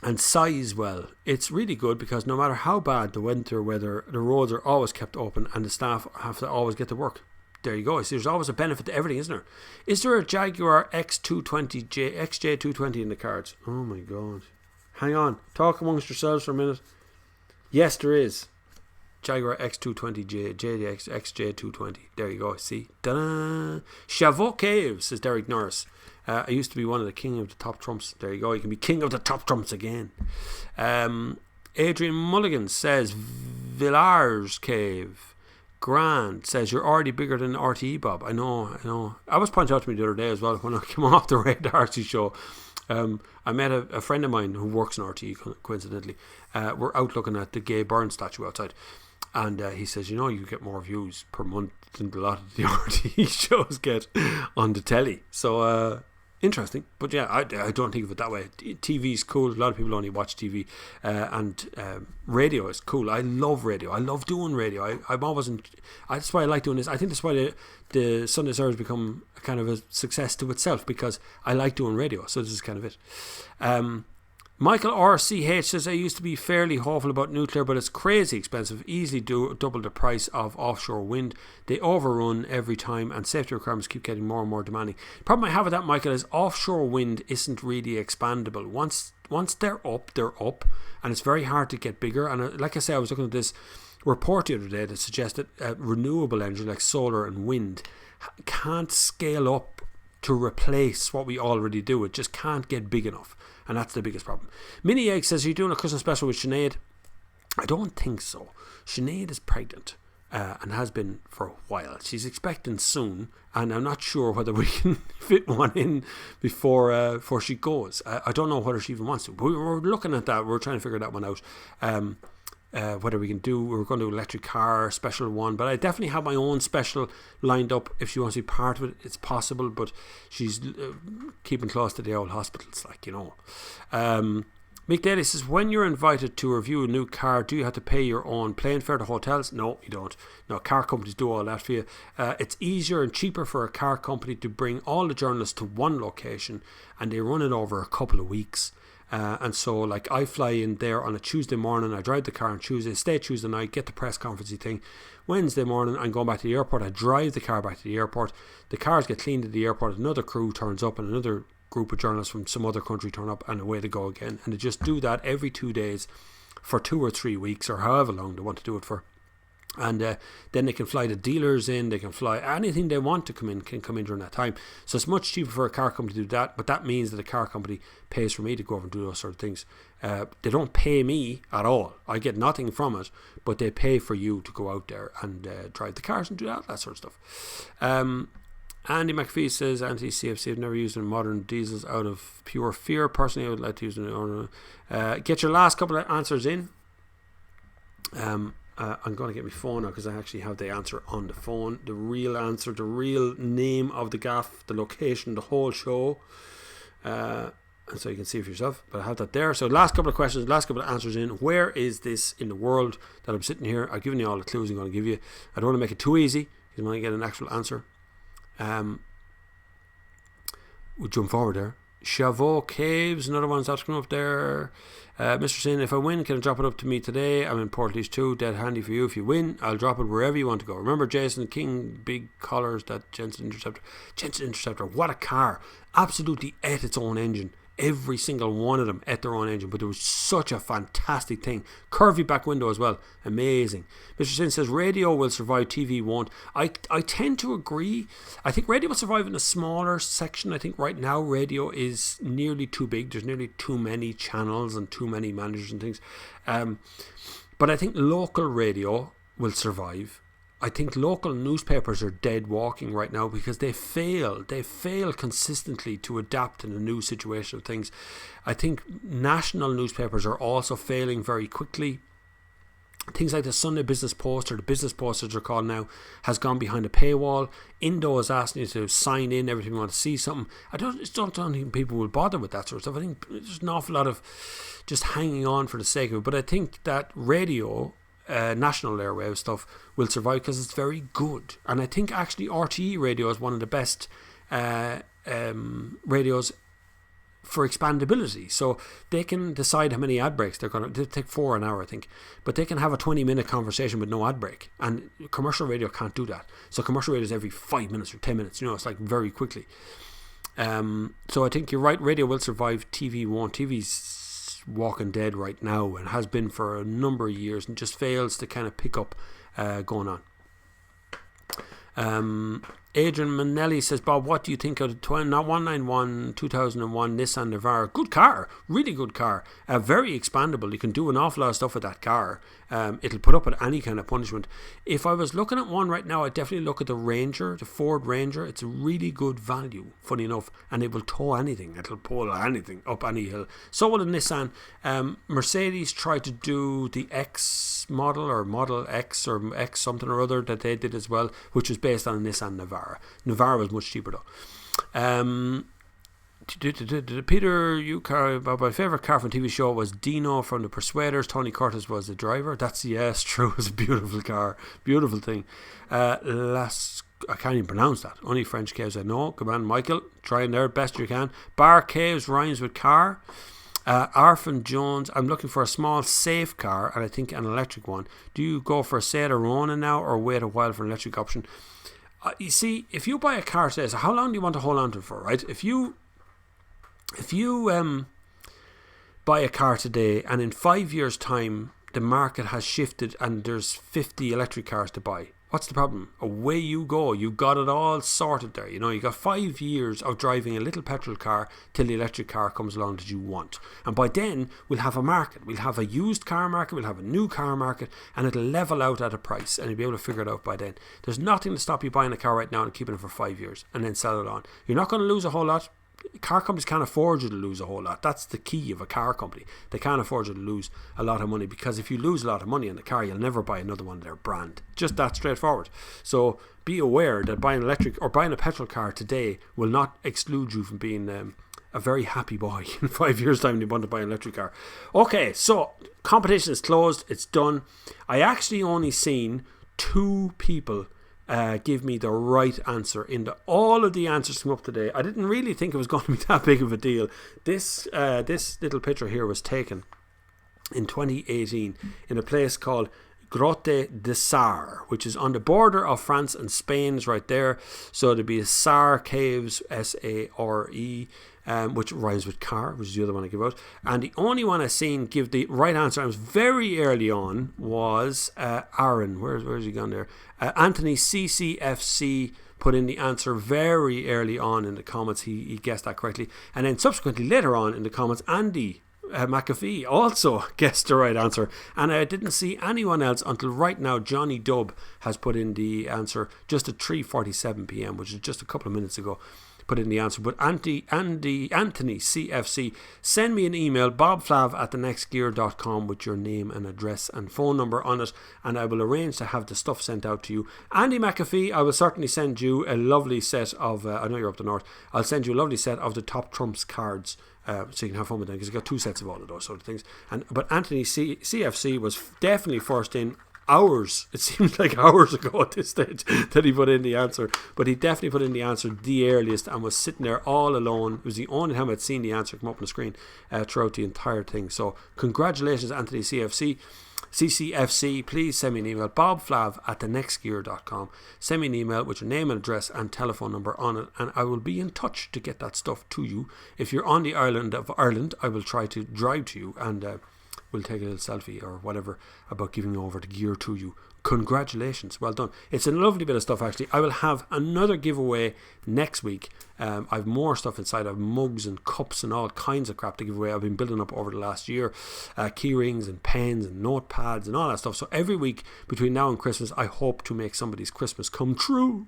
and Sizewell. It's really good because no matter how bad the winter weather, the roads are always kept open and the staff have to always get to work. There you go. See, there's always a benefit to everything, isn't there? Is there a Jaguar XJ220 in the cards? Oh my god. Hang on. Talk amongst yourselves for a minute. Yes, there is. Jaguar X220J, JDX XJ220. There you go. See? Ta-da! Chavot Caves, says Derek Norris. I used to be one of the king of the top trumps. There you go. You can be king of the top trumps again. Adrian Mulligan says Villars Cave. Grant says you're already bigger than RTE, Bob. I know. I was pointed out to me the other day as well when I came off the Red Darcy show. I met a friend of mine who works in RTE, coincidentally. We're out looking at the Gay Byrne statue outside. And he says, you get more views per month than a lot of the RTE shows get on the telly. So, interesting. But yeah, I don't think of it that way. TV's cool. A lot of people only watch TV. And radio is cool. I love radio. I love doing radio. That's why I like doing this. I think that's why the Sunda Service become kind of a success to itself, because I like doing radio. So this is kind of it. Michael RCH says, I used to be fairly hopeful about nuclear, but it's crazy expensive, easily double the price of offshore wind. They overrun every time and safety requirements keep getting more and more demanding. The problem I have with that, Michael, is offshore wind isn't really expandable. Once they're up, and it's very hard to get bigger. And like I say, I was looking at this report the other day that suggested renewable energy like solar and wind can't scale up to replace what we already do. It just can't get big enough. And that's the biggest problem. Mini Egg says, are you doing a Christmas special with Sinead? I don't think so. Sinead is pregnant and has been for a while. She's expecting soon, and I'm not sure whether we can fit one in before she goes. I don't know whether she even wants to. We're looking at that. We're trying to figure that one out. Whether we can do, we're going to do electric car special one, but I definitely have my own special lined up. If she wants to be part of it, it's possible, but she's keeping close to the old hospitals, like, you know. Mick Daly says, when you're invited to review a new car, do you have to pay your own plane fare to hotels? No, you don't. No, car companies do all that for you. It's easier and cheaper for a car company to bring all the journalists to one location, and they run it over a couple of weeks. And so, like, I fly in there on a Tuesday morning, I drive the car on Tuesday, stay Tuesday night, get the press conferencey thing. Wednesday morning, I'm going back to the airport, I drive the car back to the airport, the cars get cleaned at the airport, another crew turns up, and another group of journalists from some other country turn up, and away they go again. And they just do that every 2 days for 2 or 3 weeks, or however long they want to do it for. And then they can fly the dealers in, they can fly anything they want to come in, can come in during that time. So it's much cheaper for a car company to do that, but that means that a car company pays for me to go over and do those sort of things. They don't pay me at all. I get nothing from it, but they pay for you to go out there and drive the cars and do that sort of stuff. Andy McPhee says, anti-CFC, have never used modern diesels out of pure fear. Personally, I would like to use it. Get your last couple of answers in. I'm going to get my phone now because I actually have the answer on the phone. The real answer, the real name of the gaff, the location, the whole show. And so you can see for yourself. But I have that there. So last couple of questions, last couple of answers in. Where is this in the world that I'm sitting here? I've given you all the clues I'm going to give you. I don't want to make it too easy because I want to get an actual answer. We'll jump forward there. Chavot Caves, another one's that's coming up there. Mr. Sin, if I win, can I drop it up to me today? I'm in Portlaoise too, dead handy for you. If you win, I'll drop it wherever you want to go. Remember Jason King, big collars, that Jensen Interceptor, what a car. Absolutely ate its own engine. Every single one of them ate their own engine, but it was such a fantastic thing. Curvy back window as well, amazing. Mr. Sin says radio will survive, TV won't. I tend to agree. I think radio will survive in a smaller section. I think right now radio is nearly too big. There's nearly too many channels and too many managers and things. But I think local radio will survive. I think local newspapers are dead walking right now because they fail consistently to adapt in a new situation of things. I think national newspapers are also failing very quickly. Things like the Sunday Business Post, or the Business Post as they're called now, has gone behind a paywall. Indo is asking you to sign in every time you want to see something. I don't think people will bother with that sort of stuff. I think there's an awful lot of just hanging on for the sake of it. But I think that radio, national airwave stuff, will survive because it's very good. And I think actually RTE radio is one of the best radios for expandability. So they can decide how many ad breaks they're going to take, 4 an hour I think, but they can have a 20-minute conversation with no ad break, and commercial radio can't do that. So commercial radio is every 5 minutes or 10 minutes, you know, it's like very quickly. So I think you're right, radio will survive, TV won't. TV's walking dead right now and has been for a number of years and just fails to kind of pick up going on. Adrian Manelli says, Bob, what do you think of the 191 2001 Nissan Navara? Good car, really good car, very expandable. You can do an awful lot of stuff with that car. It'll put up with any kind of punishment. If I was looking at one right now, I'd definitely look at the Ranger, the Ford Ranger. It's a really good value, funny enough, and it will tow anything. It'll pull anything up any hill. So will a Nissan. Mercedes tried to do the X model, or Model X, or X something or other that they did as well, which was based on a Nissan Navara. Navara was much cheaper though. Peter, my favourite car from TV show was Dino from The Persuaders. Tony Curtis was the driver. That's, yes, true. It was a beautiful car, beautiful thing. I can't even pronounce that. Only French caves I know. Come on, Michael, try in there best you can. Bar Caves rhymes with car. Arfin Jones, I'm looking for a small safe car, and I think an electric one. Do you go for a Seda Rona now, or wait a while for an electric option? You see, if you buy a car today, so how long do you want to hold on to it for, right? If you buy a car today and in 5 years' time the market has shifted and there's 50 electric cars to buy, What's the problem? Away you go. You've got it all sorted there. You know, you got 5 years of driving a little petrol car till the electric car comes along that you want. And by then, we'll have a market. We'll have a used car market. We'll have a new car market. And it'll level out at a price. And you'll be able to figure it out by then. There's nothing to stop you buying a car right now and keeping it for 5 years and then sell it on. You're not going to lose a whole lot. Car companies can't afford you to lose a whole lot. That's the key of a car company. They can't afford you to lose a lot of money, because if you lose a lot of money in the car, you'll never buy another one of their brand. Just that straightforward. So be aware that buying electric or buying a petrol car today will not exclude you from being a very happy boy in 5 years' time when you want to buy an electric car. Okay, so competition is closed. It's done. I actually only seen 2 people give me the right answer in all of the answers come up today. I didn't really think it was going to be that big of a deal. This little picture here was taken in 2018 in a place called Grotte de Sar, which is on the border of France and Spain. Is right there. So there'd be Sar Caves, Sare, which rhymes with car, which is the other one I give out. And the only one I seen give the right answer, I was very early on, was Aaron. Where's he gone there? Anthony CCFC put in the answer very early on in the comments. He guessed that correctly. And then subsequently later on in the comments, Andy McAfee also guessed the right answer, and I didn't see anyone else until right now. Johnny Dubb has put in the answer just at 3:47 p.m, which is just a couple of minutes ago. Put in the answer. But Anthony CFC, send me an email, bobflav@thenextgear.com, with your name and address and phone number on it, and I will arrange to have the stuff sent out to you. Andy McAfee, I will certainly send you a lovely set of I know you're up the north, I'll send you a lovely set of the Top Trumps cards, so you can have fun with them, because you've got 2 sets of all of those sort of things. But Anthony CFC was definitely first in. Hours, it seems like hours ago at this stage, that he put in the answer, but he definitely put in the answer the earliest and was sitting there all alone. It was the only time I'd seen the answer come up on the screen throughout the entire thing. So congratulations, Anthony CCFC. Please send me an email, bobflav@thenextgear.com. Send me an email with your name and address and telephone number on it, and I will be in touch to get that stuff to you. If you're on the island of Ireland, I will try to drive to you, and we'll take a little selfie or whatever about giving over the gear to you. Congratulations, well done. It's a lovely bit of stuff, actually. I will have another giveaway next week. I have more stuff inside. I have mugs and cups and all kinds of crap to give away. I've been building up over the last year, key rings and pens and notepads and all that stuff. So every week between now and Christmas, I hope to make somebody's Christmas come true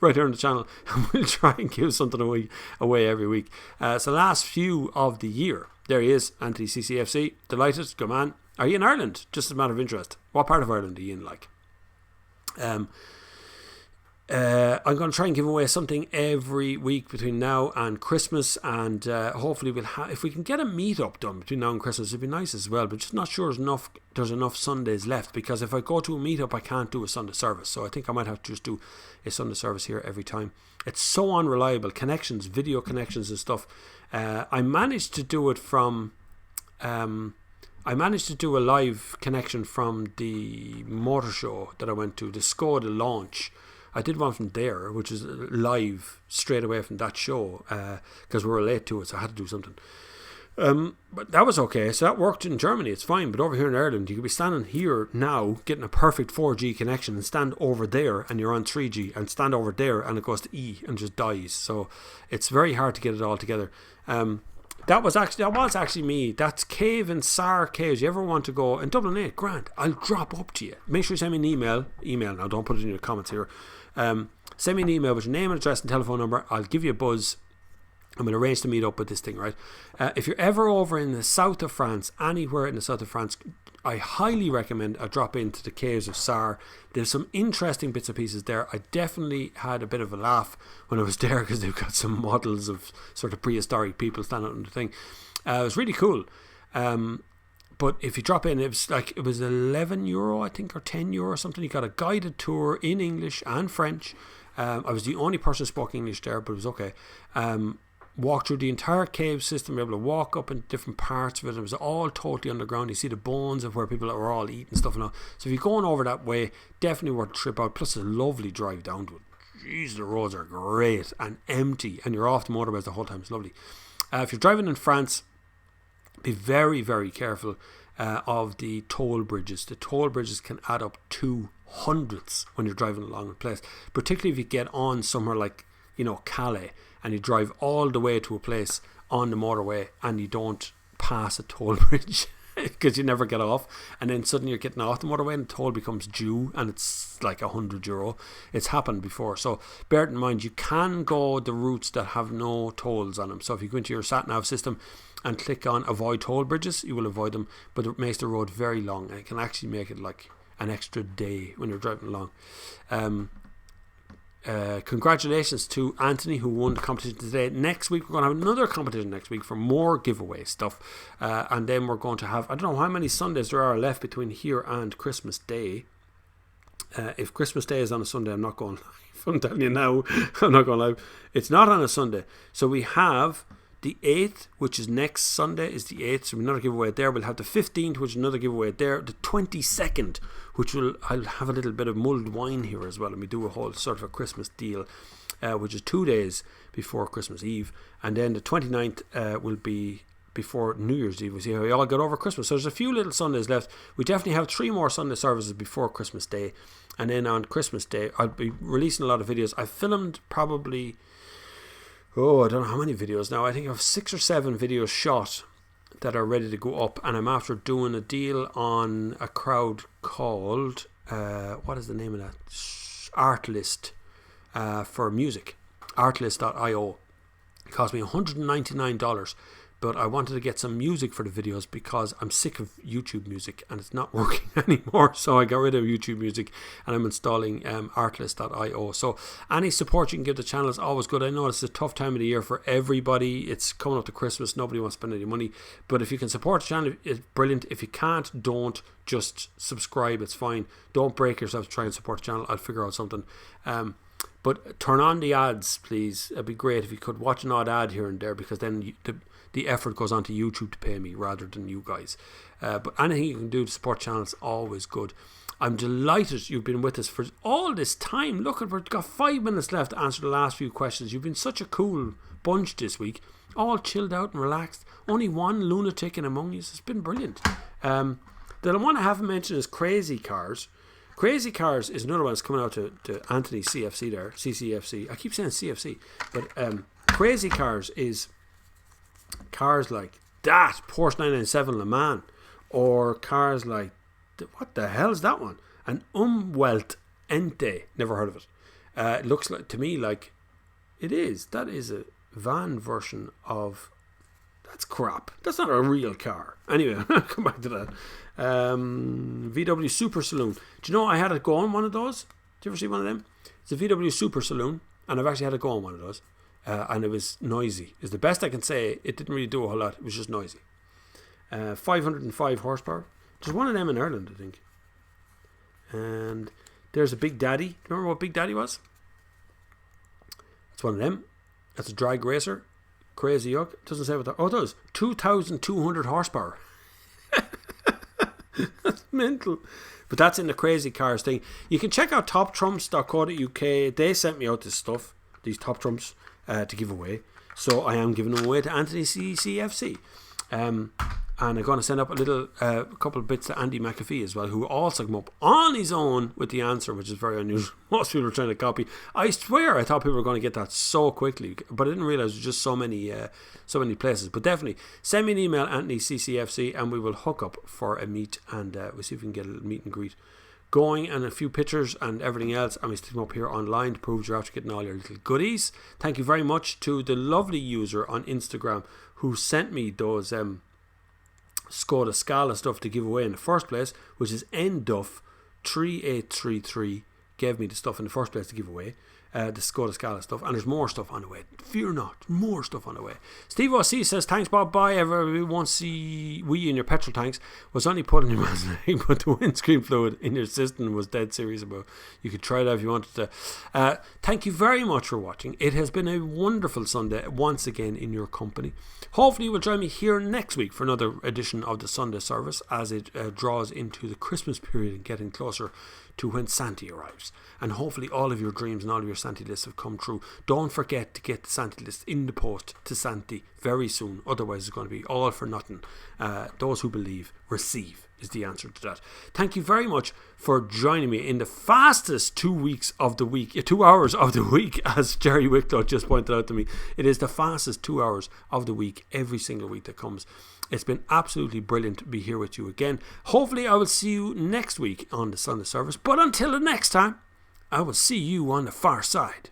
right here on the channel, and we'll try and give something away every week. So last few of the year, there he is, Anthony CCFC. Delighted, good man. Are you in Ireland? Just as a matter of interest, what part of Ireland are you in, like? I'm going to try and give away something every week between now and Christmas, and hopefully we'll if we can get a meetup done between now and Christmas, it'd be nice as well. But just not sure there's enough Sundays left, because if I go to a meetup, I can't do a Sunday service. So I think I might have to just do a Sunday service here every time. It's so unreliable, connections, video connections and stuff. I managed to do it from. I managed to do a live connection from the motor show that I went to, the Skoda launch. I did one from there, which is live straight away from that show, because we were late to it, so I had to do something. But that was okay. So that worked in Germany, it's fine. But over here in Ireland, you could be standing here now getting a perfect 4G connection, and stand over there and you're on 3G, and stand over there and it goes to E and just dies. So it's very hard to get it all together. That was actually me. That's Cave and Sar Caves. You ever want to go in Dublin 8? Grant, I'll drop up to you. Make sure you send me an email now, don't put it in your comments here. Send me an email with your name and address and telephone number. I'll give you a buzz. I'm going to arrange to meet up with this thing, right? If you're ever over in the south of France, anywhere in the south of France, I highly recommend a drop into the Caves of Sar. There's some interesting bits and pieces there. I definitely had a bit of a laugh when I was there, because they've got some models of sort of prehistoric people standing on the thing. It was really cool. But if you drop in, it was €11, I think, or €10 or something. You got a guided tour in English and French. I was the only person who spoke English there, but it was okay. Walk through the entire cave system, able to walk up in different parts of it. It was all totally underground. You see the bones of where people were all eating stuff and all. So if you're going over that way, definitely worth a trip out. Plus a lovely drive down to it. Jeez, the roads are great and empty, and you're off the motorways the whole time. It's lovely. If you're driving in France, be very, very careful of the toll bridges. The toll bridges can add up to hundreds when you're driving along a place, particularly if you get on somewhere like, Calais, and you drive all the way to a place on the motorway and you don't pass a toll bridge because you never get off, and then suddenly you're getting off the motorway and the toll becomes due and it's like €100. It's happened before, so bear it in mind. You can go the routes that have no tolls on them. So if you go into your sat-nav system and click on avoid toll bridges, you will avoid them, but it makes the road very long, and it can actually make it like an extra day when you're driving along. Congratulations to Anthony, who won the competition today. Next week we're going to have another competition next week for more giveaway stuff, and then we're going to have, I don't know how many Sundays there are left between here and Christmas Day. If Christmas Day is on a Sunday, I'm not going live. I'm telling you now, I'm not going live. It's not on a Sunday, so we have the 8th, which is next Sunday, is the 8th, so another giveaway there. We'll have the 15th, which is another giveaway there. The 22nd, which I'll have a little bit of mulled wine here as well, and we do a whole sort of a Christmas deal, which is 2 days before Christmas Eve. And then the 29th will be before New Year's Eve. We see how we all got over Christmas. So there's a few little Sundays left. We definitely have 3 more Sunday services before Christmas Day. And then on Christmas Day, I'll be releasing a lot of videos. I've filmed probably, I don't know how many videos now. I think I have 6 or 7 videos shot that are ready to go up, and I'm after doing a deal on a crowd called what is the name of that? Artlist, for music. Artlist.io. It cost me $199, but I wanted to get some music for the videos because I'm sick of YouTube music and it's not working anymore, so I got rid of YouTube music and I'm installing Artlist.io. So any support you can give the channel is always good. I know it's a tough time of the year for everybody. It's coming up to Christmas, nobody wants to spend any money, but if you can support the channel, it's brilliant. If you can't, don't. Just subscribe, it's fine. Don't break yourself to try and support the channel. I'll figure out something. But turn on the ads, please. It'd be great if you could watch an odd ad here and there, because then the effort goes on to YouTube to pay me rather than you guys. But anything you can do to support the channel is always good. I'm delighted you've been with us for all this time. Look, we've got 5 minutes left to answer the last few questions. You've been such a cool bunch this week. All chilled out and relaxed. Only one lunatic in among you. It's been brilliant. The one I haven't mentioned is Crazy Cars. Crazy Cars is another one that's coming out to Anthony CFC there. CCFC. I keep saying CFC. But Crazy Cars is cars like that, Porsche 997 Le Mans, or cars like, what the hell is that one? An Umwelt Ente. Never heard of it. It looks like, to me, like it is. That is a van version of, that's crap. That's not a real car. Anyway, I'll come back to that. VW Super Saloon. Do you know I had it go on one of those? Did you ever see one of them? It's a VW Super Saloon, and I've actually had it go on one of those. And it was noisy. Is the best I can say. It didn't really do a whole lot. It was just noisy. 505 horsepower. There's one of them in Ireland, I think. And there's a Big Daddy. Remember what Big Daddy was? It's one of them. That's a drag racer. Crazy yuck. Doesn't say what that. Oh, it does. 2,200 horsepower. That's mental. But that's in the Crazy Cars thing. You can check out toptrumps.co.uk. They sent me out this stuff, these Top Trumps, to give away. So I am giving them away to Anthony CCFC. And I'm going to send up a couple of bits to Andy McAfee as well, who also came up on his own with the answer, which is very unusual. Most people are trying to copy. I swear I thought people were going to get that so quickly, but I didn't realize there's just so many places. But definitely send me an email, Anthony CCFC, and we will hook up for a meet, and we'll see if we can get a little meet and greet going, and a few pictures and everything else. And we stick them up here online to prove you're after getting all your little goodies. Thank you very much to the lovely user on Instagram who sent me those Skoda Scala stuff to give away in the first place, which is nduff3833 gave me the stuff in the first place to give away, the Skoda Scala stuff, and there's more stuff on the way. Fear not, more stuff on the way. Steve O.C. says, thanks Bob, bye. We won't see we in your petrol tanks was only put in your Mazda, but the windscreen fluid in your system was dead serious about. You could try that if you wanted to. Thank you very much for watching. It has been a wonderful Sunday once again in your company. Hopefully you will join me here next week for another edition of the Sunday service as it draws into the Christmas period and getting closer to when Santi arrives. And hopefully all of your dreams and all of your Santi lists have come true. Don't forget to get the Santi list in the post to Santi very soon. Otherwise it's going to be all for nothing. Those who believe receive is the answer to that. Thank you very much for joining me in the fastest 2 weeks of the week, 2 hours of the week, as Jerry Wicklow just pointed out to me. It is the fastest 2 hours of the week every single week that comes. It's been absolutely brilliant to be here with you again. Hopefully I will see you next week on the Sunda Service. But until the next time, I will see you on the far side.